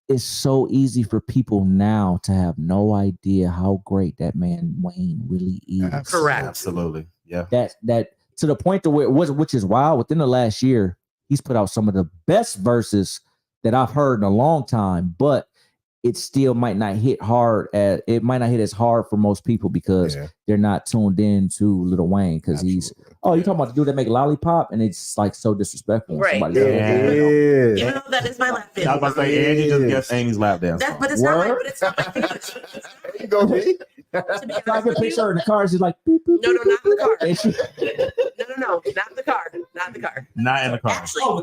it's so easy for people now to have no idea how great that man Wayne really is. Correct. Absolutely. Yeah. That to the point to where it was, which is wild. Within the last year, he's put out some of the best verses that I've heard in a long time, but it still might not hit as hard for most people because they're not tuned in to Lil Wayne because he's you talking about the dude that make Lollipop and it's like so disrespectful. Right. Somebody It You know, that is my lap I was about to say, and you just guessed Amy's lap dance. That, song. but it's not my favorite. There you go, B. To be I honest can with picture her you, in the car. She's like, boop, boop, no, not in the car. and she, No, not in the car. Not in the car. Not in the car.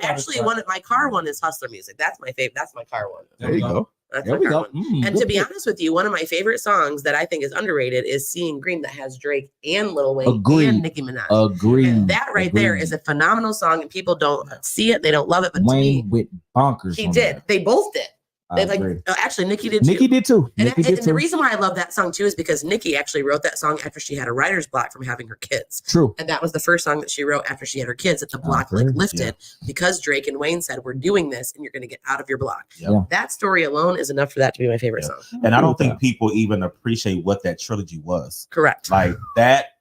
Actually, one of my car one is Hustler Music. That's my favorite. That's my car one. There you go. That's there my we car go. one. And to be honest with you, one of my favorite songs that I think is underrated is "Seeing Green" that has Drake and Lil Wayne Agreed. and Nicki Minaj. Agreed. And that right there Agreed. is a phenomenal song, and people don't see it. They don't love it, but to Wayne me, went bonkers. he on did. that. They both did. I They agree. actually Nicki did too. Nicki did too. And, Nicki did and too. the reason why I love that song too is because Nicki actually wrote that song after she had a writer's block from having her kids. True. And that was the first song that she wrote after she had her kids. That the block like agree. lifted because Drake and Wayne said, "We're doing this, and you're going to get out of your block." Yeah. That story alone is enough for that to be my favorite Yeah. song. And I don't think people even appreciate what that trilogy was. Correct. Like that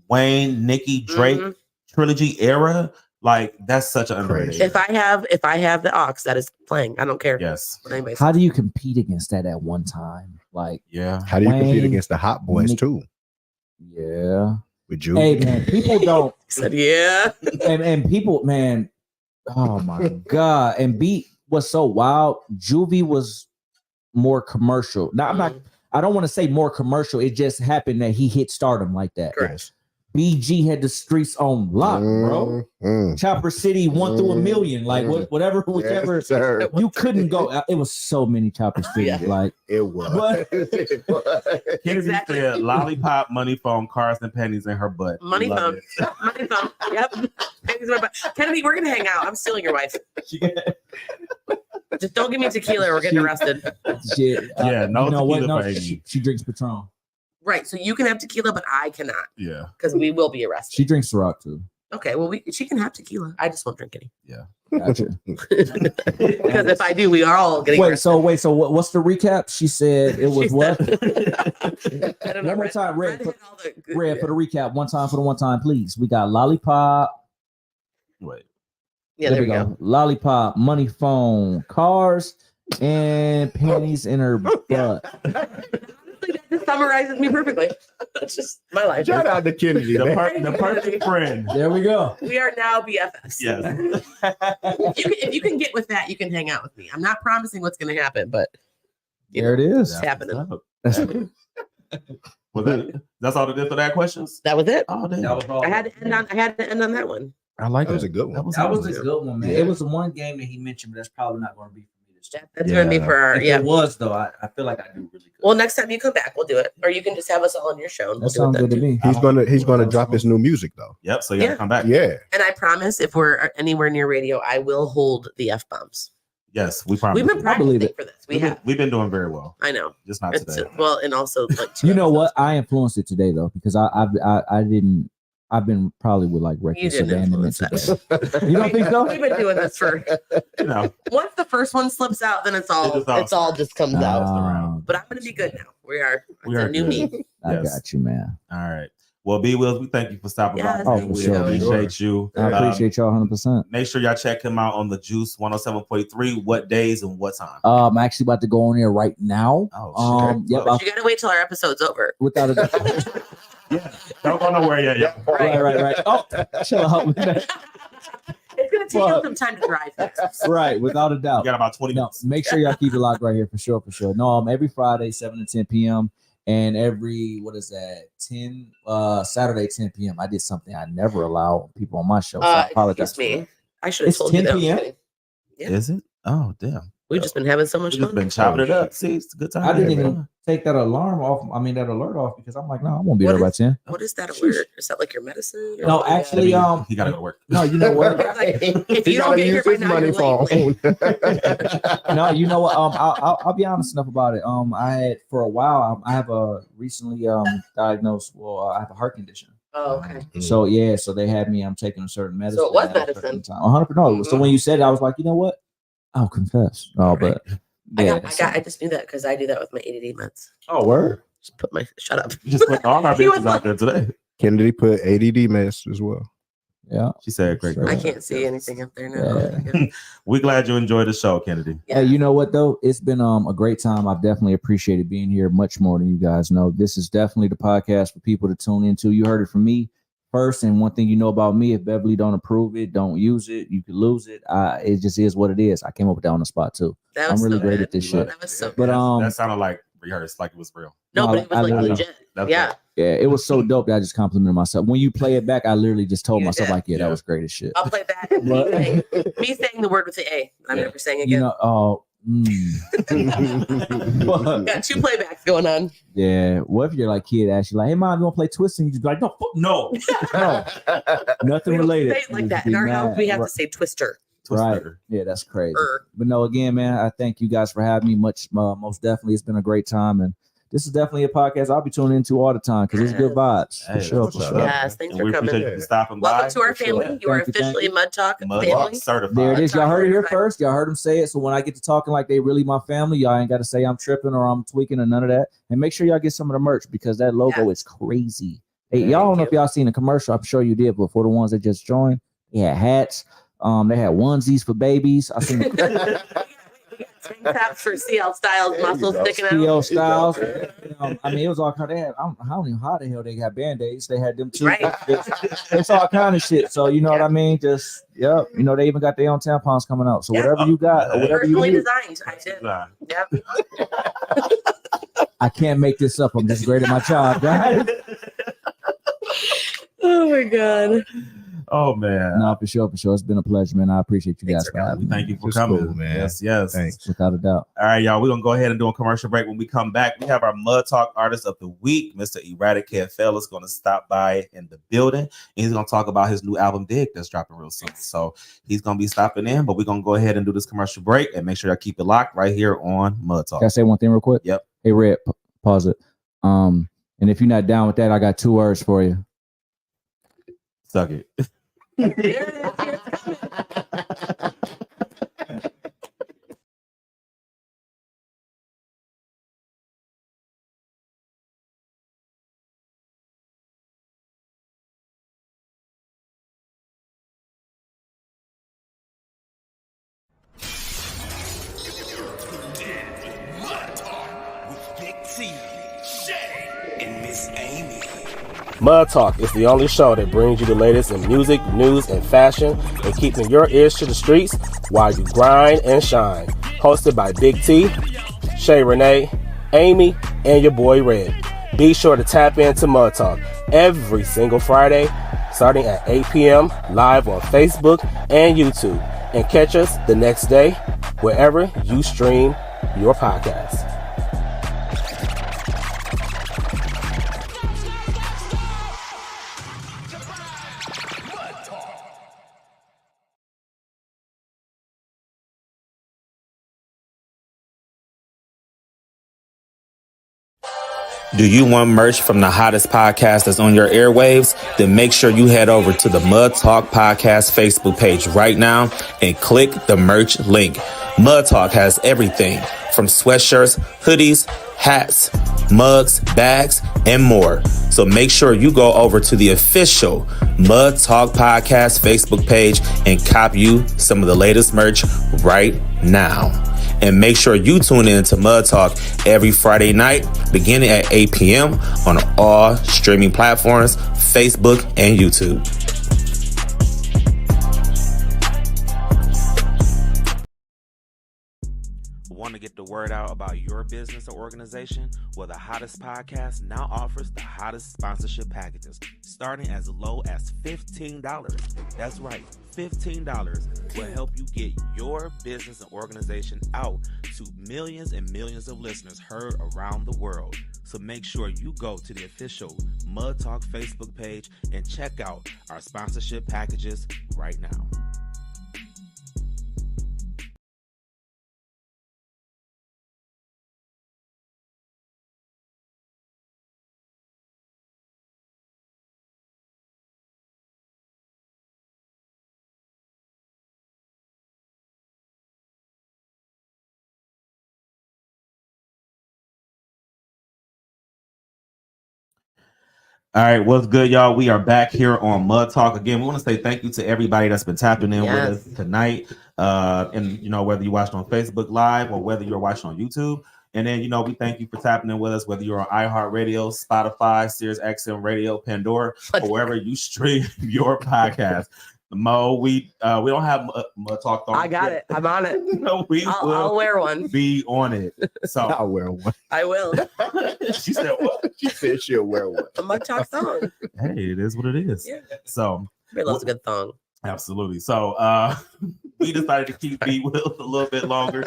Wayne, Nicki, Drake Mhm. trilogy era. Like that's such an underrated. If I have the aux, that is playing. I don't care. Yes. What anybody How says. do you compete against that at one time? Like, Yeah. How do you compete Wayne, against the Hot Boys Nick- too? yeah. With you? Hey man, people don't He said, "Yeah." and people, man, oh my god. And beat was so wild. Juvie was more commercial. Now I don't want to say more commercial. It just happened that he hit stardom like that. Correct. BG had the streets on lock, bro. Chopper City 1 through a million. Like whatever, whichever. Yes, sir. You couldn't go. It was so many Chopper Cities. Yeah. Like It was. What? It was. Kennedy Exactly. said lollipop, money phone, cars and panties in her butt. Money Love phone. it. Money phone. Yep. Baby's my butt. Kennedy, we're gonna hang out. I'm stealing your wife. Just don't give me tequila. We're getting arrested. shit. Yeah, no you know what? tequila No, for she, Amy. she drinks Patron. Right. So you can have tequila, but I cannot Yeah. because we will be arrested. She drinks Ciroc too. Okay. Well, she can have tequila. I just won't drink any. Gotcha. Because if I do, we are all getting Wait, arrested. so what's the recap? She said it was She what? said- I don't know. One more time, Red. hit all the good- Red for the recap. One time for the one time, please. We got Lollipop. Wait. Yeah, there we go. Lollipop, money phone, cars, and panties in her butt. Honestly, that just summarizes me perfectly. That's just my life. Shout out to Kennedy. The, man. the perfect friend. There we go. We are now BFFs. Yes. If you can get with that, you can hang out with me. I'm not promising what's going to happen, but you There it know, is. it's happening. Was that's all it is for that questions? That was it. Oh, damn. That was all. I had to end on that one. I like That was it. a good one. That was a good one, man. It was the one game that he mentioned, but that's probably not going to be for me this time. That's going to be for our If yeah. it was though, I feel like I do really good. Well, next time you come back, we'll do it, or you can just have us all on your show. And we'll That do it sounds then good to too. me. He's gonna drop his new music though. Yep. So you gotta Yeah. come back. Yeah. And I promise, if we're anywhere near radio, I will hold the F bombs. Yes, we promise. We've been I believe practicing it. for this. We have. We've been doing very well. I know. Just not It's, today. well, and also like You know what? I influenced it today though, because I didn't. I've been probably with like You reckless didn't abandonment influence today. that. You don't think so? We've been doing this for. You know, Once the first one slips out, then it's all just comes out. But I'm gonna be good now. We are. We It's are a new good. me. I Yes. got you, man. all right. Well, B Wills, we thank you for stopping Yeah, by. thank We you. appreciate you. I appreciate y'all 100%. Make sure y'all check him out on the Juice 107.3. What days and what time? I'm actually about to go on there right now. Oh, shit. Yep. But you gotta wait till our episode's over. Without a Yeah. Don't go nowhere yet. Yeah. right. Oh, chill out. It's gonna take us some time to drive. Right, without a doubt. You got about 20 No, minutes. make sure y'all keep it locked right here for sure. No, every Friday, 7 to 10 p.m. and every 10 Saturday, 10 p.m. I did something I never allow people on my show. So I apologize. Excuse me. I should have It's told you 10 that. p.m.? Yeah. Is it? Oh, damn. We've just been having so much We've just fun. been chopping it up. See, it's a good time. I didn't Yeah, even man. take that alarm off. I mean, that alert off because I'm like, no, I won't be What there by is- 10. What is that alert? Is that like your medicine? No, actually, he gotta go to work. no, you know what? Like, if He you don't gotta get here use by his now, money you're late. phone. No, you know what? I'll be honest enough about it. I had for a while. I have a recently diagnosed. Well, I have a heart condition. Oh, okay. So yeah, so they had me. I'm taking a certain medicine. So it was at a certain medicine. time. 100%. No, so when you said it, I was like, you know what? I'll confess. Oh, but yeah. I just knew that because I do that with my ADD meds. Oh, word. Just put my shut up. You just put all our He was business out there today. Kennedy put ADD mess as well. Yeah. She said, "Great." Sure. I girl. can't see anything up there now. Yeah. We're glad you enjoyed the show, Kennedy. Yeah. Hey, you know what though? It's been a great time. I've definitely appreciated being here much more than you guys know. This is definitely the podcast for people to tune into. You heard it from me first, and one thing you know about me: if Beverly don't approve it, don't use it. You could lose it. It just is what it is. I came up with that on the spot too. That I'm was really so great good. at this shit. That was so But good. That sounded like rehearsed, like it was real. No, no, but it was I like literally- legit. That's Yeah. right. Yeah, it was so dope that I just complimented myself. When you play it back, I literally just told You myself did. like, yeah, Yeah. that was great as shit. I'll play back. But- Me saying the word with the A. I'm never saying again. You know, Got two playbacks going on. yeah. What if your like kid asks you like, "Hey mom, you want to play Twister?" And you just be like, "No, no, nothing We don't related." say it like You that. just In be our house, mad. we have Right. to say twister. Right. Twister. Yeah, that's crazy. Er. But no, again, man, I thank you guys for having me. Most definitely, it's been a great time, and this is definitely a podcast I'll be tuning into all the time because it's good vibes Hey, for sure. that's For what's sure. up. Yes, thanks And for we coming. appreciate you stopping by. Welcome to our For sure. family. You are Thank you, thank officially you. Mud Talk Mud family. Talk certified. There it is. Y'all heard it here Right. first. Y'all heard them say it. So when I get to talking like they really my family, y'all ain't got to say I'm tripping or I'm tweaking or none of that. And make sure y'all get some of the merch because that logo Yeah. is crazy. Hey, Thank y'all don't know you. if y'all seen the commercial. I'm sure you did, but for the ones that just joined, they had hats. They had onesies for babies. I seen the Tank tops for CL Styles, muscles sticking CL out. Styles. I mean, it was all kind of. I don't know how the hell they got band-aids. They had them too. Right. It's all kind of shit. So you know what I mean? Just yep. You know they even got their own tampons coming out. So Yeah. whatever you got or whatever you Personally need, designed. I did. Nah. Yep. I can't make this up. I'm just great at my job, guys. Oh my god. Oh man. No, for sure, for sure. It's been a pleasure, man. I appreciate you Thanks guys for for having me. Thank you for It's coming, cool, man. Yes, yes. Thanks. Without a doubt. All right, y'all. We're gonna go ahead and do a commercial break. When we come back, we have our Mud Talk Artist of the Week, Mr. Erractic KFL, is gonna stop by in the building and he's gonna talk about his new album Dig that's dropping real soon. So he's gonna be stopping in, but we're gonna go ahead and do this commercial break and make sure y'all keep it locked right here on Mud Talk. Can I say one thing real quick? Yep. Hey, Red, pause it. And if you're not down with that, I got 2 words for you. Suck it. There it is. It's coming. Mud Talk with Big T, Shay, and Miss Amy. Mud Talk is the only show that brings you the latest in music, news, and fashion, and keeping your ears to the streets while you grind and shine. Hosted by Big T, Shay Renee, Amy, and your boy Red. Be sure to tap into Mud Talk every single Friday, starting at 8 p.m. live on Facebook and YouTube. And catch us the next day, wherever you stream your podcast. Do you want merch from the hottest podcast that's on your airwaves? Then make sure you head over to the Mud Talk Podcast Facebook page right now and click the merch link. Mud Talk has everything from sweatshirts, hoodies, hats, mugs, bags, and more. So make sure you go over to the official Mud Talk Podcast Facebook page and cop you some of the latest merch right now. And make sure you tune in to Mud Talk every Friday night, beginning at 8 p.m. on all streaming platforms, Facebook and YouTube. Want to get the word out about your business or organization? Well, the Hottest Podcast now offers the hottest sponsorship packages, starting as low as $15. That's right, $15 will help you get your business and organization out to millions and millions of listeners heard around the world. So make sure you go to the official Mud Talk Facebook page and check out our sponsorship packages right now. All right, what's good, y'all? We are back here on Mud Talk again. We want to say thank you to everybody that's been tapping in with us tonight. And you know, whether you watched on Facebook Live or whether you're watching on YouTube. And then, you know, we thank you for tapping in with us, whether you're on iHeartRadio, Spotify, Sirius XM Radio, Pandora, or wherever you stream your podcast. Mo, we don't have Mud Talk. I got it. I'm on it. No, I'll wear one. Be on it. So I'll wear one. I will. She said what? She said she'll wear one. A Mud Talk thong. Hey, it is what it is. Yeah. So Everybody loves a good thong. Absolutely. So we decided to keep B Will a little bit longer.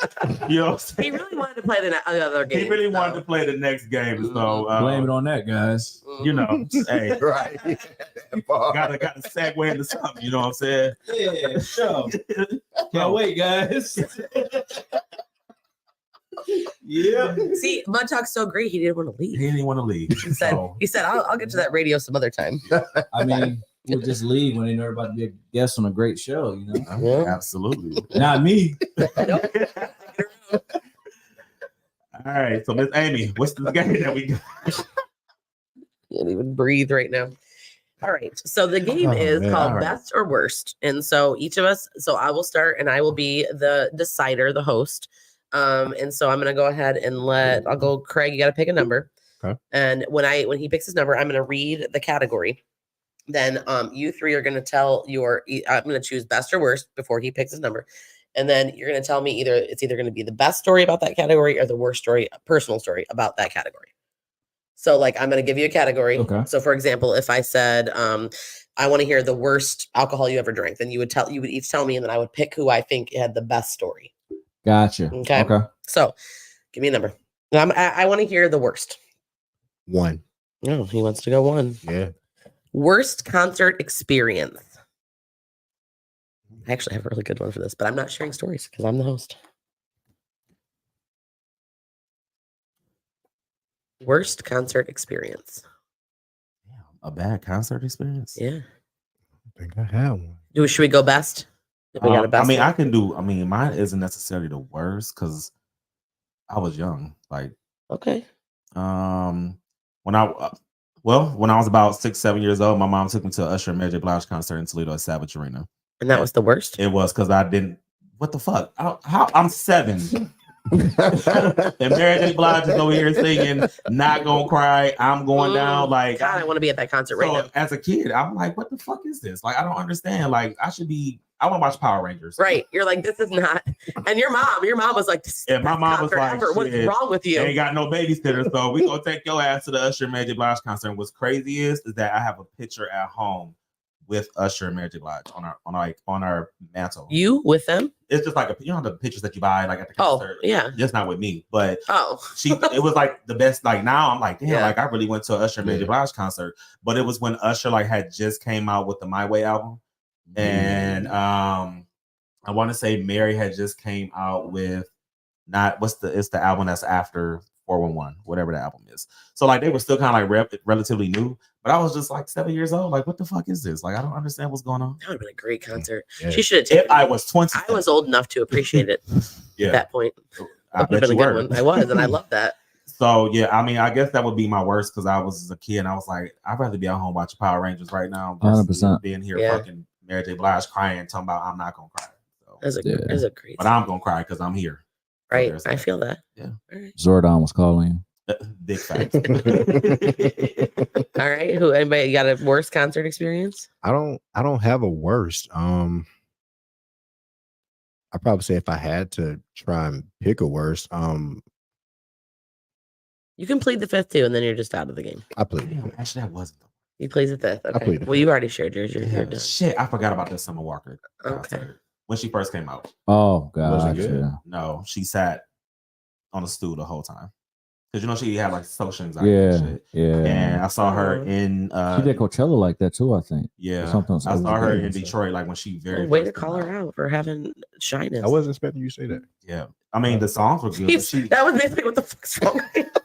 You know, he really wanted to play the other game. He really wanted to play the next game. So blame it on that, guys. You know, hey, right. gotta segue into something. You know what I'm saying? Yeah, sure. Can't wait, guys. Yeah. See, Mud Talk's so great. He didn't want to leave. He didn't want to leave. He said, I'll get to that radio some other time. I mean, you'll just leave when they know about to be a guest on a great show, you know? Yeah. Absolutely. Not me. All right. So Miss Amy, what's the game that we got? Can't even breathe right now. All right. So the game is called Best or Worst. And so each of us, so I will start and I will be the decider, the host. And so I'm gonna go ahead and I'll go, Craig, you gotta pick a number. Okay. And when he picks his number, I'm gonna read the category. Then you three are gonna tell I'm gonna choose best or worst before he picks his number. And then you're gonna tell me it's either gonna be the best story about that category or the worst story, personal story about that category. So like I'm gonna give you a category. Okay. So for example, if I said I want to hear the worst alcohol you ever drank, then you would each tell me, and then I would pick who I think had the best story. Gotcha. Okay. So give me a number. I want to hear the worst. 1. No, he wants to go 1. Yeah. Worst concert experience. I actually have a really good one for this, but I'm not sharing stories because I'm the host. Worst concert experience. A bad concert experience? Yeah. I think I have one. Should we go best? If we got a best I mean, one? I can do. I mean, mine isn't necessarily the worst because I was young. Like, okay. When I was about 6-7 years old, my mom took me to an Usher and Mary J. Blige concert in Toledo at Savage Arena. And that was the worst? It was because I didn't. What the fuck? I'm 7. And Mary J. Blige is over here singing, "Not Gonna Cry, I'm Going Down." Like, God, I want to be at that concert right now. As a kid, I'm like, what the fuck is this? Like, I don't understand. Like, I want to watch Power Rangers. Right. You're like, this is not. And your mom was like, yeah, my mom was like, what is wrong with you? Ain't got no babysitter, so we gonna take your ass to the Usher and Mary J. Blige concert. And what's crazy is that I have a picture at home with Usher and Mary J. Blige on our mantle. You with them? It's just like the pictures that you buy like at the concert. Oh, yeah. Just not with me, but it was like the best. Like now I'm like, damn, like I really went to an Usher and Mary J. Blige concert. But it was when Usher like had just came out with the My Way album. And I want to say Mary had just came out with it's the album that's after 411, whatever the album is. So like they were still kind of like relatively new, but I was just like 7 years old. Like, what the fuck is this? Like, I don't understand what's going on. That would have been a great concert. Yeah. She should have taken. If I was 20, I was old enough to appreciate it. At that point, I bet you were. I was, and I love that. So yeah, I mean, I guess that would be my worst because I was a kid and I was like, I'd rather be at home watching Power Rangers right now versus 100%. being here fucking Mary J. Blige crying, talking about I'm not gonna cry. So, That's a great. But I'm gonna cry because I'm here. Right, I feel that. Yeah. Zordon was calling. Big facts. All right, anybody got a worst concert experience? I don't have a worst. I probably say if I had to try and pick a worse, You can plead the fifth too, and then you're just out of the game. I played. Damn, actually, that wasn't. You plead the fifth. Okay. plead the Well, you already shared yours. You're Yeah, done. shit, I forgot about this Summer Walker Okay. concert when she first came out. Oh Was it god, good? yeah. No, she sat on a stool the whole time because she had like social anxiety and Yeah, shit. yeah. And I saw her in She did Coachella like that too, I think. yeah. Sometimes I saw her in Detroit like when she very Way to first came call her out for having shyness. I wasn't expecting you to say that. Yeah, I mean the songs were good. But That was basically what the fuck's wrong.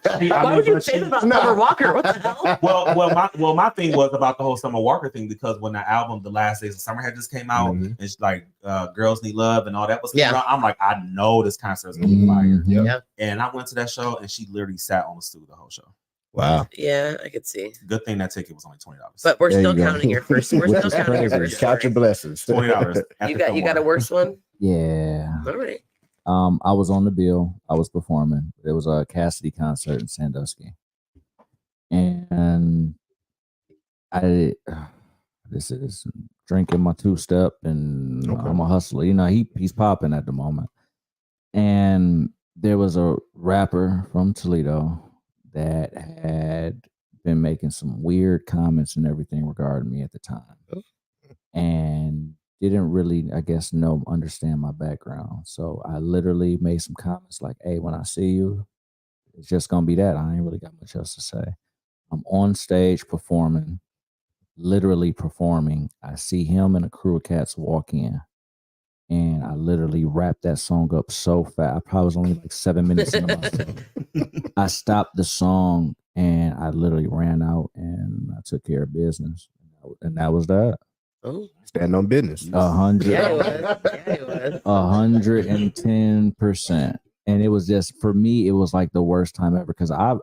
I Why mean, would you but say she- that about Summer Walker? What the hell? my thing was about the whole Summer Walker thing because when the album The Last Days of Summer had just came out, Mhm. it's like Girls Need Love and all that was coming Yeah. out. I'm like, I know this concert is gonna be fire. Mhm. Yeah. And I went to that show and she literally sat on the stool the whole show. Wow. Yeah, I could see. Good thing that ticket was only $20. But we're There still you go. counting your first. We're Which still is counting your crazy. first. Count your story. blessings. $20. at You the got a Fillmore. worse one. Yeah. All right. I was on the bill. I was performing. There was a Cassidy concert in Sandusky. And this is drinking my two-step and Okay. I'm a hustler. He's popping at the moment. And there was a rapper from Toledo that had been making some weird comments and everything regarding me at the time. And didn't really, I guess, understand my background. So I literally made some comments like, hey, when I see you, it's just gonna be that. I ain't really got much else to say. I'm on stage performing, literally performing. I see him and a crew of cats walk in. And I literally wrapped that song up so fast. I probably was only like 7 minutes into my song. I stopped the song and I literally ran out and I took care of business. And that was that. Oh, Stand on business. 100. yeah, it was. Yeah, it was. 110%. And it was just, for me, it was like the worst time ever because I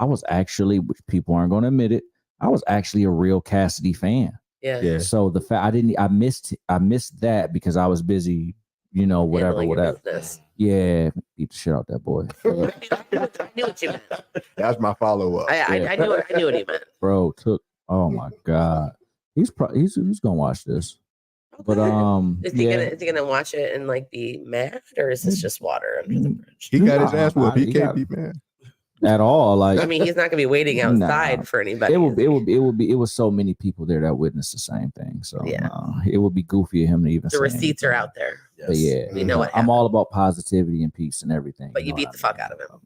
was actually, which people aren't going to admit it, I was actually a real Cassidy fan. Yeah. Yeah. So the fact I missed that because I was busy, whatever. Handling your business. Yeah, beat the shit out that boy. I knew what you meant. That's my follow up. I knew what he meant. Bro, oh my God. He's gonna watch this. But Is he gonna watch it and like be mad, or is this just water under the bridge? He got his ass whooped. He He can't got- be mad. at all. Like I mean, he's not gonna be waiting outside for anybody. it was so many people there that witnessed the same thing. So Yeah. it would be goofy of him to even The say receipts are anything. out there. But yeah, We know what I'm happened. all about positivity and peace and everything. But you beat know the what fuck out of him.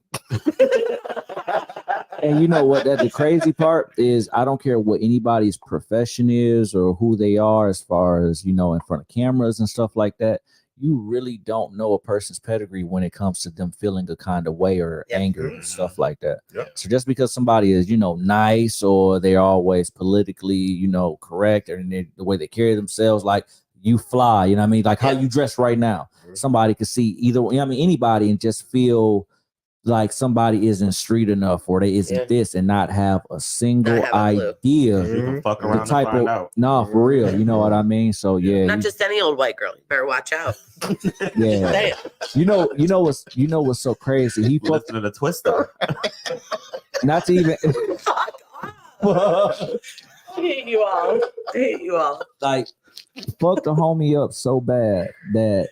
And you know what? That the crazy part is, I don't care what anybody's profession is or who they are, as far as in front of cameras and stuff like that. You really don't know a person's pedigree when it comes to them feeling a kind of way or anger and stuff like that. Yep. So just because somebody is, nice or they're always politically, correct, or the way they carry themselves, like you fly, you know what I mean? Like how you dress right now. Somebody could see either, anybody and just feel like somebody isn't street enough or they isn't this and not have a single Not have a clue. idea. You can fuck The around and type find of out. no, for real. You know what I mean? So yeah, Not just any old white girl. You better watch out. yeah. Damn. You know what's so crazy? He fucked Listen to the Twister. not to even I hate you all. I hate you all. like fucked the homie up so bad that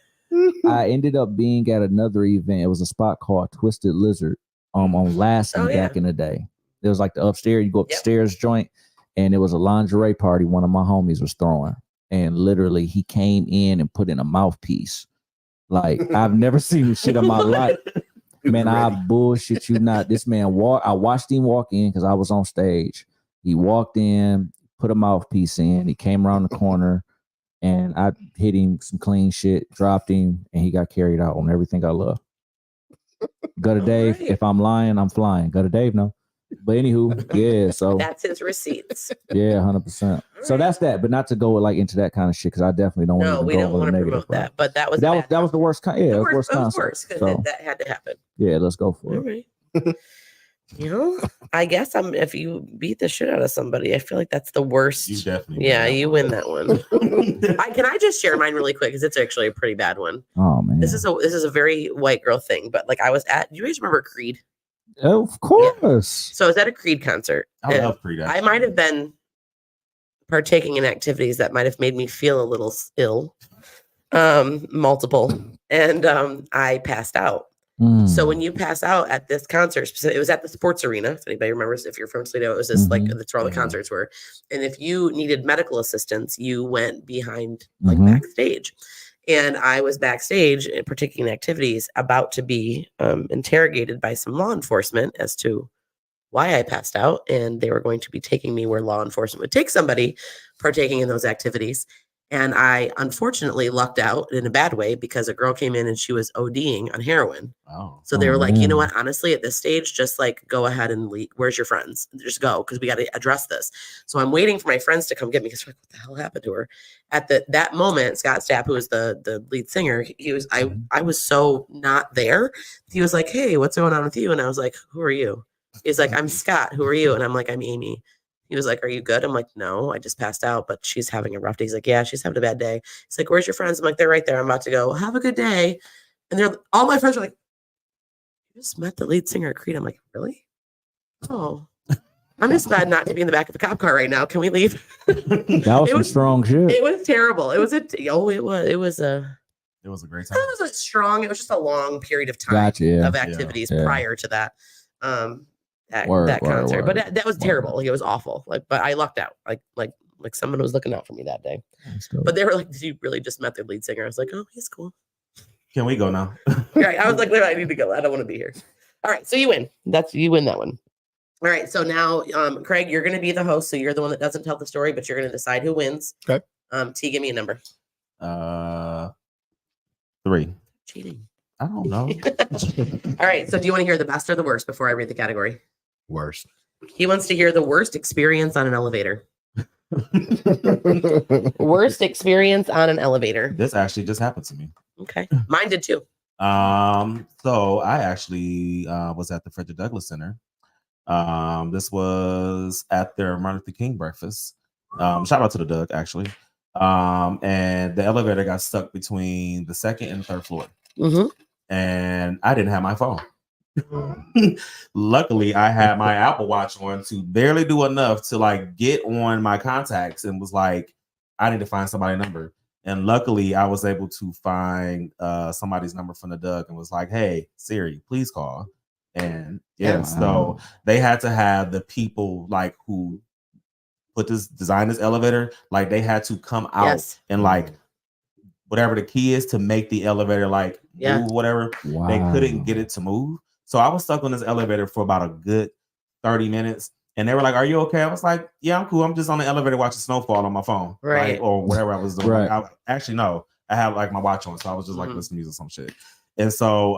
I ended up being at another event. It was a spot called Twisted Lizard on Lassie back in the day. It was like the upstairs, you go upstairs joint, and it was a lingerie party one of my homies was throwing. And literally he came in and put in a mouthpiece. Like I've never seen this shit in my life. Man, I bullshit you not. This man I watched him walk in because I was on stage. He walked in, put a mouthpiece in, he came around the corner. And I hit him some clean shit, dropped him, and he got carried out on everything I love. Go to Dave. right. If I'm lying, I'm flying. Go to Dave, no. But anywho, yeah. So That's his receipts. yeah, 100%. So that's that, but not to go like into that kind of shit because I definitely don't want No, to we go don't over want the to negative. promote that. But that was That was the worst. Yeah, the worst worst concept. because So that had to happen. yeah, let's go for All it. right. I guess if you beat the shit out of somebody, I feel like that's the worst. You definitely Yeah, win that you one. win that one. Can I just share mine really quick because it's actually a pretty bad one. Oh man, This is a very white girl thing, but like I was at. Do you guys remember Creed? of course. So I was at a Creed concert. I and love Creed. I might have been partaking in activities that might have made me feel a little ill. Multiple and I passed out. So when you pass out at this concert, it was at the sports arena. If anybody remembers, if you're from Toledo, it was just like that's where all the concerts were. And if you needed medical assistance, you went behind, like backstage. And I was backstage, partaking in activities, about to be interrogated by some law enforcement as to why I passed out. And they were going to be taking me where law enforcement would take somebody partaking in those activities. And I unfortunately lucked out in a bad way because a girl came in and she was ODing on heroin. Oh. So they were like, you know what? Honestly, at this stage, just like go ahead and leave. Where's your friends? Just go, because we got to address this. So I'm waiting for my friends to come get me because what the hell happened to her? At that moment, Scott Stapp, who was the lead singer, he was I was so not there. He was like, hey, what's going on with you? And I was like, who are you? He's like, I'm Scott. Who are you? And I'm like, I'm Amy. He was like, are you good? I'm like, no, I just passed out, but she's having a rough day. He's like, yeah, she's having a bad day. He's like, where's your friends? I'm like, they're right there. I'm about to go. Have a good day. And all my friends are like, you just met the lead singer at Creed. I'm like, really? Oh, I'm just glad not to be in the back of a cop car right now. Can we leave? That was some strong shit. It was terrible. It was a great time. It was just a long period of time of activities prior to that. That concert, but that was terrible. It was awful. But I lucked out. Like someone was looking out for me that day. But they were like, "Did you really just met their lead singer?" I was like, "Oh, he's cool." Can we go now? Right. I was like, I need to go. I don't want to be here. All right. So you win. You win that one. All right. So now, Craig, you're going to be the host. So you're the one that doesn't tell the story, but you're going to decide who wins. Okay. T, give me a number. 3. Cheating. I don't know. All right. So do you want to hear the best or the worst before I read the category? Worst. He wants to hear the worst experience on an elevator. Worst experience on an elevator. This actually just happened to me. Okay. Mine did too. So I actually was at the Frederick Douglass Center. This was at their Martin Luther King breakfast. Shout out to the Doug, actually. And the elevator got stuck between the second and third floor. And I didn't have my phone. Luckily, I had my Apple Watch on to barely do enough to like get on my contacts and was like, I need to find somebody's number. And luckily, I was able to find somebody's number from the Doug and was like, hey, Siri, please call. And so they had to have the people like who designed this elevator, like they had to come out and like whatever the key is to make the elevator like move, whatever. They couldn't get it to move. So I was stuck on this elevator for about a good 30 minutes. And they were like, are you okay? I was like, yeah, I'm cool. I'm just on the elevator watching snowfall on my phone. Right. Like, or whatever I was doing. Like, actually, no. I have like my watch on. So I was just like listening to music or some shit. And so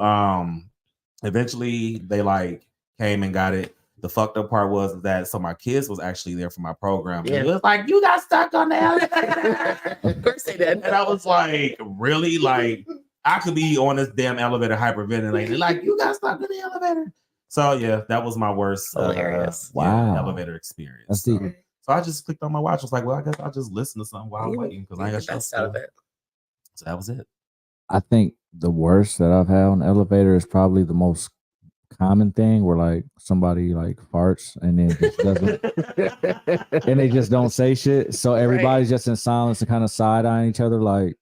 eventually they like came and got it. The fucked up part was that my kids was actually there for my program. And it was like, you got stuck on the elevator. Of course they did. And I was like, really? Like, I could be on this damn elevator hyperventilating. Like, you got stuck in the elevator. So yeah, that was my worst elevator experience. So I just clicked on my watch. I was like, well, I guess I'll just listen to something while I'm waiting because I ain't got shit out of it. So that was it. I think the worst that I've had on the elevator is probably the most common thing where like somebody like farts and then just doesn't and they just don't say shit. So everybody's just in silence and kind of side-eyeing each other like,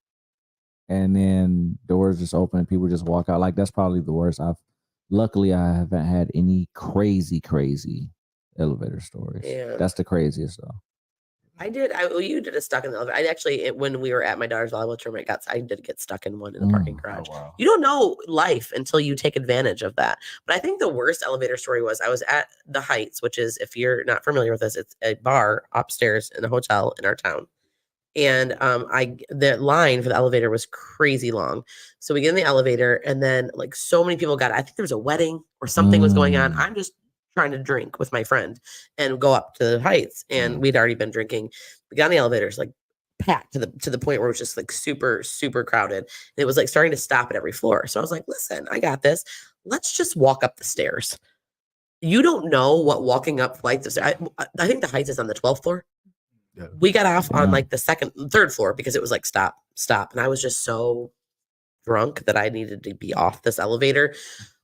and then doors just open and people just walk out. Like that's probably the worst. Luckily I haven't had any crazy elevator stories. Yeah. That's the craziest though. You did a stuck in the elevator. I actually, when we were at my daughter's volleyball tournament, I did get stuck in one in the parking garage. Oh, wow. You don't know life until you take advantage of that. But I think the worst elevator story was I was at the Heights, which is, if you're not familiar with this, it's a bar upstairs in a hotel in our town. And the line for the elevator was crazy long. So we get in the elevator and then like so many people got it. I think there was a wedding or something was going on. I'm just trying to drink with my friend and go up to the Heights, and we'd already been drinking. We got in the elevators like packed to the point where it was just like super, super crowded. And it was like starting to stop at every floor. So I was like, listen, I got this. Let's just walk up the stairs. You don't know what walking up flights of stairs. I think the Heights is on the 12th floor. Yeah. We got off on like the third floor because it was like stop. And I was just so drunk that I needed to be off this elevator.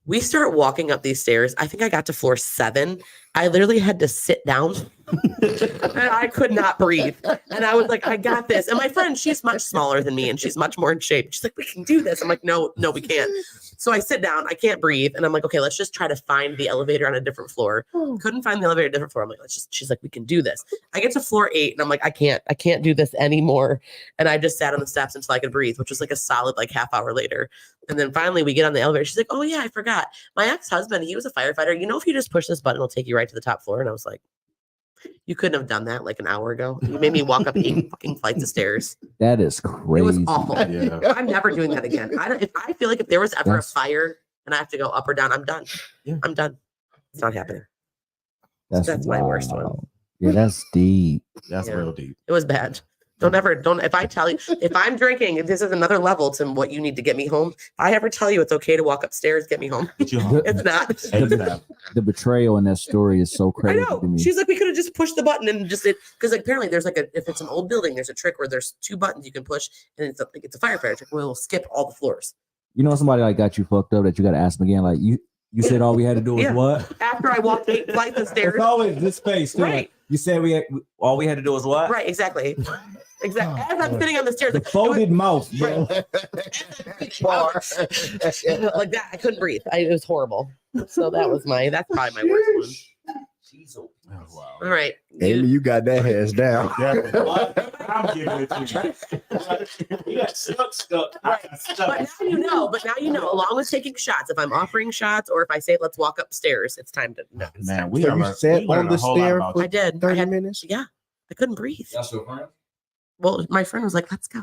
We start walking up these stairs. I think I got to floor 7. I literally had to sit down and I could not breathe. And I was like, I got this. And my friend, she's much smaller than me and she's much more in shape. She's like, we can do this. I'm like, no, we can't. So I sit down, I can't breathe. And I'm like, okay, let's just try to find the elevator on a different floor. Couldn't find the elevator on a different floor. I'm like, she's like, we can do this. I get to floor 8 and I'm like, I can't do this anymore. And I just sat on the steps until I could breathe, which was like a solid like half hour later. And then finally we get on the elevator. She's like, oh yeah, I forgot. My ex-husband, he was a firefighter. You know, if you just push this button, it'll take you right to the top floor. And I was like, you couldn't have done that like an hour ago. You made me walk up 8 fucking flights of stairs. That is crazy. It was awful. Yeah. I'm never doing that again. If I feel like if there was ever a fire and I have to go up or down, I'm done. Yeah. I'm done. It's not happening. That's my worst one. Yeah, that's deep. That's Yeah. real deep. It was bad. If I tell you, if I'm drinking, this is another level to what you need to get me home. If I ever tell you it's okay to walk upstairs, get me home. Get you home. It's not. The betrayal in that story is so I crazy to know. me. She's like, we could have just pushed the button and just it because like, apparently there's like if it's an old building, there's a trick where there's 2 buttons you can push and it's a firefighter trick where it'll skip all the floors. You know, somebody like got you fucked up that you got to ask them again. Like you said, all we had to do was Yeah. what? After I walked 8 flights of stairs. It's always this space, too. Right. You said all we had to do was what? Right, exactly. Exactly. As I'm sitting on the stairs, The like, folded mouth, bro. like that, I couldn't breathe. It was horrible. So that's probably my worst one. Oh, wow. All right. Amy, you got that hands down. I'm giving it to you. You got stuck. But now you know, along with taking shots, if I'm offering shots or if I say let's walk upstairs, it's time to no. it's Man, time. we So are you sat we learned on the a whole lot stair about for I did. 30 minutes? Yeah. I couldn't breathe. That's your friend? Well, my friend was like, let's go.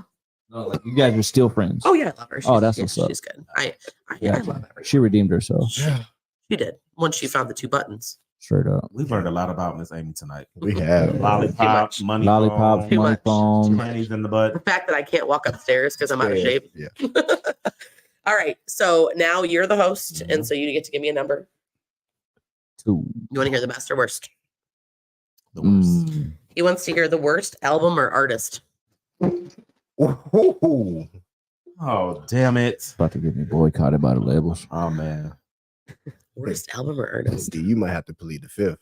No, like You guys were still friends. Oh yeah, I love her. Oh, that's what's up. She's good. I Yeah. love her. She redeemed herself. She did. Once she found the 2 buttons. Straight up. We've learned a lot about Miss Amy tonight. We have. Lollipop, money, Lollipops, Too money much. phone. panties in the The butt. fact that I can't walk upstairs because I'm out of shape. Yeah. All right. So now you're the host, and so you get to give me a number. 2. You want to hear the best or worst? The worst. He wants to hear the worst album or artist. Ooh. Oh, damn it. About to get me boycotted by the labels. Oh, man. Worst album or artist. You might have to plead the 5th.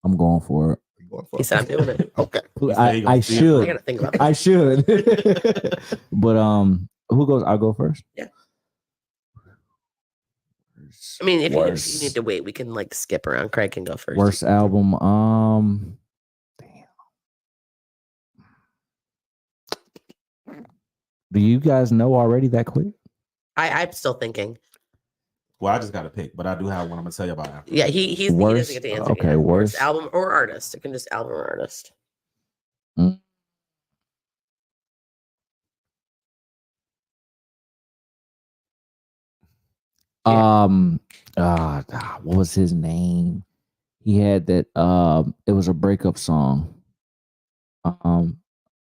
I'm going for it. You going for He said I'm doing it. Okay. I I should. gotta think about that. I should. But who goes? I'll go first. Yeah. I mean, if you Worst. need to wait, we can like skip around. Craig can go first. Worst album. Do you guys know already that quick? I'm still thinking. Well, I just got to pick, but I do have one I'm going to tell you about after. Yeah, he doesn't Worst- get to answer. okay, yet. worst. album or artist. It can just album or artist. Yeah. What was his name? He had that it was a breakup song.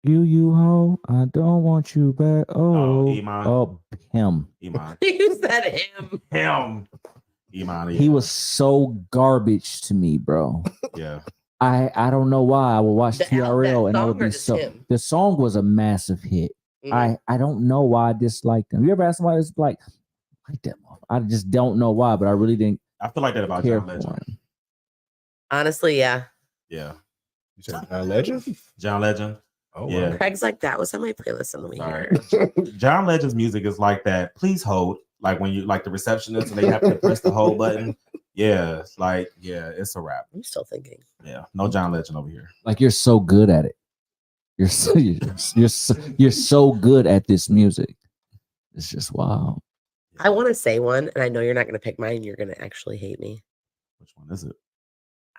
You ho, I don't want you back. Iman. Him. Iman. You said him. Him. Iman. He was so garbage to me, bro. Yeah. I don't know why. I would watch The al- TRL that and I song would or be just so. him? The song was a massive hit. Mhm. I don't know why I disliked him. You ever ask somebody that's like that? I just don't know why, but I really didn't I feel like that about care John for Legend. him. Honestly, yeah. Yeah. You said John Legend? John Legend. Oh, Yeah. wow. Craig's like, that was on my playlist on the way Sorry. here. John Legend's music is like that. Please hold. Like when you like the receptionist and they have to press the hold button. Yeah. It's like, yeah, it's a wrap. I'm still thinking. Yeah. No John Legend over here. Like you're so good at it. You're so good at this music. It's just wow. I want to say one, and I know you're not going to pick mine. You're going to actually hate me. Which one is it?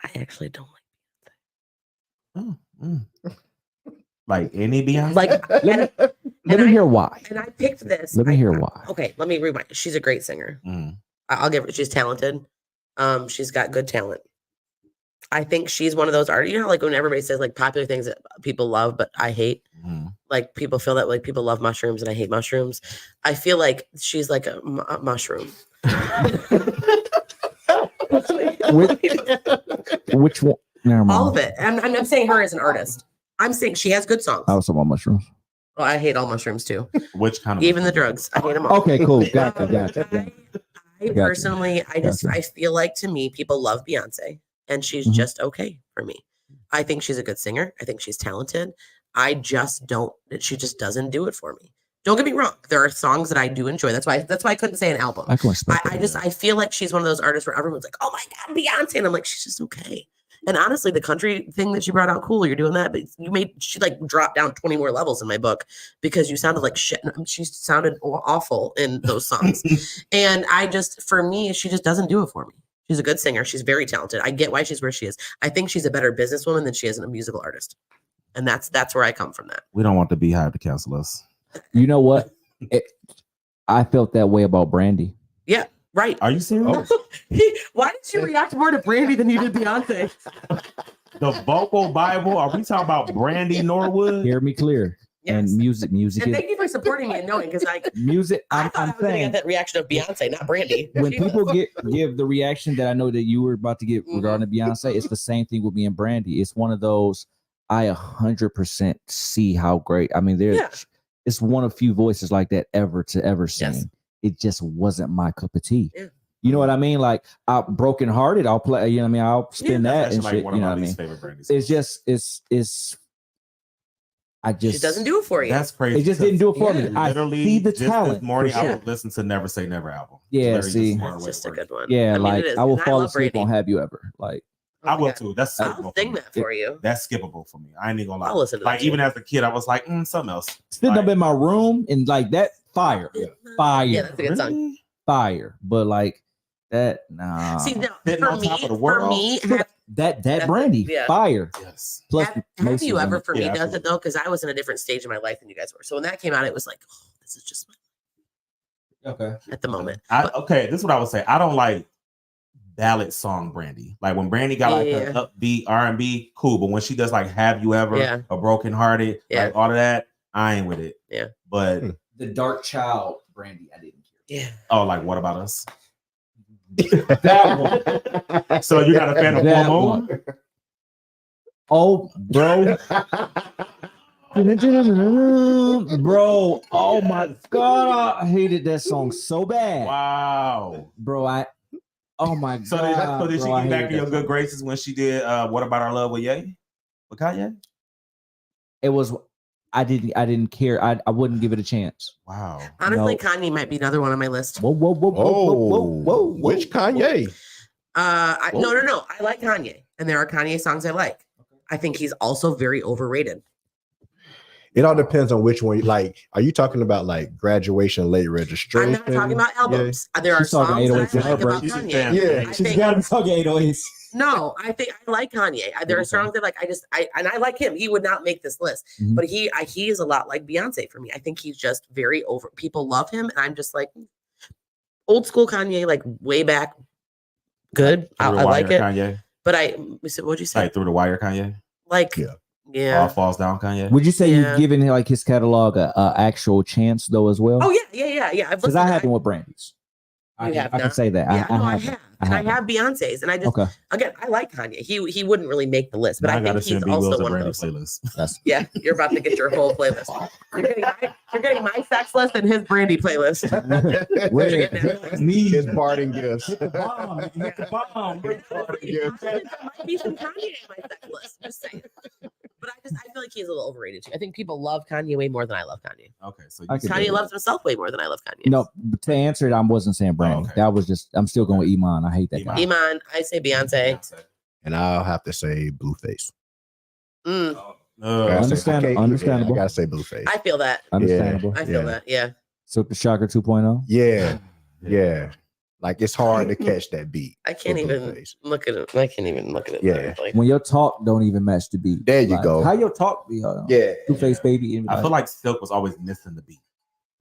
I actually don't Like any Beyonce? like. Let me hear why. And I picked this. Let me hear why. Okay, let me rewind. She's a great singer. Mm. I'll give her. She's talented. She's got good talent. I think she's one of those artists. You know, how, like when everybody says like popular things that people love, but I hate. Mm. Like people feel that like people love mushrooms and I hate mushrooms. I feel like she's like a mushroom. Which one? Never mind. All of it. I'm not saying her as an artist. I'm saying she has good songs. I was talking about mushrooms. Well, I hate all mushrooms too. Which kind of Even the drugs. I hate them all. Okay, cool. Gotcha. I personally, I feel like to me, people love Beyonce. and she's Mhm. just okay for me. I think she's a good singer. I think she's talented. I just don't. She just doesn't do it for me. Don't get me wrong. There are songs that I do enjoy. That's why I couldn't say an album. I can respect I just I feel like she's one of those artists where everyone's like, "Oh my god, Beyonce," and I'm like, she's just okay. And honestly, the country thing that she brought out, cool. You're doing that, but she like dropped down 20 more levels in my book because you sounded like shit. She sounded awful in those songs, and for me, she just doesn't do it for me. She's a good singer. She's very talented. I get why she's where she is. I think she's a better businesswoman than she is a musical artist, and that's where I come from. That We don't want the Beehive to cancel us. You know what? I felt that way about Brandy. Yeah, right. Are you serious? Why did you react more to Brandy than you did Beyonce? The vocal Bible. Are we talking about Brandy Norwood? Hear me clear. Yes. And music And is thank you for supporting me and knowing because music. I thought I was going to get that reaction of Beyonce, not Brandy. When people give the reaction that I know that you were about to get Mhm. regarding Beyonce, it's the same thing with me and Brandy. It's one of those I 100% see how great. I mean, it's one of few voices like that ever sing. Yes. It just wasn't my cup of tea. Yeah. You know what I mean? Like broken hearted, I'll play. You know what I mean? I'll spin that That's and like shit. one You of know my what I mean? least favorite Brandy songs. It's just it's. I just She doesn't do it for you. That's crazy. It just didn't do it for me. I Literally, see the just talent. this morning, for I sure. would listen to Never Say Never album. Yeah, Literally see. one That's way just a for it. good one. Yeah, I mean, like it is. I will And fall love asleep Brandy. on Have You Ever? Like I will Yeah. too. That's I'll skippable sing for me. that for you. That's skippable for me. I ain't even gonna lie. I'll listen to that Like too. even as a kid, I was like, something else. sitting Like, up in my room and like that fire. Fire. Yeah, that's a good song. really? Fire. But like that, nah. See, now, Sitting for on top of the me, world. that Brandy, yeah. fire. Yes. Plus, have Mason's you on ever it. for me Yeah, does absolutely. it though? Because I was in a different stage in my life than you guys were. So when that came out, it was like, oh, this is just my Okay. at the moment. Okay, this is what I would say. I don't like ballad song Brandy. Like when Brandy got like Yeah. her upbeat R&B, cool. But when she does like Have You Ever, Yeah. a Broken Hearted, Yeah. like all of that, I ain't with it. Yeah. But The Dark Child, Brandy, I didn't Yeah. like What About Us? care. That one. So you're not a fan of That Full Moon? Oh, bro. Bro, oh my god, I hated that song so bad. Wow. Bro, oh my So god. did she bro, I get back hated in your that good song. graces when she did What About Our Love with Ye? With Kanye? It was I didn't care. I wouldn't give it a chance. Wow. Honestly, No. Kanye might be another one on my list. Whoa. Which Kanye? No. I like Kanye, and there are Kanye songs I like. I think he's also very overrated. It all depends on which one. Like, are you talking about like Graduation, Late I'm Registration? not talking about albums. There are She's talking songs that 808s I in her like about break. Kanye. Yeah. I She's think- got to be talking 808s. No, I think I like Kanye. There are songs that like I like him. He would not make this list, Mhm. but he is a lot like Beyonce for me. I think he's just very over. People love him, and I'm just like old school Kanye, like way back. Good, I Through the like it. Wire Kanye. But what'd you say? Like Through the Wire Kanye. Like, Yeah. yeah. All Falls Down Kanye. Would you say Yeah. you've given like his catalog a actual chance though as well? Oh yeah. I've Because listened I to- haven't with Brandy's. You I have can not? say that. Yeah, no, I haven't. have. And I have Beyonce's, and I just Okay. again I like Kanye. He wouldn't really make the list, but Now I gotta think he's send B also Wills a one of Brandy those. playlist. Yeah, you're about to get your whole playlist. You're getting my sex list and his Brandy playlist. Where Me. his parting gifts. Honestly, there might be some Kanye in my sex list. Just saying. But I feel like he's a little overrated too. I think people love Kanye way more than I love Kanye. Okay, so I could Kanye loves himself way more than I love Kanye. No, to answer it, I wasn't saying Brandy. okay. That was just I'm still going with Iman. I hate that guy. Iman, I say Beyonce. And I'll have to say Blueface. Mm, Understandable. I gotta say Blueface. I feel that. Understandable. I feel that. Yeah. Super Shocker 2.0. Yeah. Like it's hard to catch that beat. I can't for even Blueface. look at it. I can't even look at it. Yeah. Like, When your talk don't even match the beat. There you go. How your talk be? Yeah. Two-Face baby. I feel like Silk was always missing the beat.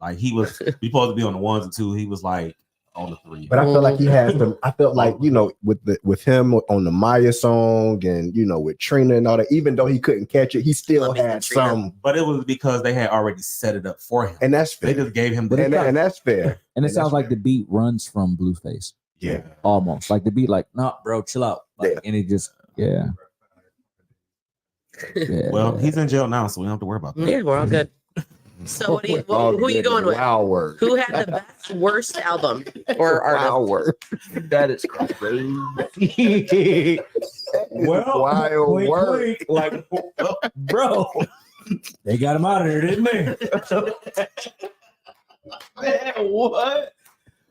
Like he was supposed to be on the ones and two. He was like on the three. But I feel like he has some. I felt like with him on the Maya song and with Trina and all that. Even though he couldn't catch it, he still Love me some had Trina. some. But it was because they had already set it up for him. And that's They fair. just gave him But the it's And that's fair. and it and sounds that's like the beat runs from Blueface. Yeah. Almost. Like the beat, like, nah, bro, chill out. Like, Yeah. and it just, yeah. Yeah. Well, he's in jail now, so we don't have to worry about that. yeah, we're all good. So what do you, who are you going with? Wow word. Who had the best, worst album or artist? Wow word. That is crazy. Well, Wild wink, word. wink. Like, bro, they got him out of there, didn't they? Man, what?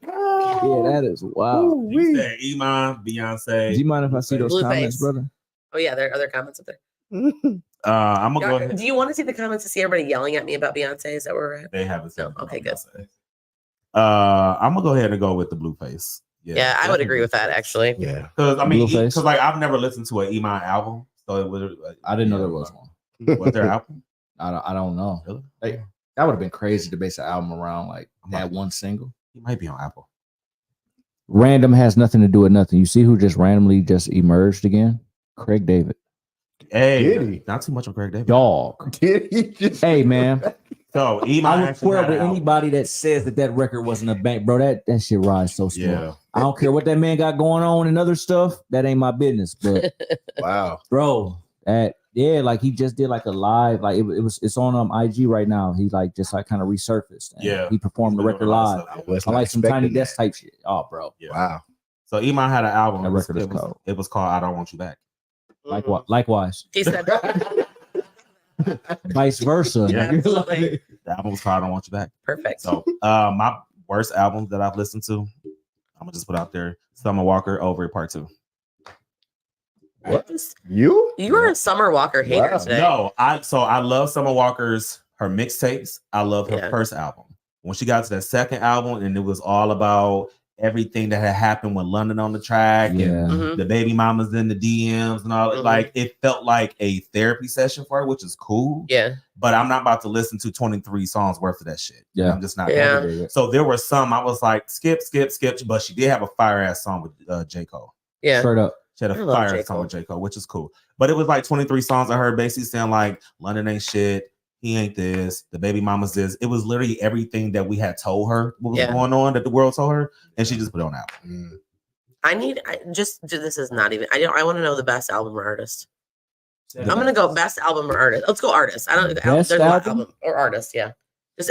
Yeah, that is wild. You said Iman, Beyonce. Do you mind if I see those Blueface. comments, brother? Oh yeah, there are other comments up there. I'm gonna go ahead. Do you want to see the comments to see everybody yelling at me about Beyonce? Is that where we're at? They haven't said. No, okay, good. I'm gonna go ahead and go with the Blueface. Yeah, I would agree with that actually. Yeah. Because I mean, Blueface. because like I've never listened to an Iman album, so it was. I didn't know there was one. Was their album? I don't know. Really? Like, that would have been crazy to base an album around like that one single. He might be on Apple. Random has nothing to do with nothing. You see who just randomly just emerged again? Craig David. Hey, Did he? not too much on Craig David. Dog. Did he just? Hey, man. So Iman I would actually swear had with an album. anybody that says that record wasn't a bank, bro. That shit rides so smooth. Yeah. I don't care what that man got going on and other stuff. That ain't my business. But Wow. bro, like he just did like a live, like it's on IG right now. He like just like kind of resurfaced. And Yeah. he performed the record live. Was I not like some Tiny expecting Desk that. type shit. Oh, bro. Yeah. Wow. So Iman had an album. That record is it was, cold. It was called "I Don't Want You Back." Like what? Likewise, He said vice versa. Yeah. absolutely The album was called "I Don't Want You Back." perfect. So my worst albums that I've listened to, I'm gonna just put out there: Summer Walker, Over It Part 2. What? Just- You? You are a Summer Walker hater Wow. today. No, I love Summer Walker's her mixtapes. I love her Yeah. first album. When she got to that second album, and it was all about everything that had happened with London on the track Yeah. and Mhm. the baby mamas in the DMs and all. Mhm. Like it felt like a therapy session for her, which is cool. Yeah. But I'm not about to listen to 23 songs worth of that shit. Yeah. I'm just not. Yeah. Gonna do it. So there were some I was like, skip. But she did have a fire ass song with J. Cole. Yeah. Straight up. She had I a love fire J. ass song Cole. with J. Cole, which is cool. But it was like 23 songs of her basically saying like, London ain't shit. He ain't this. The baby mama's this. It was literally everything that we had told her what was Yeah. going on, that the world told her, and she just put it on out. This is not even. I want to know the best album or artist. I'm gonna go best album or artist. Let's go artist. I don't. Best There's a lot of album? album or artist. Yeah.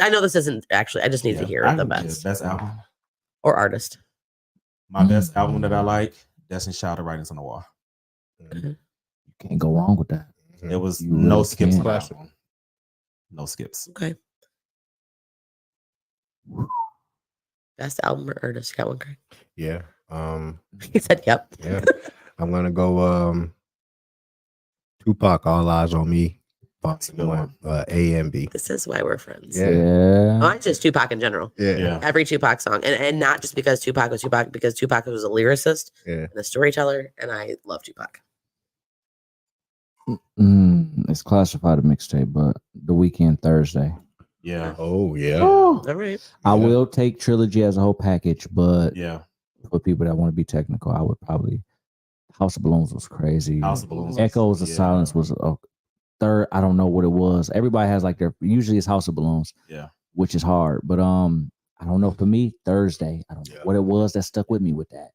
I know this isn't actually. I just need to hear the best Best album. or artist. My best album that I like, Destiny Child, The Writings on the Wall. You can't go wrong with that. It was You no really skips on can't. that one. No skips. Okay. Best album or artist. You got one, Craig? Yeah. He said, "Yep." Yeah. I'm gonna go Tupac, All Eyes on Me. That's a good one. A and B. This is why we're friends. Yeah. Yeah. Well, not just Tupac in general. Yeah. Every Tupac song, and not just because Tupac was Tupac, because Tupac was a lyricist Yeah. and a storyteller, and I love Tupac. It's classified a mixtape, but The Weekend Thursday. Yeah. Oh yeah. All right. I will take Trilogy as a whole package, but Yeah. for people that want to be technical, I would probably House of Balloons was crazy. House of Balloons. Echoes of Yeah. Silence was a third. I don't know what it was. Everybody has like their usually it's House of Balloons. Yeah. Which is hard. But I don't know. For me, Thursday. I don't know what it was that stuck with me with that.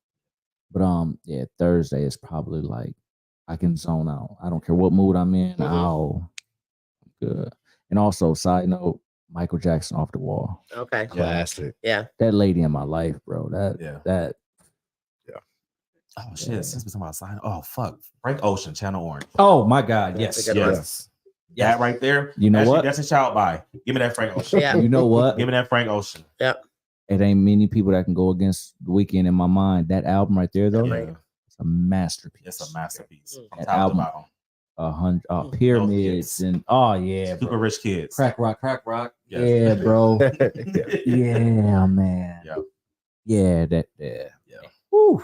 But yeah, Thursday is probably like I can zone out. I don't care what mood I'm in. I'll good. And also, side note, Michael Jackson Off the Wall. Okay. Classic. Yeah. That lady in my life, bro. Yeah. That Oh shit! Since we talking about sign, oh fuck, Frank Ocean, Channel Orange. oh my God, That's yes. a good one. Yes, that right there. You know what? That's a shout by. Give me that Frank Ocean. Yeah. You know what? Give me that Frank Ocean. Yep. It ain't many people that can go against The Weeknd in my mind. That album right there, though, Yeah, it's a masterpiece. it's a masterpiece. From That top album. to bottom. 100 pyramids and yeah, Super bro. rich kids. Crack rock. Yes. Yeah, bro. Yeah. Yeah, man. Yeah. Yeah, Yeah. Woo.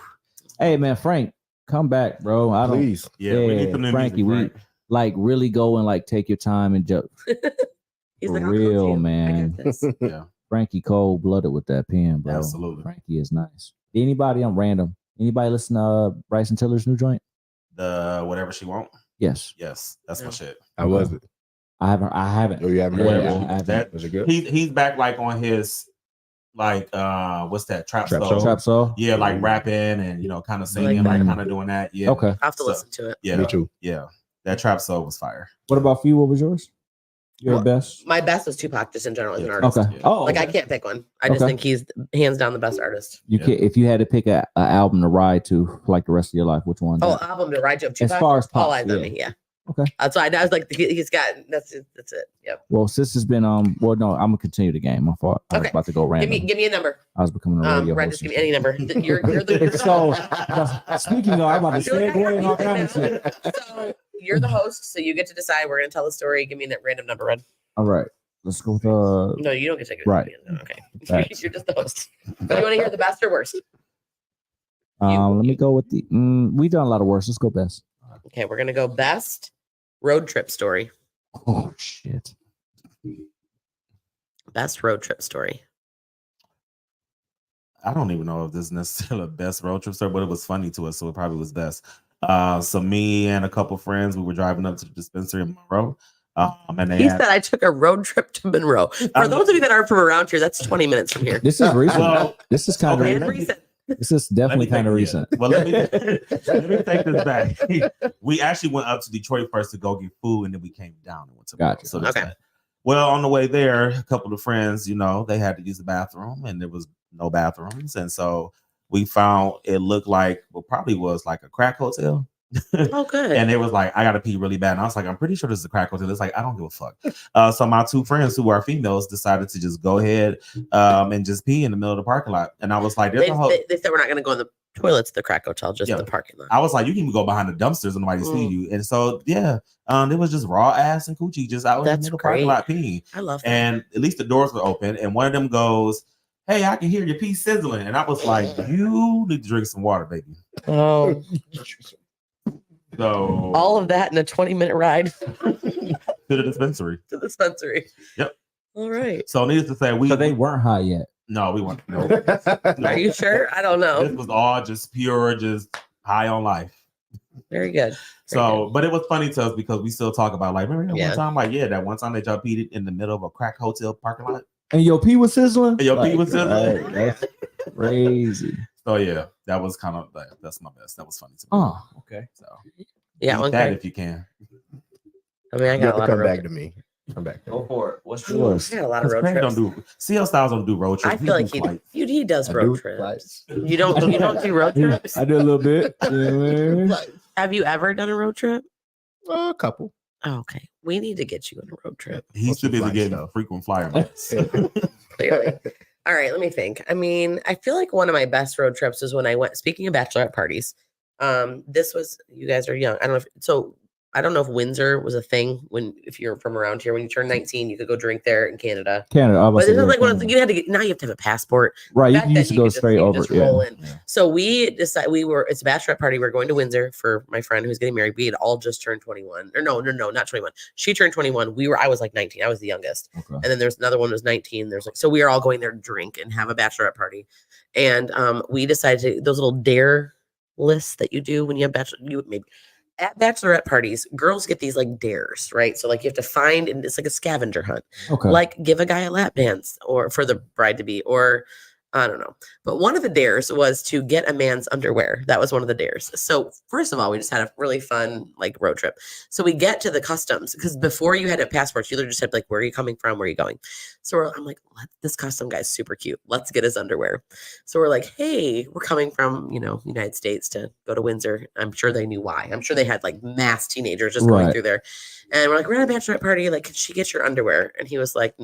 Hey, man, Frank, come back, bro. I don't. Please. Yeah, we need some new Frankie, music, Frank. like really go and like take your time and just He's For like, I'll come to real, you. I man. got this. Yeah. Frankie cold blooded with that pen, bro. Absolutely. Frankie is nice. Anybody on random? Anybody listen to Bryson Tiller's new joint? The whatever she want. Yes. Yes, that's my Yeah. shit. How was it? I haven't. Oh, you haven't Yeah, heard I it? haven't. That Was it good? he's back like on his like what's that trap Trap soul? soul? Trap Soul? Yeah, like rapping and kind of singing, that. like kind of doing that. Yeah. Okay. I have to So, listen to it. Yeah. Me too. Yeah. That trap soul was fire. What about for you? What was yours? Your best? My best is Tupac, just in general as an artist. Okay. Oh, Like I okay. can't pick one. I just Okay. think he's hands down the best artist. You can if you had to pick a album to ride to for like the rest of your life, which one? Oh, album to ride to of Tupac. As far as All pop, Eyes on Me. Yeah. Okay. That's why I was like, he's got that's it. Yep. Well, since it's been well, no, I'm gonna continue the game. My fault. I was about to go random. Give me a number. I was becoming a radio Red, host. just give me any number. You're the So speaking of, I'm about to segue and all kind of shit. So you're the host, so you get to decide. We're gonna tell the story. Give me a random number, Red. All right. Let's go with No, you don't get to take it. Right. Okay. Facts. You're just the host. Do you want to hear the best or worst? Let me go with the we've done a lot of worse. Let's go best. Okay, we're gonna go best road trip story. Oh shit. Best road trip story. I don't even know if this is necessarily a best road trip story, but it was funny to us, so it probably was best. So me and a couple friends, we were driving up to the dispensary in Monroe. And they Said I took a road trip to Monroe. For those of you that aren't from around here, that's 20 minutes from here. This is recent. Well, this is kind okay, of recent. This is definitely kind of recent. Well, let me take this back. We actually went up to Detroit first to go get food, and then we came down and went to Monroe. Gotcha. So that's that. Well, on the way there, a couple of friends, they had to use the bathroom, and there was no bathrooms, and so we found it looked like probably was like a crack hotel. Oh, good. And it was like, I gotta pee really bad. And I was like, I'm pretty sure this is a crack hotel. It's like, I don't give a fuck. So my two friends who are females decided to just go ahead and just pee in the middle of the parking lot. And I was like, they said we're not going to go in the toilets at the crack hotel, just the parking lot. I was like, you can even go behind the dumpsters and nobody see you. And so, it was just raw ass and coochie just out in the middle of the parking lot peeing. I love that. And at least the doors were open. And one of them goes, hey, I can hear your pee sizzling. And I was like, you need to drink some water, baby. Oh. So all of that in a 20-minute ride to the dispensary. Yep. All right. So needless to say, so they weren't high yet. No, we weren't. No. Are you sure? I don't know. This was all just pure, just high on life. Very good. But it was funny to us because we still talk about like, remember that one time? Like, that one time that y'all peed in the middle of a crack hotel parking lot. And your pee was sizzling? And your pee was sizzling. That's crazy. So that was kind of that's my best. That was funny to me. Oh, okay. So eat that if you can. I mean, I got a lot of come back to me. Come back. Go for it. What's yours? I got a lot of road trips. CL Styles don't do road trips. I feel like he does road trips. You don't do road trips? I do a little bit. Yeah. Have you ever done a road trip? A couple. Oh, okay. We need to get you on a road trip. He should be getting frequent flyer miles. Clearly. All right, let me think. I mean, I feel like one of my best road trips was when I went, speaking of bachelorette parties, this was, you guys are young. I don't know if Windsor was a thing if you're from around here. When you turn 19, you could go drink there in Canada. But this is like one of the, you had to get, now you have to have a passport. Right, you used to go straight over. Roll in. So we decided it's a bachelorette party. We're going to Windsor for my friend who's getting married. We had all just turned 21. Or no, not 21. She turned 21. I was like 19. I was the youngest. Okay. And then there's another one who was 19. So we are all going there to drink and have a bachelorette party. And we decided those little dare lists that you do when you have at bachelorette parties, girls get these like dares, right? So like you have to find, and it's like a scavenger hunt. Okay. Like give a guy a lap dance, or for the bride to be, or I don't know. But one of the dares was to get a man's underwear. That was one of the dares. So first of all, we just had a really fun like road trip. So we get to the customs, because before you had a passport, you just had like, where are you coming from? Where are you going? So I'm like, this custom guy's super cute. Let's get his underwear. So we're like, hey, we're coming from, United States to go to Windsor. I'm sure they knew why. I'm sure they had like mass teenagers just going through there. And we're like, we're at a bachelorette party. Like, could she get your underwear? And he was like,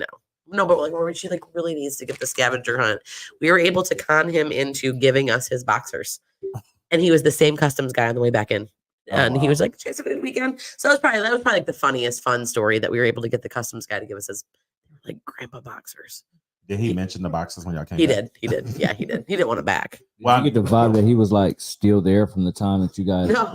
no, but like, she like really needs to get the scavenger hunt. We were able to con him into giving us his boxers, and he was the same customs guy on the way back in. And he was like, "Chase a good weekend." So that was probably like the funniest fun story, that we were able to get the customs guy to give us his like grandpa boxers. Did he mention the boxers when y'all came? He did. Yeah, he did. He didn't want it back. Well, you get the vibe that he was like still there from the time that you guys. No.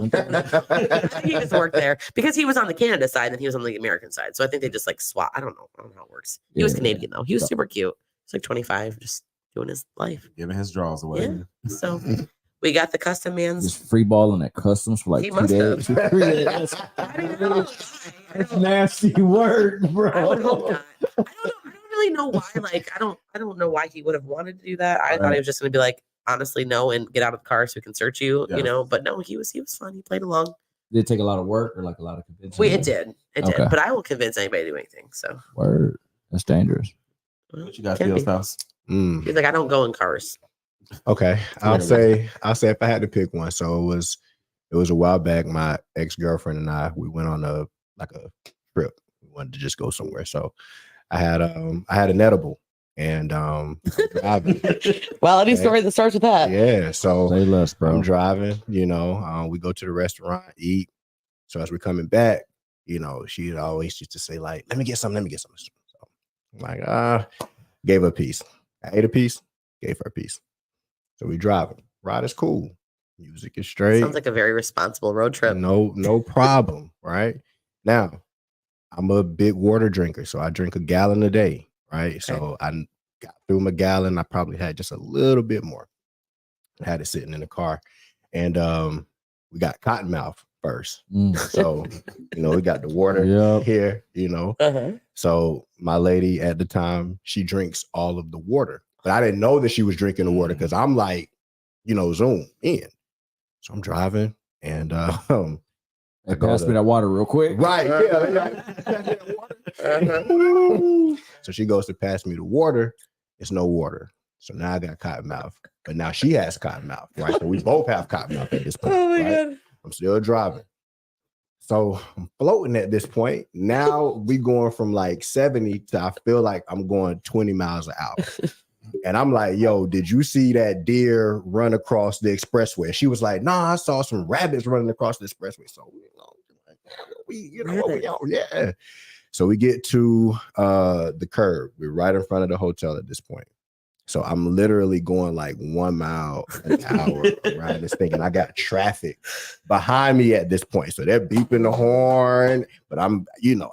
He just worked there because he was on the Canada side and he was on the American side. So I think they just like swap. I don't know how it works. He was Canadian though. He was super cute. He's like 25, just doing his life, giving his draws away. Yeah. So we got the custom man's just free balling at customs for like 2 days. That's nasty work, bro. I would hope not. I don't really know why. Like, I don't know why he would have wanted to do that. I thought he was just going to be like, honestly, no, and get out of the car so we can search you, But no, he was fun. He played along. Did it take a lot of work or like a lot of convincing? It did. It Okay. did. But I will convince anybody to do anything. So Word. That's dangerous. What you got, Can be. Phil's house? He's like, I don't go in cars. Okay, I'll say if I had to pick one. So it was a while back. My ex-girlfriend and I, we went on a trip. We wanted to just go somewhere. So I had an edible and driving. Well, any story that starts with that. Yeah, so Say less, bro. I'm driving. We go to the restaurant, eat. So as we're coming back, she always used to say like, "Let me get some." So I'm like, gave her a piece. I ate a piece, gave her a piece. So we driving. Ride is cool. Music is straight. Sounds like a very responsible road trip. No problem. Right now, I'm a big water drinker, so I drink a gallon a day. Right, so I got through my gallon. I probably had just a little bit more. I had it sitting in the car, and we got Cottonmouth first. So we got the water here. So my lady at the time, she drinks all of the water, but I didn't know that she was drinking the water because I'm like, zoom in. So I'm driving, and Hey, pass me that water real quick. Right. So she goes to pass me the water. It's no water. So now I got Cottonmouth. But now she has Cottonmouth, right? So we both have Cottonmouth at this point. Oh my right? God. I'm still driving. So I'm floating at this point. Now we going from like 70 to I feel like I'm going 20 miles an hour. And I'm like, yo, did you see that deer run across the expressway? She was like, nah, I saw some rabbits running across the expressway. So yeah. So we get to the curb. We're right in front of the hotel at this point. So I'm literally going like 1 mile an hour around this thing. And I got traffic behind me at this point. So they're beeping the horn, but I'm,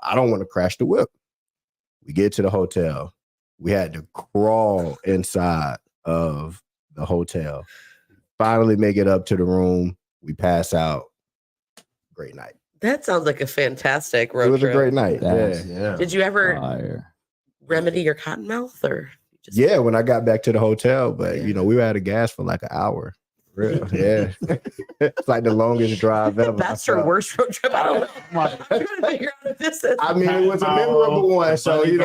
I don't want to crash the whip. We get to the hotel. We had to crawl inside of the hotel. Finally make it up to the room. We pass out. Great night. That sounds like a fantastic road trip. It was a great night. Yeah. Did you ever remedy your Cottonmouth or? Yeah, when I got back to the hotel, but we were out of gas for like an hour. Real, yeah. It's like the longest drive ever. Best or worst road trip? I don't know. I'm trying to figure out if this is. I mean, it was a memorable one. So, it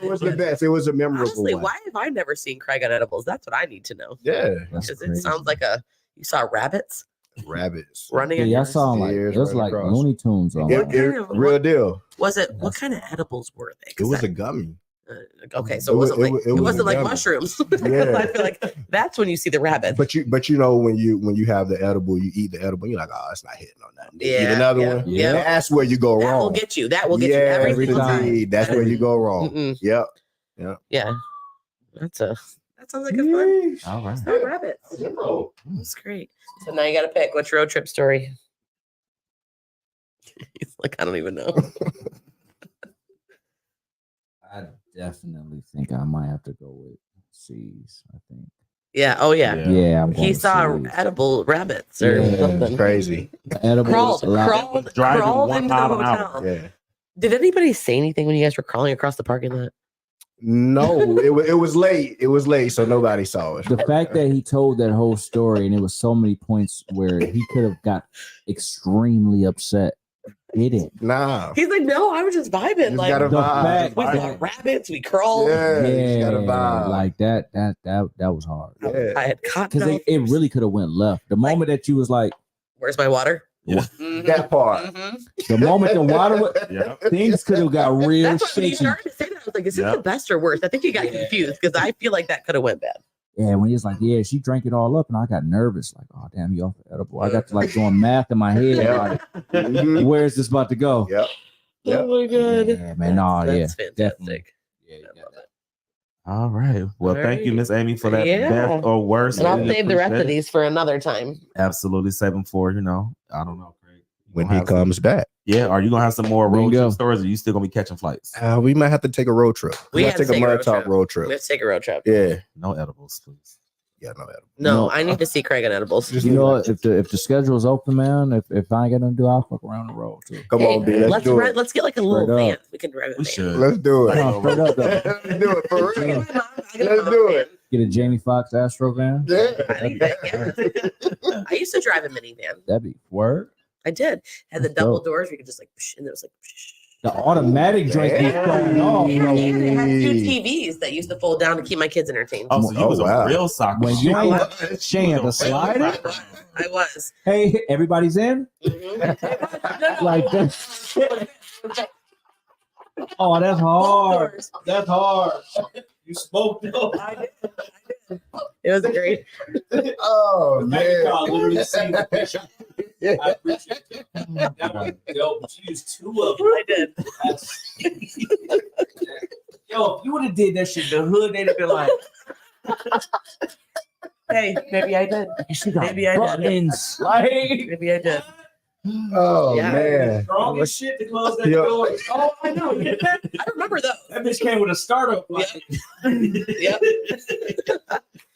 was the best. It was a memorable Honestly, one. why have I never seen Craig on edibles? That's what I need to know. Yeah. Because it sounds like you saw rabbits running. Yeah, I saw like it was like Looney Tunes on real deal. Was it? What kind of edibles were they? It was a gummy. Okay, so it wasn't like it wasn't like mushrooms. Yeah. I feel like that's when you see the rabbits. But when you have the edible, you eat the edible, you're like, oh, it's not hitting on nothing. Eat another one. Yeah. That's where you go wrong. That will get you. That will get you every time. That's where you go wrong. Yep. Yeah. That sounds like a fun. All right. So rabbits. That's great. So now you got to pick which road trip story. He's like, I don't even know. I definitely think I might have to go with C's. I think. Yeah. Oh yeah. Yeah. He saw edible rabbits or something. Crazy. Crawled into the driving hotel. Yeah. Did anybody say anything when you guys were crawling across the parking lot? No, it was late. It was late, so nobody saw it. The fact that he told that whole story and it was so many points where he could have got extremely upset. Didn't. Nah. He's like, no, I was just vibing. Just like got a vibe. we saw rabbits, we crawled. Yeah, got a vibe. Like that was hard. Yeah. I had caught Because it really could have went left. The moment that you was like, where's my water? Yeah. Mm-hmm. That part. Mm-hmm. The moment the water things could have got real That's when you shaky. started to say that. I was like, is this the best or worst? I think you got confused because I feel like that could have went bad. Yeah, when he was like, yeah, she drank it all up, and I got nervous. Like, oh damn, you off the edible. I got to like doing math in my head. Like, where is this about to go? Yep. Oh my god. Yeah, man. No, That's yeah, fantastic. definitely. Yeah, I love it. All right. Well, All thank you, right. Miss Amy, for that Yeah. best or worst. And I'll Really save the rest appreciate of it. these for another time. Absolutely. Save them for, I don't know, Craig. When he comes back. Yeah. Are you going to have some more road Bingo. trip stories or are you still going to be catching flights? We might have to take a road trip. We Let's have to take a take a road Mud Talk trip. road trip. Let's take a road trip. Yeah. No edibles, please. Yeah, no edible. No, I need to see Craig on edibles. You know what? If the schedule is open, man, if I ain't got nothing to do, I'll fuck around the road too. Come on, B. let's do rent, it. let's get like a little Straight van. up. We can drive a We van. should. Let's do it. No, straight up, though. Let's do it for real. Let's do it. Get a Jamie Foxx Astro van. Yeah. I used to drive a minivan. That'd be word. I did. Had the That's double dope. doors where you could just like, and it was like. The automatic joint keeps going off. And it had 2 TVs that used to fold down to keep my kids entertained. Oh, so you was a real soccer. When you I ain't was. Shane the slider. I was. Hey, everybody's in. Like that. Oh, that's hard. That's hard. You smoked though. I did. It was great. Oh man. Literally see the picture. I appreciate it. That was dope. You used 2 of them. I did. Yo, if you would have did that shit, the hood, they'd have been like, Hey, maybe I did. Maybe I did. Buttons. like, Maybe I did. Oh Yeah. man. strong as shit to close that Yo. door. Oh, I know. I remember those. That bitch came with a startup. Like, Yep.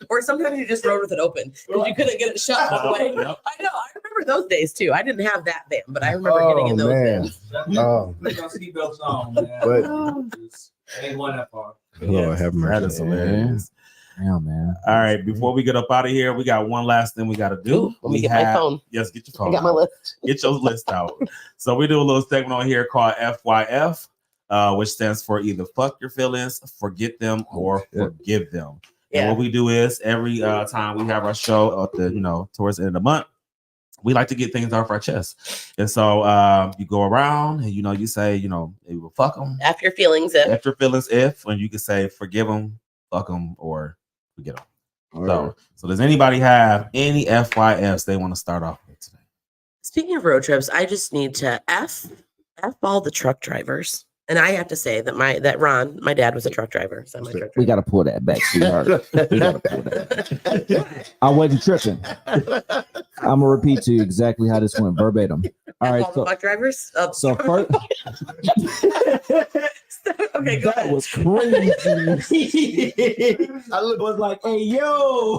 Or sometimes you just rode with it open because you couldn't get it shut all the way. Yep. I know. I remember those days too. I didn't have that van, but I remember getting in those man. vans. Oh, put your seatbelts on, man. but Ain't going that far. Lord have mercy. That is hilarious. Yeah, man. All right, before we get up out of here, we got one last thing we got to do. Ooh, let me get my phone. Yes, get your I phone. got my out. list. Get your list out. So we do a little segment on here called FYF, which stands for either fuck your feelings, forget them, or forgive them. And Yeah. what we do is every time we have our show at the towards the end of the month, we like to get things off our chest. And so you go around and you say, hey, well, fuck them. After your feelings, After feelings, and you can say forgive them, fuck them, or forget them. So does anybody have any FYFs they want to start off with today? Speaking of road trips, I just need to F all the truck drivers. And I have to say that Ron, my dad was a truck driver. So I'm a truck driver. We got to pull that back, sweetheart. We got to pull that. I wasn't tripping. I'm gonna repeat to you exactly how this went verbatim. All right, all the truck drivers. so first, Okay, go that ahead. was crazy. I was like, "Hey, yo!"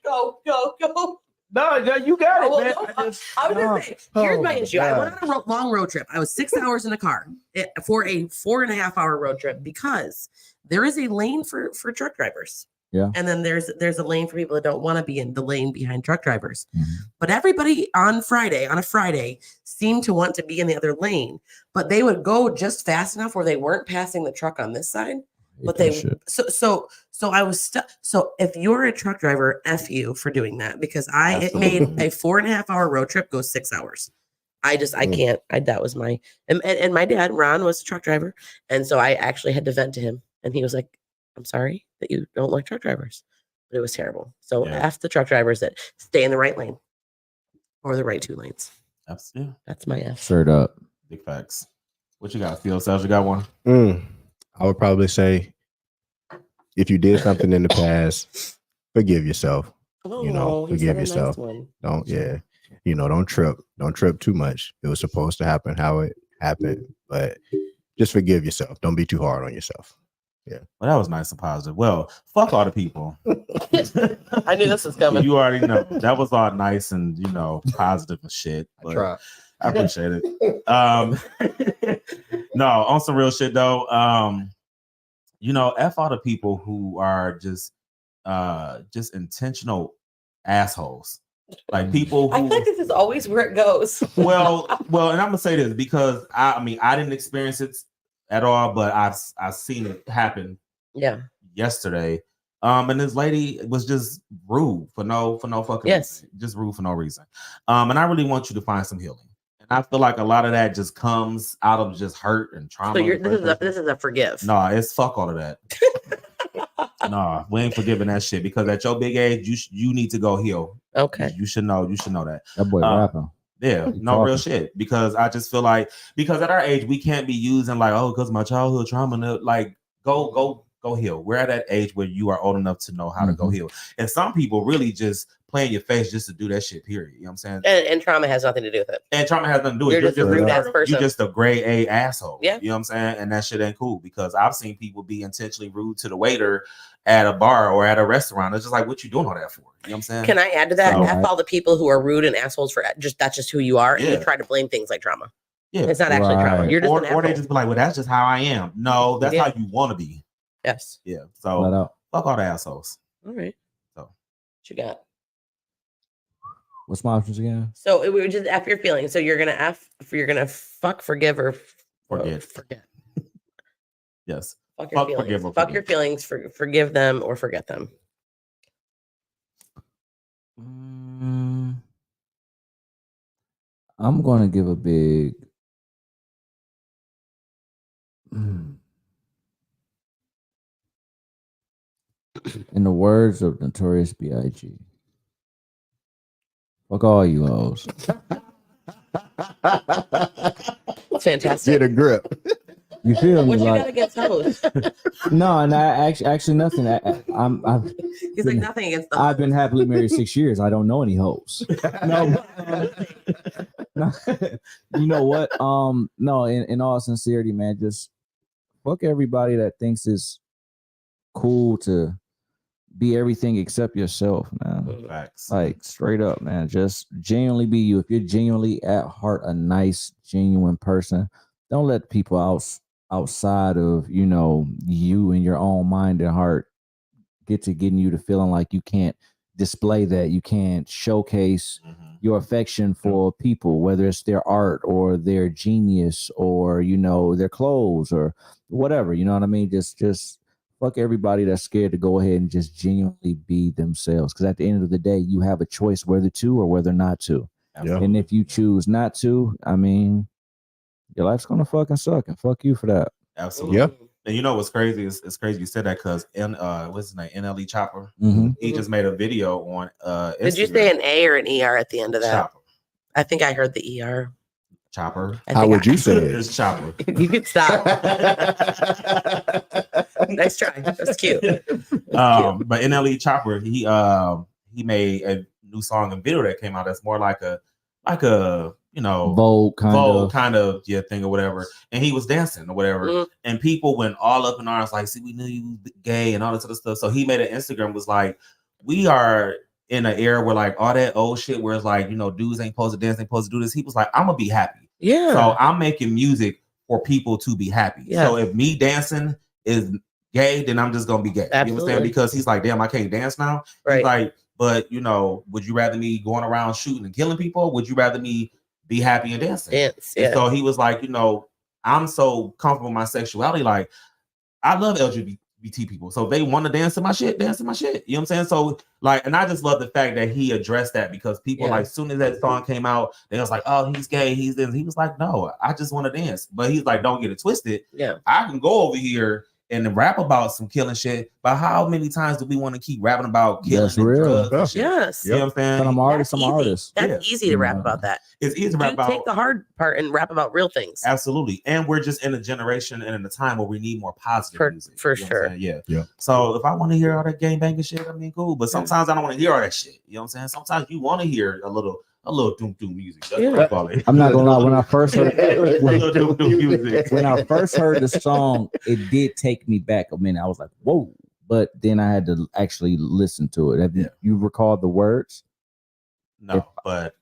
Go. No, you got it, man. I was gonna say, here's my issue. I went on a long road trip. I was 6 hours in a car for a 4.5-hour road trip because there is a lane for truck drivers. Yeah. And then there's a lane for people that don't want to be in the lane behind truck drivers. Mm-hmm. But everybody on a Friday seemed to want to be in the other lane, but they would go just fast enough where they weren't passing the truck on this side. But so I was stuck. So if you're a truck driver, F you for doing that because it made a 4.5-hour road trip go 6 hours. I can't. That was my and my dad, Ron, was a truck driver. And so I actually had to vent to him. And he was like, I'm sorry that you don't like truck drivers. But it was terrible. So F the truck drivers that stay in the right lane or the right 2 lanes. Absolutely. That's my F. Straight up. Big facts. What you got, Phil? Sales, you got one? I would probably say if you did something in the past, forgive yourself. Forgive yourself. Don't trip too much. It was supposed to happen how it happened, but just forgive yourself. Don't be too hard on yourself. Yeah. Well, that was nice and positive. Well, fuck all the people. I knew this was coming. You already know that was all nice and positive and shit. But I appreciate it. No, on some real shit though. F all the people who are just intentional assholes. Like people who, I think this is always where it goes. well, and I'm gonna say this because I didn't experience it at all, but I've seen it happen yesterday. And this lady was just rude for no fucking reason. Just rude for no reason. And I really want you to find some healing. And I feel like a lot of that just comes out of just hurt and trauma. So this is a forgive. No, it's fuck all of that. No, we ain't forgiving that shit because at your big age, you need to go heal. Okay. You should know that. That boy rapping. Yeah, no real shit. Because I just feel like at our age, we can't be using like, because my childhood trauma, like go heal. We're at that age where you are old enough to know how to go heal. And some people really just play in your face just to do that shit, period. You know what I'm saying? And trauma has nothing to do with it. And trauma has nothing to do with it. You're just a rude ass person. You're just a grade A asshole. Yeah. You know what I'm saying? And that shit ain't cool because I've seen people be intentionally rude to the waiter at a bar or at a restaurant. It's just like, what you doing all that for? You know what I'm saying? Can I add to that? F all the people who are rude and assholes for that's just who you are. And you try to blame things like trauma. Yeah. It's not actually trauma. You're just or they just be like, well, that's just how I am. No, that's how you want to be. Yes. Yeah. So fuck all the assholes. All right. So what you got? What's my options again? So we were just F your feelings. So you're gonna fuck, forgive, or Forget. forget. Yes. Fuck your Fuck, feelings. forgive, or Fuck forget. your feelings. Forgive them or forget them. I'm gonna give a big. In the words of Notorious B.I.G., fuck all you hoes. It's fantastic. Get a grip. You feel me? What you got Like against hoes? no, and I actually nothing. I've He's like nothing against the. I've been happily married 6 years. I don't know any hoes. No, no, you know what? No. In all sincerity, man, just fuck everybody that thinks it's cool to be everything except yourself, man. Facts. Like straight up, man. Just genuinely be you. If you're genuinely at heart a nice, genuine person, don't let people outside of you and your own mind and heart get to getting you to feeling like you can't display that, you can't showcase your affection for people, whether it's their art or their genius or their clothes or whatever. You know what I mean? Just fuck everybody that's scared to go ahead and just genuinely be themselves. Because at the end of the day, you have a choice whether to or whether not to. Absolutely. And if you choose not to, I mean, your life's gonna fucking suck, and fuck you for that. Absolutely. Yeah. And you know what's crazy? It's crazy you said that because what's his name? NLE Chopper. Mhm. He just made a video on Instagram. Did you say an A or an ER at the end of that? Chopper? I think I heard the ER. Chopper. How would you say it? It's Chopper. You could stop. Nice try. That's cute. But NLE Chopper, he made a new song and video that came out that's more like a Vogue kind of thing or whatever. And he was dancing or whatever. And people went all up in arms like, see, we knew you was gay and all this other stuff. So he made an Instagram was like, we are in an era where like all that old shit where it's like, dudes ain't supposed to dance, ain't supposed to do this. He was like, I'm gonna be happy. Yeah. So I'm making music for people to be happy. Yeah. So if me dancing is gay, then I'm just gonna be gay. Absolutely. You understand? Because he's like, damn, I can't dance now. Right. He's like, but would you rather me going around shooting and killing people? Or would you rather me be happy and dancing? Dance. And Yeah. so he was like, I'm so comfortable with my sexuality. Like, I love LGBT people. So if they want to dance to my shit, dance to my shit. You know what I'm saying? So like, and I just love the fact that he addressed that because people like, as soon as that song came out, they was like, oh, he's gay, he's this. He was like, no, I just want to dance. But he's like, don't get it twisted. Yeah. I can go over here and rap about some killing shit, but how many times do we want to keep rapping about killing That's and real. drugs and shit? Yes. You know what I'm saying? But I'm artist. That's I'm easy. artist. That's easy to rap about that. It's easy to rap about. Take the hard part and rap about real things. Absolutely. And we're just in a generation and in a time where we need more positive music. For You know what I'm sure. saying? Yeah. So if I want to hear all that gang banging shit, I mean, cool. But sometimes I don't want to hear all that shit. You know what I'm saying? Sometimes you want to hear a little doom doom music. That's what I call it. I'm not gonna lie. When I first heard A little doom doom music. when I first heard the song, it did take me back a minute. I was like, whoa. But then I had to actually listen to it. Have you recalled the words? No, but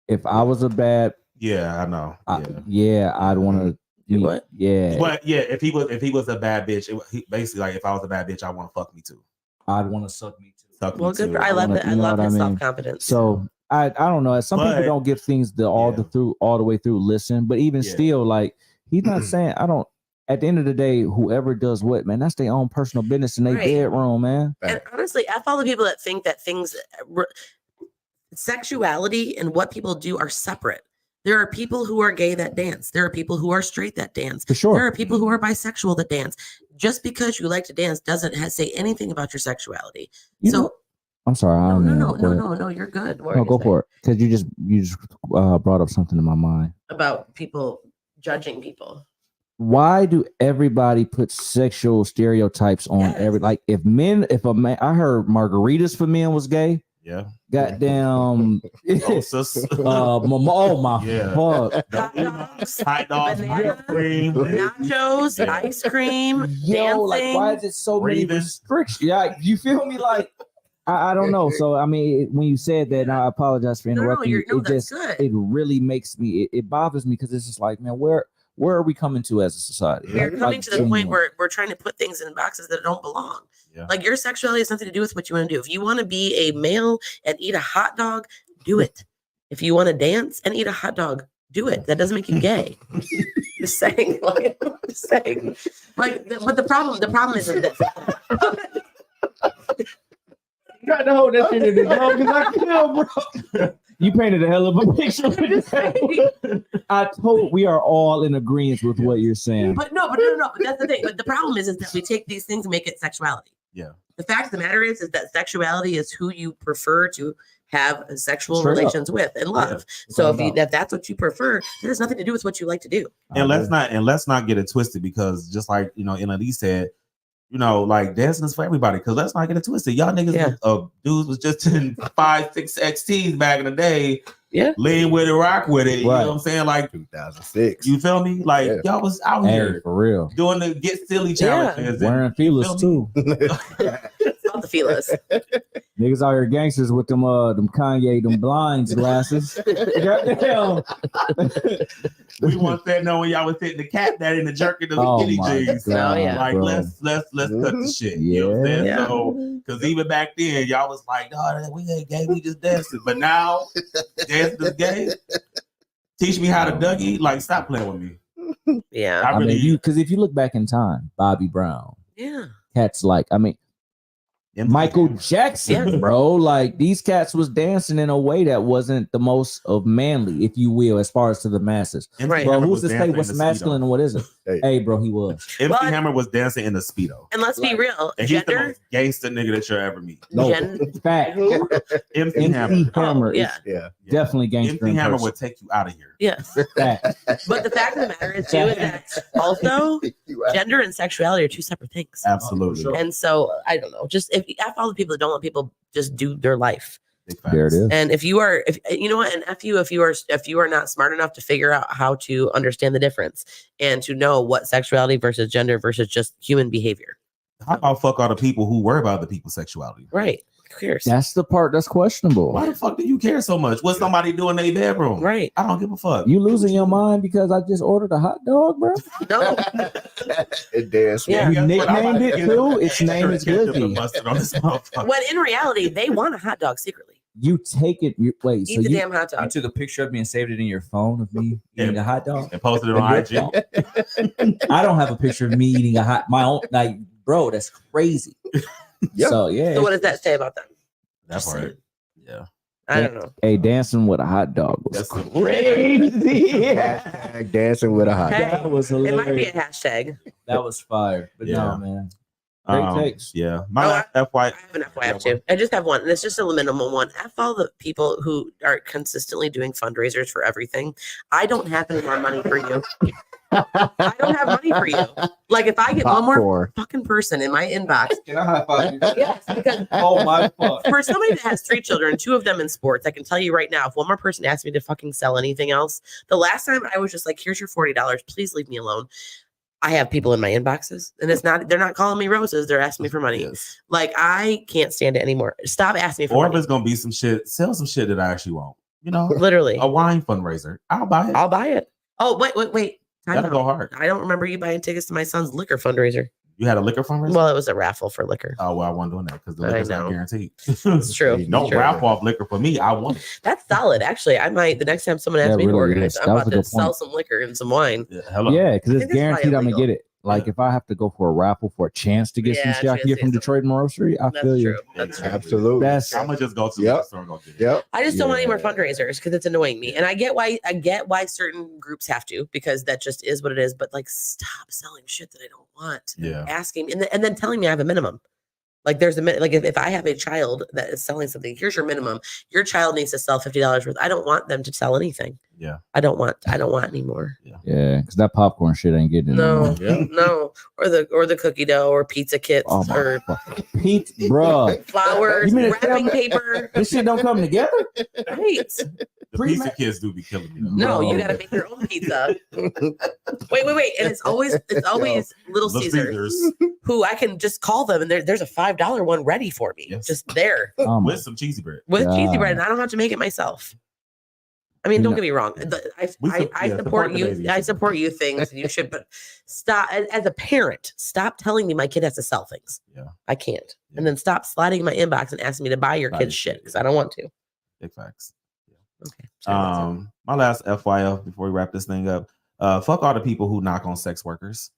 if I was a bad, I know. I'd want to. What? Yeah. But yeah, if he was a bad bitch, he basically like if I was a bad bitch, I want to fuck me too. I'd want to suck me too. Suck Well, me good. too. I love it. I you know love what his I mean? self-confidence. So I don't know. Some people But- don't give things all the way through listen, but even still, like he's not saying I don't. At the end of the day, whoever does what, man, that's their own personal business in their Right. bedroom, man. And honestly, F all the people that think that sexuality and what people do are separate. There are people who are gay that dance. There are people who are straight that dance. For sure. There are people who are bisexual that dance. Just because you like to dance doesn't say anything about your sexuality. I'm sorry. I don't know. No, you're good. What No, were you go saying? for it. Because you just brought up something in my mind. About people judging people. Why do everybody put sexual stereotypes on every if a man, I heard margaritas for men was gay. Yeah. Goddamn. Oh my fuck. Hot dogs, ice cream, nachos, ice cream, Yo, like dancing. why is it so many restrictions? Yeah, you feel me? Like I don't know. So I mean, when you said that, and I apologize for interrupting you. It that's just good. it really makes me it bothers me because it's just like, man, where are we coming to as a society? We're coming to the point where we're trying to put things in boxes that don't belong. Yeah. Like your sexuality has nothing to do with what you want to do. If you want to be a male and eat a hot dog, do it. If you want to dance and eat a hot dog, do it. That doesn't make you gay. Just saying, like, but the problem is that Trying to hold that shit in the dog because I can, bro. You painted a hell of a picture. We are all in agreement with what you're saying. But no. But that's the thing. But the problem is that we take these things and make it sexuality. Yeah. The fact of the matter is that sexuality is who you prefer to have sexual Straight relations with and love. Yeah. So if that's what you prefer, it has nothing to do with what you like to do. And let's not get it twisted, because just like NLE said, like dancing is for everybody. Because let's not get it twisted. Y'all niggas, dudes was just in 5, 6 XTs back in the day. Yeah, lean with it, rock with it. You Right. know what I'm saying? Like 2006. You feel me? Like y'all was out here for real doing the get silly challenges, wearing feelers too. All the feelers. Niggas out here gangsters with them Kanye, them blinds glasses. Goddamn. We once said no when y'all was hitting the cat that in the jerking of the Oh kitty my jeans. God, Like bro. let's cut the shit. You know what I'm saying? Yeah. So because even back then y'all was like, no, we ain't gay, we just dancing. But now dancing is gay. Teach me how to Dougie. Like, stop playing with me. Yeah. I really because if you look back in time, Bobby Brown, Yeah. cats like, Michael Jackson, bro. Like these cats was dancing in a way that wasn't the most of manly, if you will, as far as to the masses. Right. Bro, Hammer who's was to say dancing what's in the masculine Speedo. and what isn't? Hey, bro, he was. MC Well, Hammer was dancing in the Speedo. And let's be real, And he's the gender. most gangster nigga that you'll ever meet. No, fact. Who? MC MC Hammer. Hammer yeah. is definitely gangster. MC in Hammer person. would take you out of here. Yes. Fact. But the fact of the matter is, too, is that also gender and sexuality are two separate things. Absolutely. And so I don't know. Just if I follow people that don't let people just do their life. Big facts. There it is. And if you are, if you know what, and if you are not smart enough to figure out how to understand the difference and to know what sexuality versus gender versus just human behavior. How about fuck all the people who worry about the people's sexuality? Right. Who cares? That's the part that's questionable. Why the fuck do you care so much? What somebody do in their bedroom? Right. I don't give a fuck. You losing your mind because I just ordered a hot dog, bro? No. It dance. Yeah. You nicknamed it too? Its name is Glizzy. When in reality, they want a hot dog secretly. You take it. Wait, Eat so the you damn hot dog. You took a picture of me and saved it in your phone of me eating a hot dog and posted it on IG. I don't have a picture of me eating my own. Like, bro, that's crazy. Yep. So yeah. So what does that say about them? That part. Yeah. I don't know. Hey, dancing with a hot dog was That's crazy. Hashtag dancing with a hot Hey, dog. That was it hilarious. might be a hashtag. That was fire. But Yeah. no, man. Great takes. Yeah. My FY. I have an FYI too. I just have one, and it's just a minimum one. F all the people who are consistently doing fundraisers for everything. I don't have any more money for you. I don't have money for you. Like if I get one more Popcorn. fucking person in my inbox, Can I high five you? yes, because Oh my fuck. for somebody that has 3 children, 2 of them in sports, I can tell you right now, if one more person asked me to fucking sell anything else, the last time I was just like, here's your $40, please leave me alone. I have people in my inboxes, and they're not calling me roses, they're asking me for money. Yes. Like I can't stand it anymore. Stop asking me for Or if money. it's gonna be some shit, sell some shit that I actually want. You know, Literally. a wine fundraiser. I'll buy it. I'll buy it. Oh, wait. Time Gotta out. go hard. I don't remember you buying tickets to my son's liquor fundraiser. You had a liquor fundraiser? Well, it was a raffle for liquor. Oh, well, I wasn't doing that because the I liquor's know. not guaranteed. It's true. Don't It's true. raffle off liquor for me. I want it. That's solid. Actually, I might, the next time someone asks That me to really organize, is. I'm That was about a to good sell point. some liquor and some wine. Yeah, hello. Yeah, because I it's think it's probably guaranteed I'm gonna illegal. get it. Like if I have to go for a raffle for a chance to get some Yeah, shit I can chance get to from get some- Detroit Moral Street, I That's feel true. you. That's true. Absolutely. That's I'm gonna just go to Yep. the store and go get it. Yep. I just don't want any more Yeah. fundraisers because it's annoying me. And I get why certain groups have to, because that just is what it is. But like, stop selling shit that I don't want. Yeah. Asking and then telling me I have a minimum. Like there's like if I have a child that is selling something, here's your minimum. Your child needs to sell $50 worth. I don't want them to sell anything. Yeah. I don't want anymore. yeah, because that popcorn shit ain't getting it. No, Yeah. no, or the cookie dough or pizza kits Oh my or fuck. Pete, bruh. flowers, You mean to tell wrapping me- paper. This shit don't come together? Right. The pizza kids do be killing me though. No, you Bro. got to make your own pizza. wait, and it's always Little Little Caesars, who I can just call them, and there's a $5 one ready for me, Yes. just there Oh my with some cheesy bread. with cheesy God. bread, and I don't have to make it myself. I mean, You don't know- get me wrong. I support the you. baby. I support you things. You should, but stop. As a parent, stop telling me my kid has to sell things. Yeah. I can't. Yeah. And then stop sliding in my inbox and asking me to buy your Buy kid's your shit shit, because I don't want to. Big facts. Okay. Sorry, My last FYF before we wrap this thing up. Fuck all the people who knock on sex workers.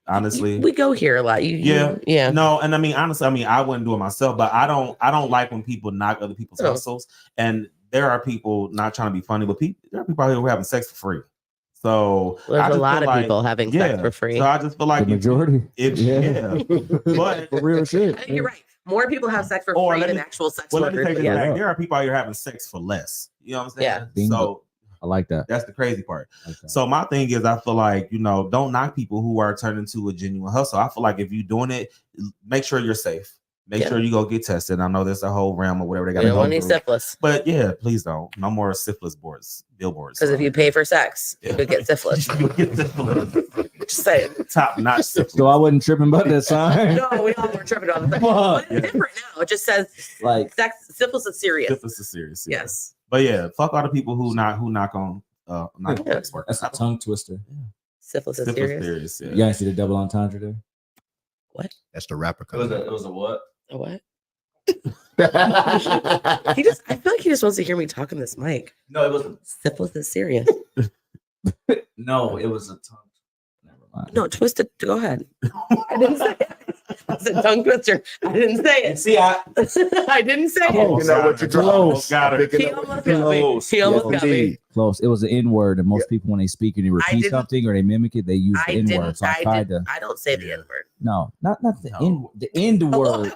Honestly, we go here a lot. Yeah. No, and I mean, honestly, I wouldn't do it myself, but I don't like when people knock other people's hustles. And there are people not trying to be funny, but there are people out here who are having sex for free. So there's a lot of people having sex for free. So I just feel like the majority. But for real shit. I think you're right. More people have sex for free than actual sex Let me workers. take this back. There are people out here having sex for less. You know what I'm saying? Yeah. So I like that. That's the crazy part. Okay. So my thing is, I feel like, don't knock people who are turning into a genuine hustle. I feel like if you're doing it, make sure you're safe. Make sure you go get tested. I know there's a whole realm or whatever they got. You don't want any syphilis. But yeah, please don't. No more syphilis billboards. Because if you pay for sex, you could get syphilis. Just say it. Top notch syphilis. So I wasn't tripping about that sign. No, we all were tripping on the thing. But it's different now. It just says like syphilis is serious. Syphilis is serious. Yeah. Yes. But yeah, fuck all the people who knock on sex workers. That's a tongue twister. Syphilis is serious. Yeah. You guys see the double entendre there? What? That's the rapper. It was a what? A what? I feel like he just wants to hear me talk in this mic. No, it wasn't. Syphilis is serious. No, it was a tongue. Never mind. No, twisted. Go ahead. I didn't say it. I said tongue twister. I didn't say it. See, I didn't say it. You know what you're close. Got her. He almost got me. He almost got me. Close. It was an N word, and most people when they speak and they repeat something or they mimic it, they use the N word. So I tried to. I don't say the N word. No, not the N. The end word.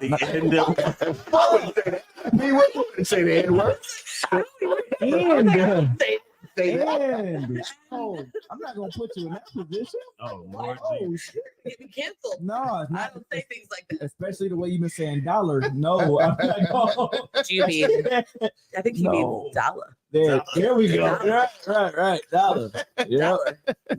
Me wouldn't say the N word. And oh, I'm not gonna put you in that position. Oh Lord, shit. Get me canceled. No, it's I not. don't say things like that. Especially the way you've been saying dollar. No, I'm not going. Do you mean? I think you mean dollar. There we go. Right. Dollar. Yeah.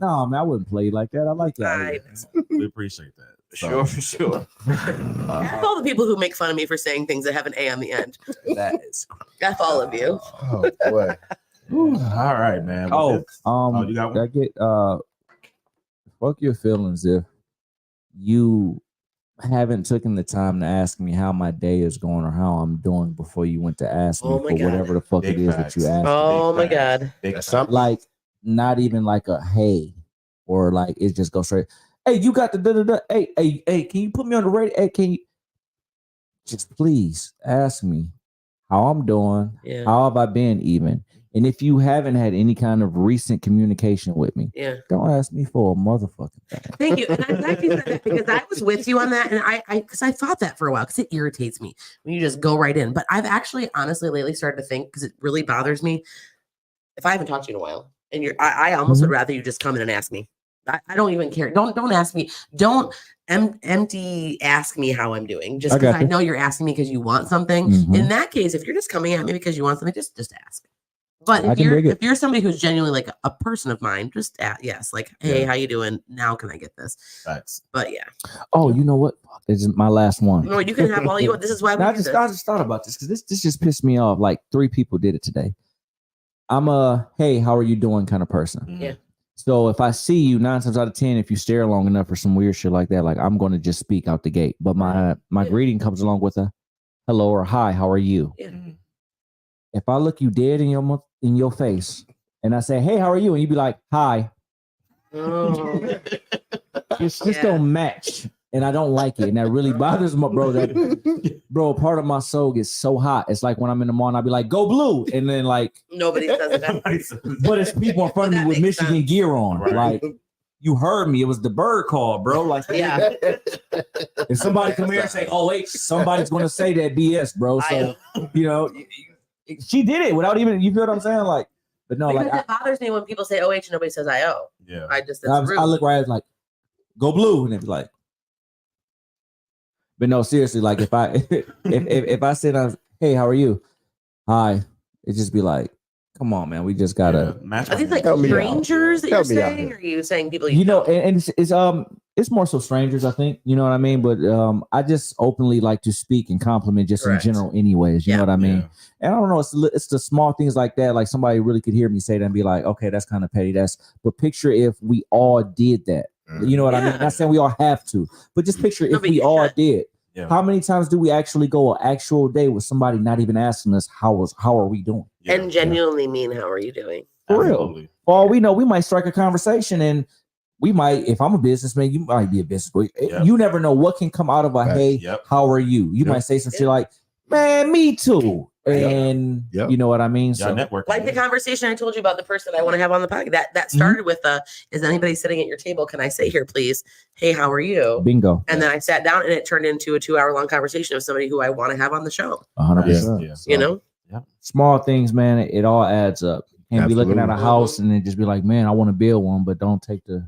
No, man, I wouldn't play like that. I like that. We appreciate that. Sure, for sure. F all the people who make fun of me for saying things that have an A on the end. That is. F all of you. Oh boy. All right, man. You got one? I get fuck your feelings if you haven't taken the time to ask me how my day is going or how I'm doing before you went to ask me for whatever the fuck it is that you asked. Oh my God. Like not even like a hey or like it just goes straight. Hey, you got the da-da-da. Hey, can you put me on the radio? Hey, can you just please ask me how I'm doing? Yeah. How have I been even? And if you haven't had any kind of recent communication with me, don't ask me for a motherfucking thing. Thank you. And I'm glad you said that because I was with you on that. And I thought that for a while because it irritates me when you just go right in. But I've actually honestly lately started to think because it really bothers me. If I haven't talked to you in a while and I almost would rather you just come in and ask me. I don't even care. Don't ask me. Don't empty ask me how I'm doing. Just because I know you're asking me because you want something. In that case, if you're just coming at me because you want something, just ask. But if you're somebody who's genuinely like a person of mine, just yes, like, hey, how you doing? Now can I get this? Thanks. But yeah. Oh, you know what? This is my last one. No, you can have all you want. This is why I just thought about this because this just pissed me off. Like 3 people did it today. I'm a hey, how are you doing kind of person. Yeah. So if I see you 9 times out of 10, if you stare long enough or some weird shit like that, like I'm going to just speak out the gate. But my greeting comes along with a hello or hi, how are you? Yeah. If I look you dead in your face and I say, hey, how are you? And you be like, hi. Oh. It's just don't match. And I don't like it. And that really bothers me, bro. Part of my soul gets so hot. It's like when I'm in the mall and I'll be like, go blue. And then like nobody says that. But it's people in front of me with Michigan gear on. Right. Like you heard me. It was the bird call, bro. Like if somebody come here and say, oh, wait, somebody's gonna say that BS, bro. So she did it without even, you feel what I'm saying? Like, but no, because like it bothers me when people say OH and nobody says IO. Yeah. I look right at like, go blue, and it's like, but no, seriously, like if I if I said, hey, how are you? Hi, it just be like, come on, man, we just gotta. Are these like strangers that you're saying? Or are you saying people you know? And it's more so strangers, I think. You know what I mean? But I just openly like to speak and compliment just in general, anyways. You know what I mean? Yeah. And I don't know, it's the small things like that. Like somebody really could hear me say that and be like, okay, that's kind of petty. But picture if we all did that. You know what I mean? Not saying we all have to, but just picture if we all did. Yeah. How many times do we actually go an actual day with somebody not even asking us how are we doing? and genuinely mean, how are you doing? For Absolutely. real. For all we know, we might strike a conversation and we might, if I'm a businessman, you might be a businessman. Yep. You never know what can come out of a hey, Yep. how are you? You might say some shit like, man, me too. And you know what I mean? Y'all So networking. Like the conversation I told you about the person I want to have on the podcast. That started with is anybody sitting at your table? Can I sit here, please? Hey, how are you? Bingo. And then I sat down and it turned into a 2-hour long conversation with somebody who I want to have on the show. 100%. Yeah. You know? Small things, man, it all adds up. You can't be looking at a house and then just be like, man, I want to build one, but don't take the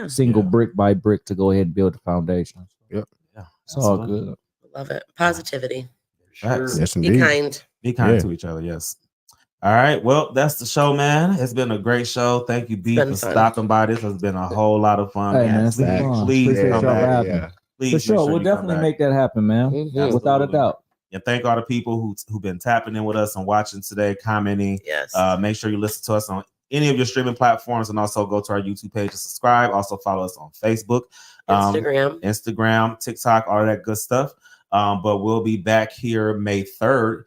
single brick by brick to go ahead and build the foundation. Yep. Yeah. It's all good. Love it. Positivity. Sure. Yes, Be indeed. kind. Be kind to each other. Yes. All right. Well, that's the show, man. It's been a great show. Thank you, B, for stopping by. This has been a whole lot of fun. Hey, man, it's been fun. Please Appreciate come y'all back. having me. Please For make sure. We'll you come definitely back. make that happen, man. Without a doubt. And thank all the people who've been tapping in with us and watching today, commenting. Yes. Make sure you listen to us on any of your streaming platforms and also go to our YouTube page and subscribe. Also follow us on Facebook, Instagram, TikTok, all of that good stuff. But we'll be back here May 3rd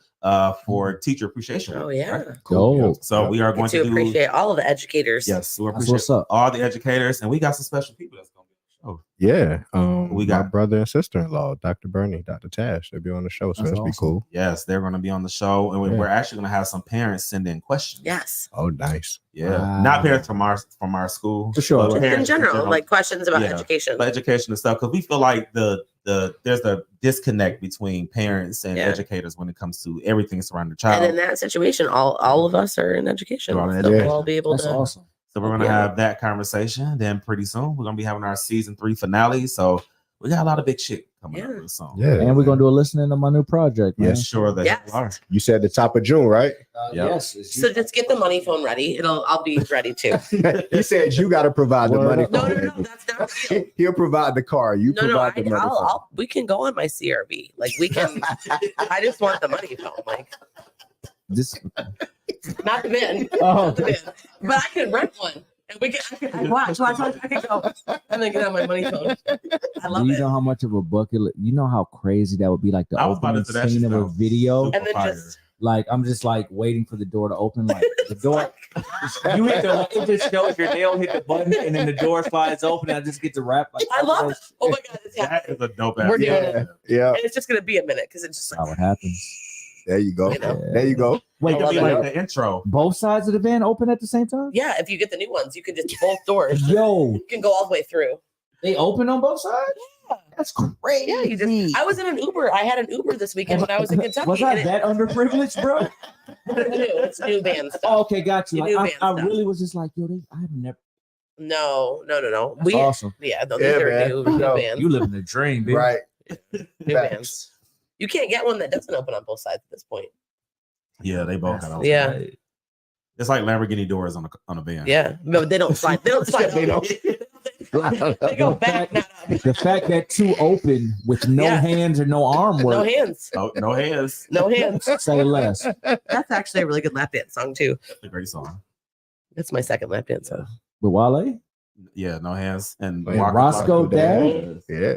for Teacher Appreciation Week. Oh, yeah. Right? Cool. So we are going to appreciate all of the educators. Yes, we That's appreciate what's up. all the educators, and we got some special people that's going to be on the show. Yeah. We my got brother and sister-in-law, Dr. Bernie, Dr. Tash. They'll be on the show, so That's that'll be awesome. cool. Yes, they're going to be on the show, and we're actually going to have some parents send in questions. Yes. Oh, nice. Yeah, Wow. not parents from our school, For sure. but Just parents in general, like questions about education. but education and stuff, because we feel like there's a disconnect between parents and educators when it comes to everything surrounding the child. And in that situation, all of us are in education. We're all in So we'll education. all be able That's to. awesome. So we're gonna have that conversation. Then pretty soon we're gonna be having our season 3 finale. So we got a lot of big shit coming up real soon. Yeah. And we're going to do a listening to my new project, man. Yes, sure they are. You said the top of June, right? Yes. So just get the money phone ready. I'll be ready too. He said you got to provide the money. No, that's not real. He'll provide the car. You provide the money. We can go on my CRV. Like we can. I just want the money phone. Like this, not the bin. Oh. Not the bin. But I can rent one. And we can watch. I can go and then get on my money phone. I love do you it. know how much of a bucket? You know how crazy that would be, like the I was about opening to say that scene shit of a sounds video. And then just Like I'm just like waiting for the door to open. Like the door, you hit the, it just shows your nail hit the button, and then the door slides open. And I just get to rap. Like I love it. Oh my god, it's That happening. is a dope We're doing it. Yeah. And it's just gonna be a minute because it's just how like it happens. There you go. You know? There you go. Wait, I love Be it. like the intro. both sides of the van open at the same time? yeah, if you get the new ones, you can just both doors. Yo, You can go all the way through. they open on both sides? That's crazy. Yeah, you just. I was in an Uber. I had an Uber this weekend when I was in Kentucky. Was I and that underprivileged, bro? it's new van stuff. Oh, okay, got you. The Like, new I van stuff. really was just like, yo, I've never. No. That's We awesome. yeah, no, these Yeah, are man. new No, vans. You living the dream, baby. Right. New vans. You can't get one that doesn't open on both sides at this point. Yeah, they both got. Yeah. It's like Lamborghini doors on a van. Yeah, but they don't slide. They don't slide. They don't. They go back, not up. The fact that two open with no Yeah. hands or no arm No work, hands. No hands. No hands. say less. That's actually a really good lap dance song too. That's a great song. That's my second lap dance song. With Wale? Yeah, no hands. And And Waka Roscoe Flocka. Dad?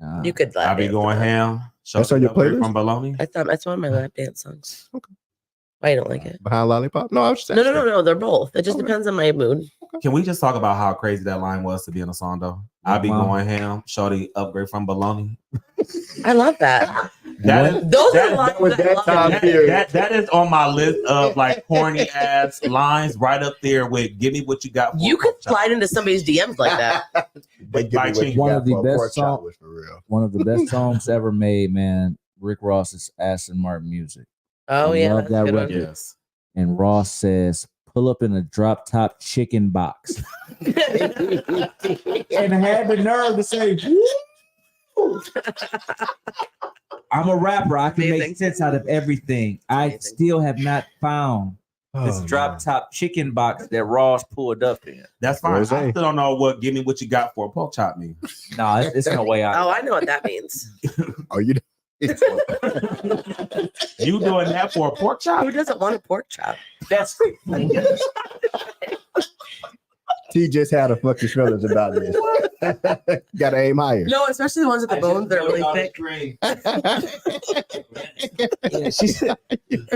Yeah. You could lap I be dance going to that. ham. That's on your Upgrade playlist? from Baloney. I thought that's one of my lap dance songs. Okay. Why you don't like it? Behind Lollipop? No, I was just No. They're both. It just depends on my mood. Can we just talk about how crazy that line was to be in a song though? I be Wow. going ham. Shorty upgrade from Baloney. I love that. That is Those that- are lines that was I that love. time period. that is on my list of like corny ass lines, right up there with "Give me what you got." For You a could pork chop." slide into somebody's DMs like that. They give me what you One got of the for a best pork chop song- was for real. One of the best songs ever made, man. Rick Ross's Aston Martin music. Oh I yeah, love that's a that good one. record. Yes. And Ross says, pull up in a drop top chicken box. And had the nerve to say, woo! I'm a rapper. I can Amazing. make sense out of everything. I Amazing. still have not found this Oh, drop man. top chicken box that Ross pulled up in. That's fine. Rose. I still don't know what "Give me what you got for a pork chop" means. No, it's no way out. Oh, I know what that means. Oh, you You doing that for a pork chop? Who doesn't want a pork chop? That's T just had a fucking feelings about this. Gotta aim higher. No, especially the ones with the bones that are really thick. Yeah, she said,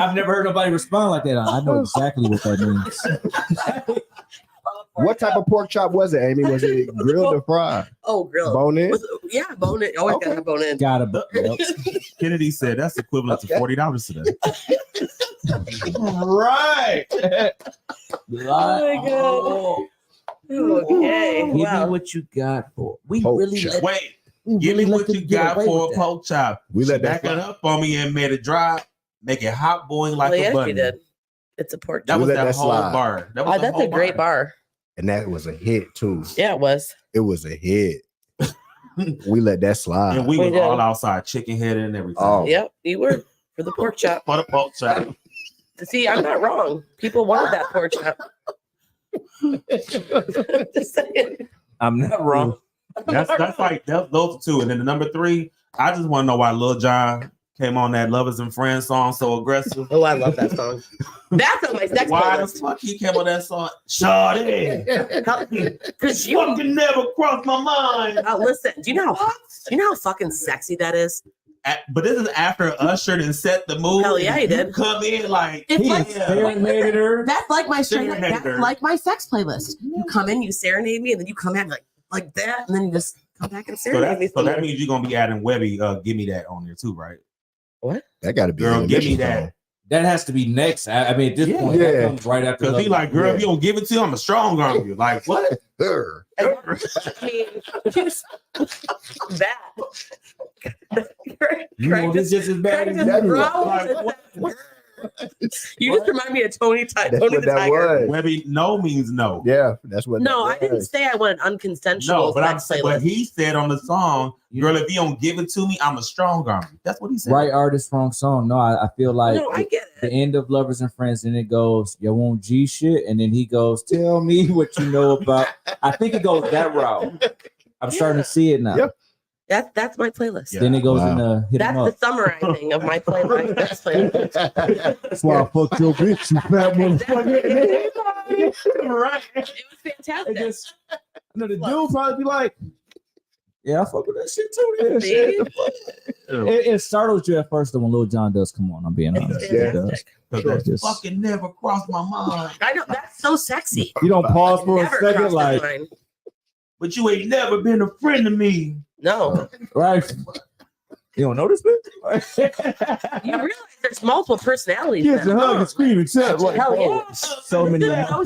I've never heard nobody respond like that. I know exactly what that means. What type of pork chop was it, Amy? Was it grilled or fried? Oh, grilled. Bone in? Yeah, bone in. Always gotta have bone in. Got it. Yep. Kennedy said that's equivalent to $40 today. Right. Oh my god. Okay. Give me Wow. what you got for. We Pork really chop. let, Wait, we give really me let what them you get got away for with a that. pork chop. We let that Back it fly. up on me and made it dry, make it hot boiling like Oh, a yeah, button. she did. It's a pork That chop. was let that that whole slide. bar. That was Oh, the that's whole a great bar. And that was a hit too. Yeah, it was. It was a hit. We let that slide. And we We was did. all outside, chicken headed and everything. Oh. Yep, you were for the pork chop. For the pork chop. See, I'm not wrong. People wanted that pork chop. Just saying. I'm not wrong. That's like those two. And then the number 3, I just want to know why Lil Jon came on that Lovers and Friends song so aggressive. Oh, I love that song. That's on my sex Why the playlist. fuck he came on that song? Shawty, Because you fucking never crossed my mind. listen. Do you know how fucking sexy that is? But this is after Usher and set the mood. Hell yeah, he You did. Come in like It's He like serenaded her. that's like my Serenade that's her. like my sex playlist. You come in, you serenade me, and then you come out like that, and then you just come back and so serenade me. that, so that means you're gonna be adding Webby. Give me that on there too, right? What? That got to be. Girl, an give me initial that. song. That has to be next. I mean, at this Yeah. point, Yeah. that comes right after. Because he Love like, girl, Yeah. if you don't give it to you, I'm a strong arm you. Like what? Sure. I mean, just that. You know, this just as bad as That you. was- You just remind me of Tony That's Tony what the that Tiger. was. Webby, no means no. Yeah, that's what. No, I that didn't was. say I wanted unconsensual. No, but I'm sex saying playlist. what he said on the song, girl, if you don't give it to me, I'm a strong arm you. That's what he said. Right artist, wrong song. No, I feel like No, I get the it. end of Lovers and Friends, and it goes, you want G shit, and then he goes, tell me what you know about. I think it goes that route. I'm starting to see it now. Yep. That's my playlist. Yeah. Then it goes Wow. in the hit 'em That's the up. summarizing of my playlist. Sex playlist. That's why I fucked your bitch, you fat motherfucker. Right. It was fantastic. It just, I know the dude probably be like, yeah, I fuck with that shit too. Yeah, See? shit. It startles you at first though when Lil Jon does come on. I'm being honest. It's It does. fantastic. Because that Just- fucking never crossed my mind. I know that's so sexy. You don't pause for a Never second, crossed like, my mind. But you ain't never been a friend to me. No, right? You don't notice that? you realize there's multiple personalities. Kiss now. and hug and scream and chat. Like, Hell oh, yeah. so many. Are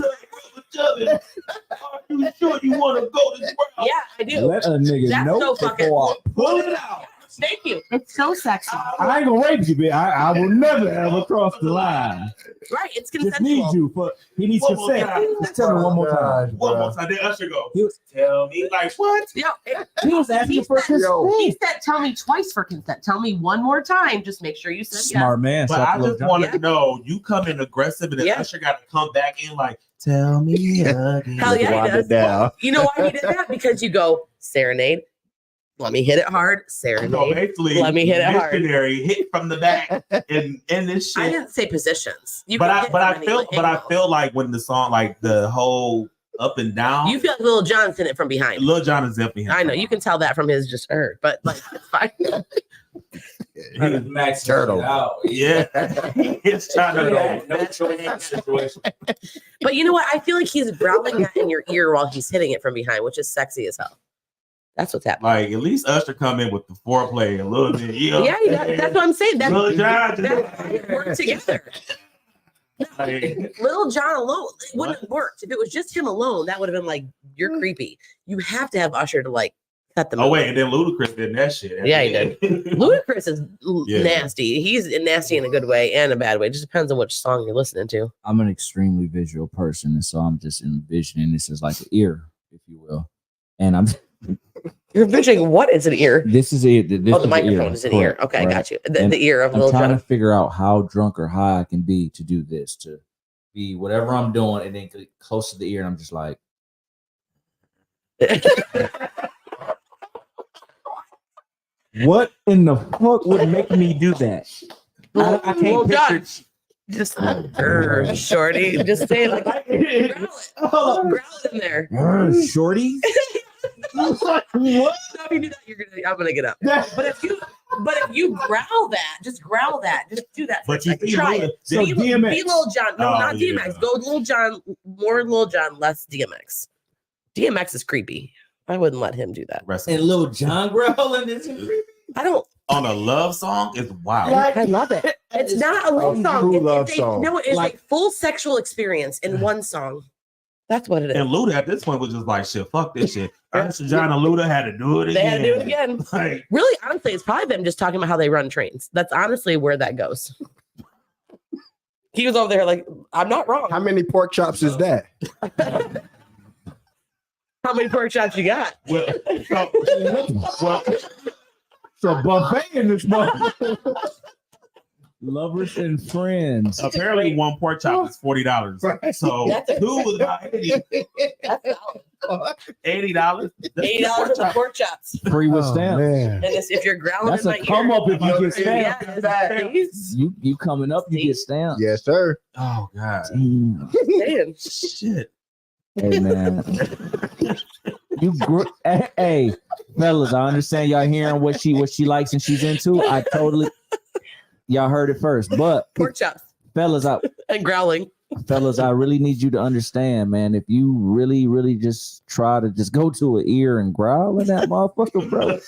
you sure you want to go this route? Yeah, I do. Let a nigga That's know so fucking- before I Pull it out. Thank you. It's so sexy. I ain't gonna rape you, bitch. I will never ever cross the line. Right, it's Just consensual. need you for. He needs One more consent. time. Just tell me one more time. One more time. Then Usher go. He was, Tell me like what? Yo, he was asking he for said, consent. he said, tell me twice for consent. Tell me one more time. Just make sure you said Smart man. But Shout I out to Lil just Jon. want Yeah. to know, you come in aggressive and then Yeah. Usher got to come back in like, tell me again. yes. Hell yeah, Wind he it does. down. You know why he did that? Because you go serenade. Let me hit it hard. So Serenade. basically, Let me hit it hard. missionary hit from the back and this I shit. didn't say positions. You But can I hit but from I any feel but I angle. feel like when the song like the whole up and down, You feel like Lil Jon's in it from behind. Lil Jon is definitely him. I know you can tell that from his just but like it's fine. He was maxing Turtle. it out. Yeah, it's trying He to had no choice in that situation. But you know what? I feel like he's growling that in your ear while he's hitting it from behind, which is sexy as hell. That's what's happening. like at least Usher come in with the foreplay a little bit. You know Yeah, what I'm saying? that's what I'm saying. Lil Jon That work together. like, Little John alone, it wouldn't have worked. If it was just him alone, that would have been like, you're creepy. You have to have Usher to like cut the oh mood. wait, and then Ludacris did that shit. Yeah, he did. Ludacris is Yeah. nasty. He's nasty in a good way and a bad way. It just depends on which song you're listening to. I'm an extremely visual person, and so I'm just envisioning this as like an ear, if you will. And I'm You're envisioning what is an ear? this is it. This Oh, is the an microphone is an ear. Correct, Okay, I right. got you. The, And the ear of I'm Lil trying Jon. to figure out how drunk or high I can be to do this, to be whatever I'm doing, and then get close to the ear, and I'm just like, what in the fuck would make me do that? I Lil can't Jon, picture. just shorty. Just say it like growl it. Growl it in there. Shorty. What? No, if you do that, I'm gonna get up. But if you growl that, just growl that. Just do that. But you see try Luda- it. So be DMX. Lil Jon. No, Oh, not yeah. DMX. Go Lil Jon. More Lil Jon, less DMX. DMX is creepy. I wouldn't let him do that. And Lil Jon growling is I don't. On a love song is wild. I love it. It's not a love song. true It's love a, song. No, it's Like- a full sexual experience in one song. That's what it is. And Luda at this point was just like, shit, fuck this shit. Ernest John and Luda had to do it They again. had to do it again. Like, Really, honestly, it's probably them just talking about how they run trains. That's honestly where that goes. He was over there like, I'm not wrong. How many pork chops is that? How many pork chops you got? well, It's a buffet in this motherfucker. Lovers and friends. apparently one pork chop is $40. So That's a- two was about $80. That's $80. $80 for the pork chops. Free with Oh, stamps. man. And if you're growling That's in a my come ear, up if you get stamped. yes, You coming up, you get stamped. Yes, sir. Oh God. Damn. man. Shit. Hey man, hey fellas, I understand y'all hearing what she likes and she's into. I totally, y'all heard it first. But Pork chops fellas, and growling. I really need you to understand, man. If you really just try to just go to an ear and growl in that motherfucker, bro.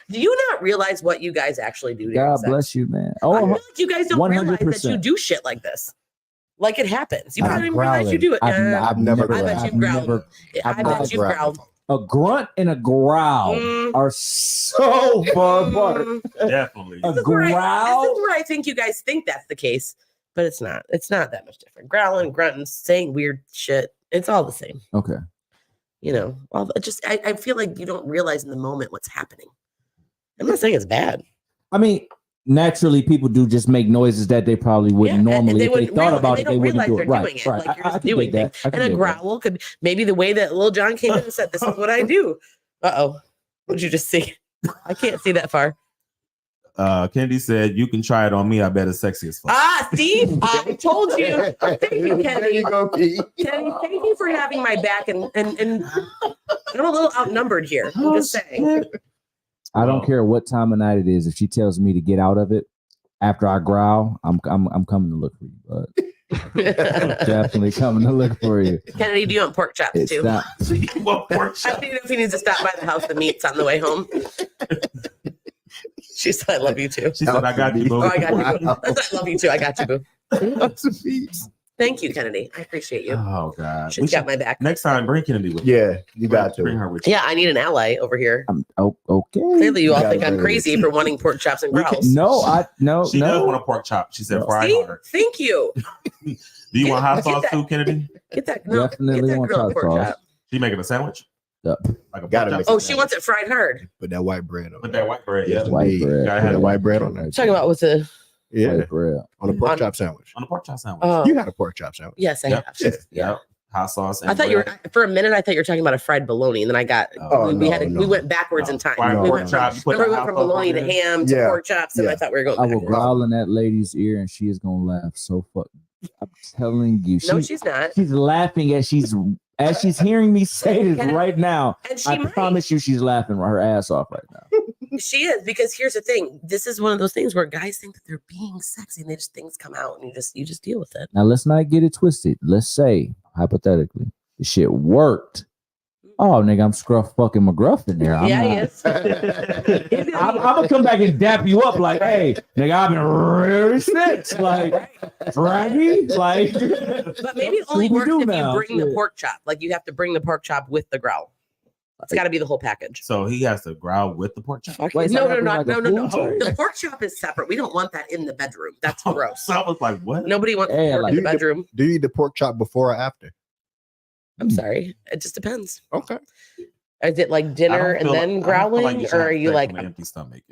Do you not realize what you guys actually do? To God yourselves? bless you, man. I feel Oh, like you guys don't realize that 100%. you do shit like this. Like it happens. You I'm don't even realize you do it. I've never I bet growled. you growled. I I've bet you growled. growled. a grunt and a growl Mm. are so far apart. Definitely. A This is where growl. I think you guys think that's the case, but it's not. It's not that much different. Growling, grunting, saying weird shit. It's all the same. Okay. You know, I feel like you don't realize in the moment what's happening. I'm not saying it's bad. I mean, naturally, people do just make noises that they probably wouldn't and normally. they If they wouldn't thought realize- about they it, they don't wouldn't realize do they're it. Right, doing it. right. Like you're I just can doing dig that. I And can a dig that. growl could maybe the way that Lil Jon came in and said, "This is what I do." Uh-oh. What did you just see? I can't see that far. Kennedy said, "You can try it on me. I bet it's sexy as fuck." Ah, Steve, I told you. Thank you, There Kennedy. you go, Pete. Kenny, thank you for having my back, and I'm a little outnumbered here. I'm just saying. I don't care what time of night it is. If she tells me to get out of it after I growl, I'm coming to look for you. But definitely coming to look for you. Kennedy, do you want pork chops It's too? not. What pork I chop? don't know if he needs to stop by the house to meats on the way home. She said, "I love you too." She said, "I got you, boo." Oh, I got you. Boo. Wow. I said, "I love you too." I got you, boo. That's a feat. Thank you, Kennedy. I appreciate you. Oh God. She's got my back. Next time, bring Kennedy with you. Yeah, you got Bring to. her with you. Yeah, I need an ally over here. Okay. Clearly, you all gotta think I'm bring her crazy for wanting pork chops and We can- growls. No, She does want no. a pork chop. She said, No. "Fry See? hard." Thank you. Do you want hot Get sauce that. too, Kennedy? Get that. No, Definitely get that want grilled hot pork sauce. chop. She making a sandwich? Yep. Like a Gotta pork make chop? Oh, she wants it fried hard. Put that white bread on. With that white bread. Yes, Yeah. White indeed. bread. Gotta Put have that white bread on there. Talking about with the Yeah, White bread. on a pork On- chop sandwich. On a pork chop sandwich. You had a pork chop sandwich. yes, I Yep. have. Yep. Hot sauce. And I thought you were bread. for a minute. I thought you were talking about a fried bologna, and then I got Oh, we no, had no. we went backwards in time. Fried No, we pork went no. chop. You put Remember, we the went hot from sauce on bologna to there. ham to Yeah. pork chops, and I Yeah. thought we were going I will backwards. growl in that lady's ear, and she is gonna laugh so fuck. I'm telling you, No, she's not. she's laughing as she's hearing me say this Can- right now. And she I might. promise you, she's laughing her ass off right now. She is, because here's the thing. This is one of those things where guys think that they're being sexy, and they just things come out, and you just deal with it. Now let's not get it twisted. Let's say hypothetically, the shit worked. Oh, nigga, I'm scruff fucking McGruff in there. I'm Yeah, he not- is. I'm gonna come back and dap you up like, hey, nigga, I've been really sick. Like, Raggy, like, But maybe it only works Scooby-Doo if now, you bring the shit. pork chop. Like you have to bring the pork chop with the growl. It's got to be the whole package. So he has to growl with the pork chop. Wait, so No, I no, gotta no, bring, no, like, no, a no. food tray? The pork chop is separate. We don't want that in the bedroom. That's gross. So I was like, what? Nobody wants Yeah, pork like- in the bedroom. Do you eat the pork chop before or after? I'm sorry. It just depends. Okay. Is it like I dinner don't and feel then I don't feel growling, you or should are you sex like? from an empty stomach?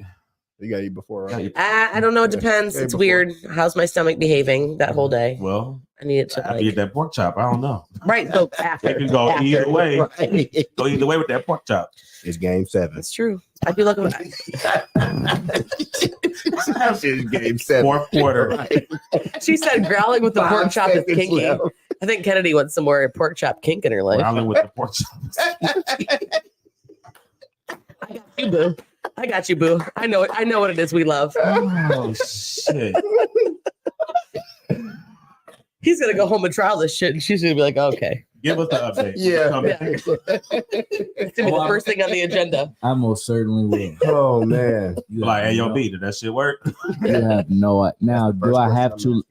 You gotta eat before or Yeah, after. you- I don't know. It Yeah. depends. Yeah, It's before. weird. How's my stomach behaving that whole day? Well, I need it to after you like get that pork chop, I don't know. right. So after It can go after. either way. Right. Go either way with that pork chop. It's game 7. That's true. I feel like It's game 7. Fourth quarter. Right. she said growling with the pork 5 chop is seconds kinky. left. I think Kennedy wants some more pork chop kink in her life. Growling with the pork chops. I got you, boo. I got you, boo. I know it. I know what it is we love. Oh shit! He's gonna go home and trial this shit, and she's gonna be like, "Okay, Give us the update. it's gonna be the first thing on the agenda." I most certainly will. Oh man. Like, hey, yo, B, did that shit work? You have no. Now, do I have person to?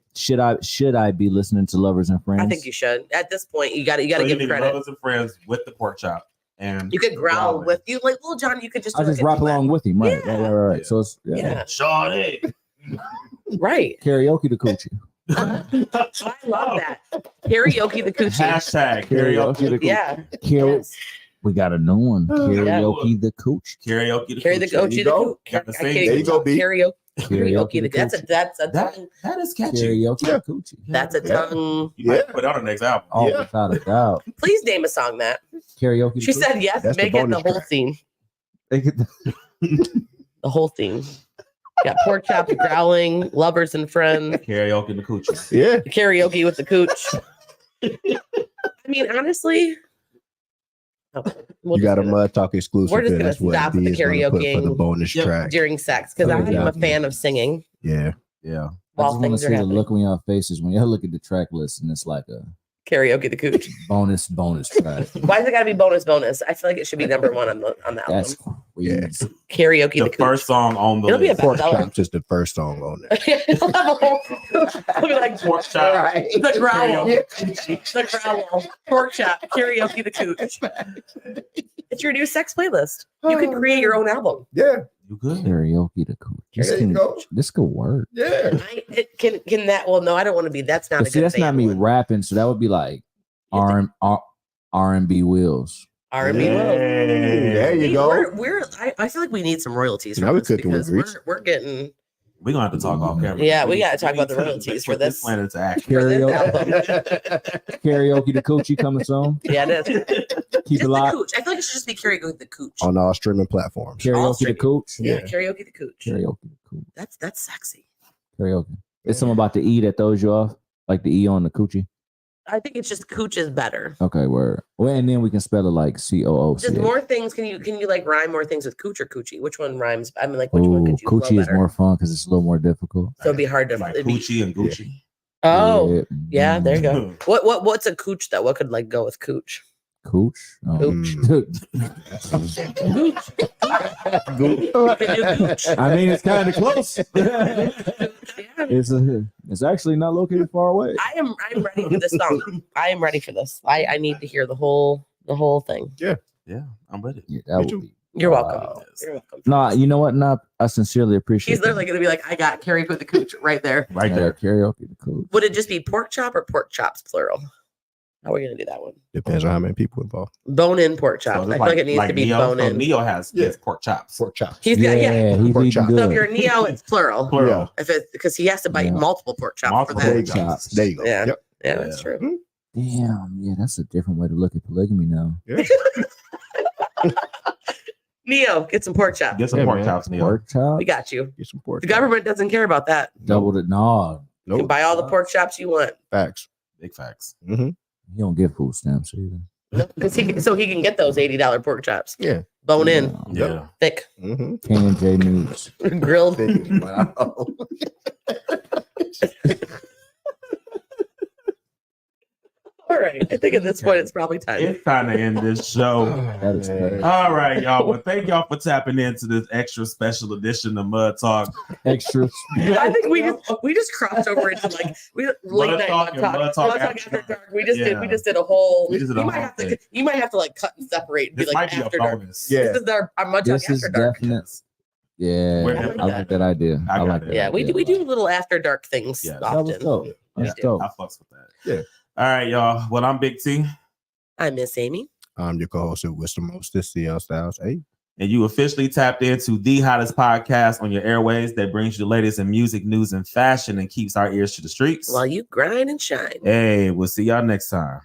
Should I be listening to Lovers and Friends? I think you should. At this point, you got to So give need credit. Lovers and Friends with the pork chop, and You could growl growling. with you, like Little John. You could just. I do just like a rap duet. along with him, right? Yeah. Right. So it's Yeah, Sade. right. karaoke the coochie. I love that. Karaoke the coochie. Hashtag karaoke. the Yeah. Karaoke. Yes. We got a new one. Karaoke the cooch. Karaoke the Carry the coochie. coochie. you go. Got the I same can't thing. There you even go, talk. B. Karaoke. That's a That tongue. that is catchy. Karaoke the coochie. That's a tongue. You might put it on the next album. Oh, Yeah. without a doubt. Please name a song, Matt. Karaoke. the She coochie. said yes. That's the Make it the bonus whole track. scene. They get the- The whole theme. Got pork chop, growling, lovers and friends, Karaoke the coochie. Yeah. karaoke with the cooch. I mean, honestly, we'll You got a just Mud Talk exclusive. we're just there. gonna That's what stop with B the is gonna put for the karaokeing. bonus Yep. track. during sex because Okay, I'm a yeah. fan of singing Yeah. Yeah. I while just want to things see are the happening. look on your faces when y'all look at the track list and it's like a Karaoke the cooch. bonus track. Why is it got to be bonus? I feel like it should be number one on the album. That's Yeah. Karaoke The the cooch. first song on the It'll be a list. Pork bestseller. Chops is the first song on there. It'll have a whole- it'll be like Pork chop. Right. the growl, Karaoke. the growl, pork chop, karaoke the cooch. It's your new sex playlist. You can create your own album. Yeah. You good? Karaoke the cooch. There you go. This could work. Yeah. Can that? Well, no, I don't want to be. That's not. But a see, good that's not me rapping, so that would be like R&B Wills. R&B. There you go. I feel like we need some royalties. Now from we're this cooking with because grease. we're getting. We're gonna have to talk off camera. Yeah, we gotta talk need about the to royalties put for this. plan into action. For this Karaoke, album. karaoke the coochie coming soon. Yeah, it is. Keep Just it the locked. cooch. I feel like it should just be karaoke the cooch. On all streaming platforms. Karaoke the cooch. Yeah, karaoke the cooch. Karaoke the cooch. That's sexy. Karaoke. It's something about the E that throws you off, like the E on the coochie. I think it's just cooch is better. Okay, word. Well, and then we can spell it like COOC. Just more things. Can you like rhyme more things with cooch or coochie? Which one rhymes? I mean, like which one Ooh, could you flow coochie is better? more fun because it's a little more difficult. So it'd be hard to. Like it'd be- Gucci and Gucci. oh, yeah. There you Mm. go. What's a cooch though? What could like go with cooch? Cooch. Oh. Cooch. I mean, it's kind of close. Yeah. It's actually not located far away. I'm ready for this song. I am ready for this. I need to hear the whole thing. Yeah, I'm with it. Yeah, that would be. You're welcome. Wow. You're welcome. Nah, you know what? Nah, I sincerely appreciate. He's literally gonna be like, I got karaoke with the cooch right there. Right there. Karaoke the cooch. Would it just be pork chop or pork chops plural? How are we gonna do that one? Depends on how many people involved. Bone in pork chop. So I it's feel like it needs to be Neo. bone So in. Neo has pork chops. Pork chops. He's got yeah. he's Pork eating chop. good. So if you're Neo, it's plural. Plural. If it because he has to bite Yeah. multiple pork chops Multiple for that. pork There you go. chops. There you go. Yeah. Yep. Yeah, that's true. Damn, yeah, that's a different way to look at polygamy now. Neo, get some pork chops. Get some Yeah, pork man. chops, Neo. Pork chop, We got you. Get some pork The chops. government doesn't care about that. double the no. You can Nope. buy all the pork chops you want. Facts. Big facts. Mm-hmm. He don't get food stamps either. Because he can get those $80 pork chops. Yeah. Bone in, Yeah. thick, Mm-hmm. K&J meats. grilled. Wow. All right. I think at this point it's probably time. It's time to end this show. That is crazy. All right, y'all. Well, thank y'all for tapping into this extra special edition of Mud Talk. Extra. I think we just crossed over into like late night Talk and Mud Talk after dark. We just Yeah. did a whole. We just did a whole thing. You might have to like cut and separate and This be like might be a after dark. bonus. Yeah. This is our Mud Talk This is after dark. definite. Yeah, We're I definitely like that idea. I I got like it. that. Yeah, we idea. do little after dark things Yeah, That was often. dope. That's Yeah. dope. I fucks with that. Yeah. All right, y'all. Well, I'm Big T, I miss Amy. I'm your co-host with the mostest, CL Styles. Hey. and you officially tapped into the hottest podcast on your airways that brings you the latest in music, news, and fashion and keeps our ears to the streets. While you grind and shine. Hey, we'll see y'all next time.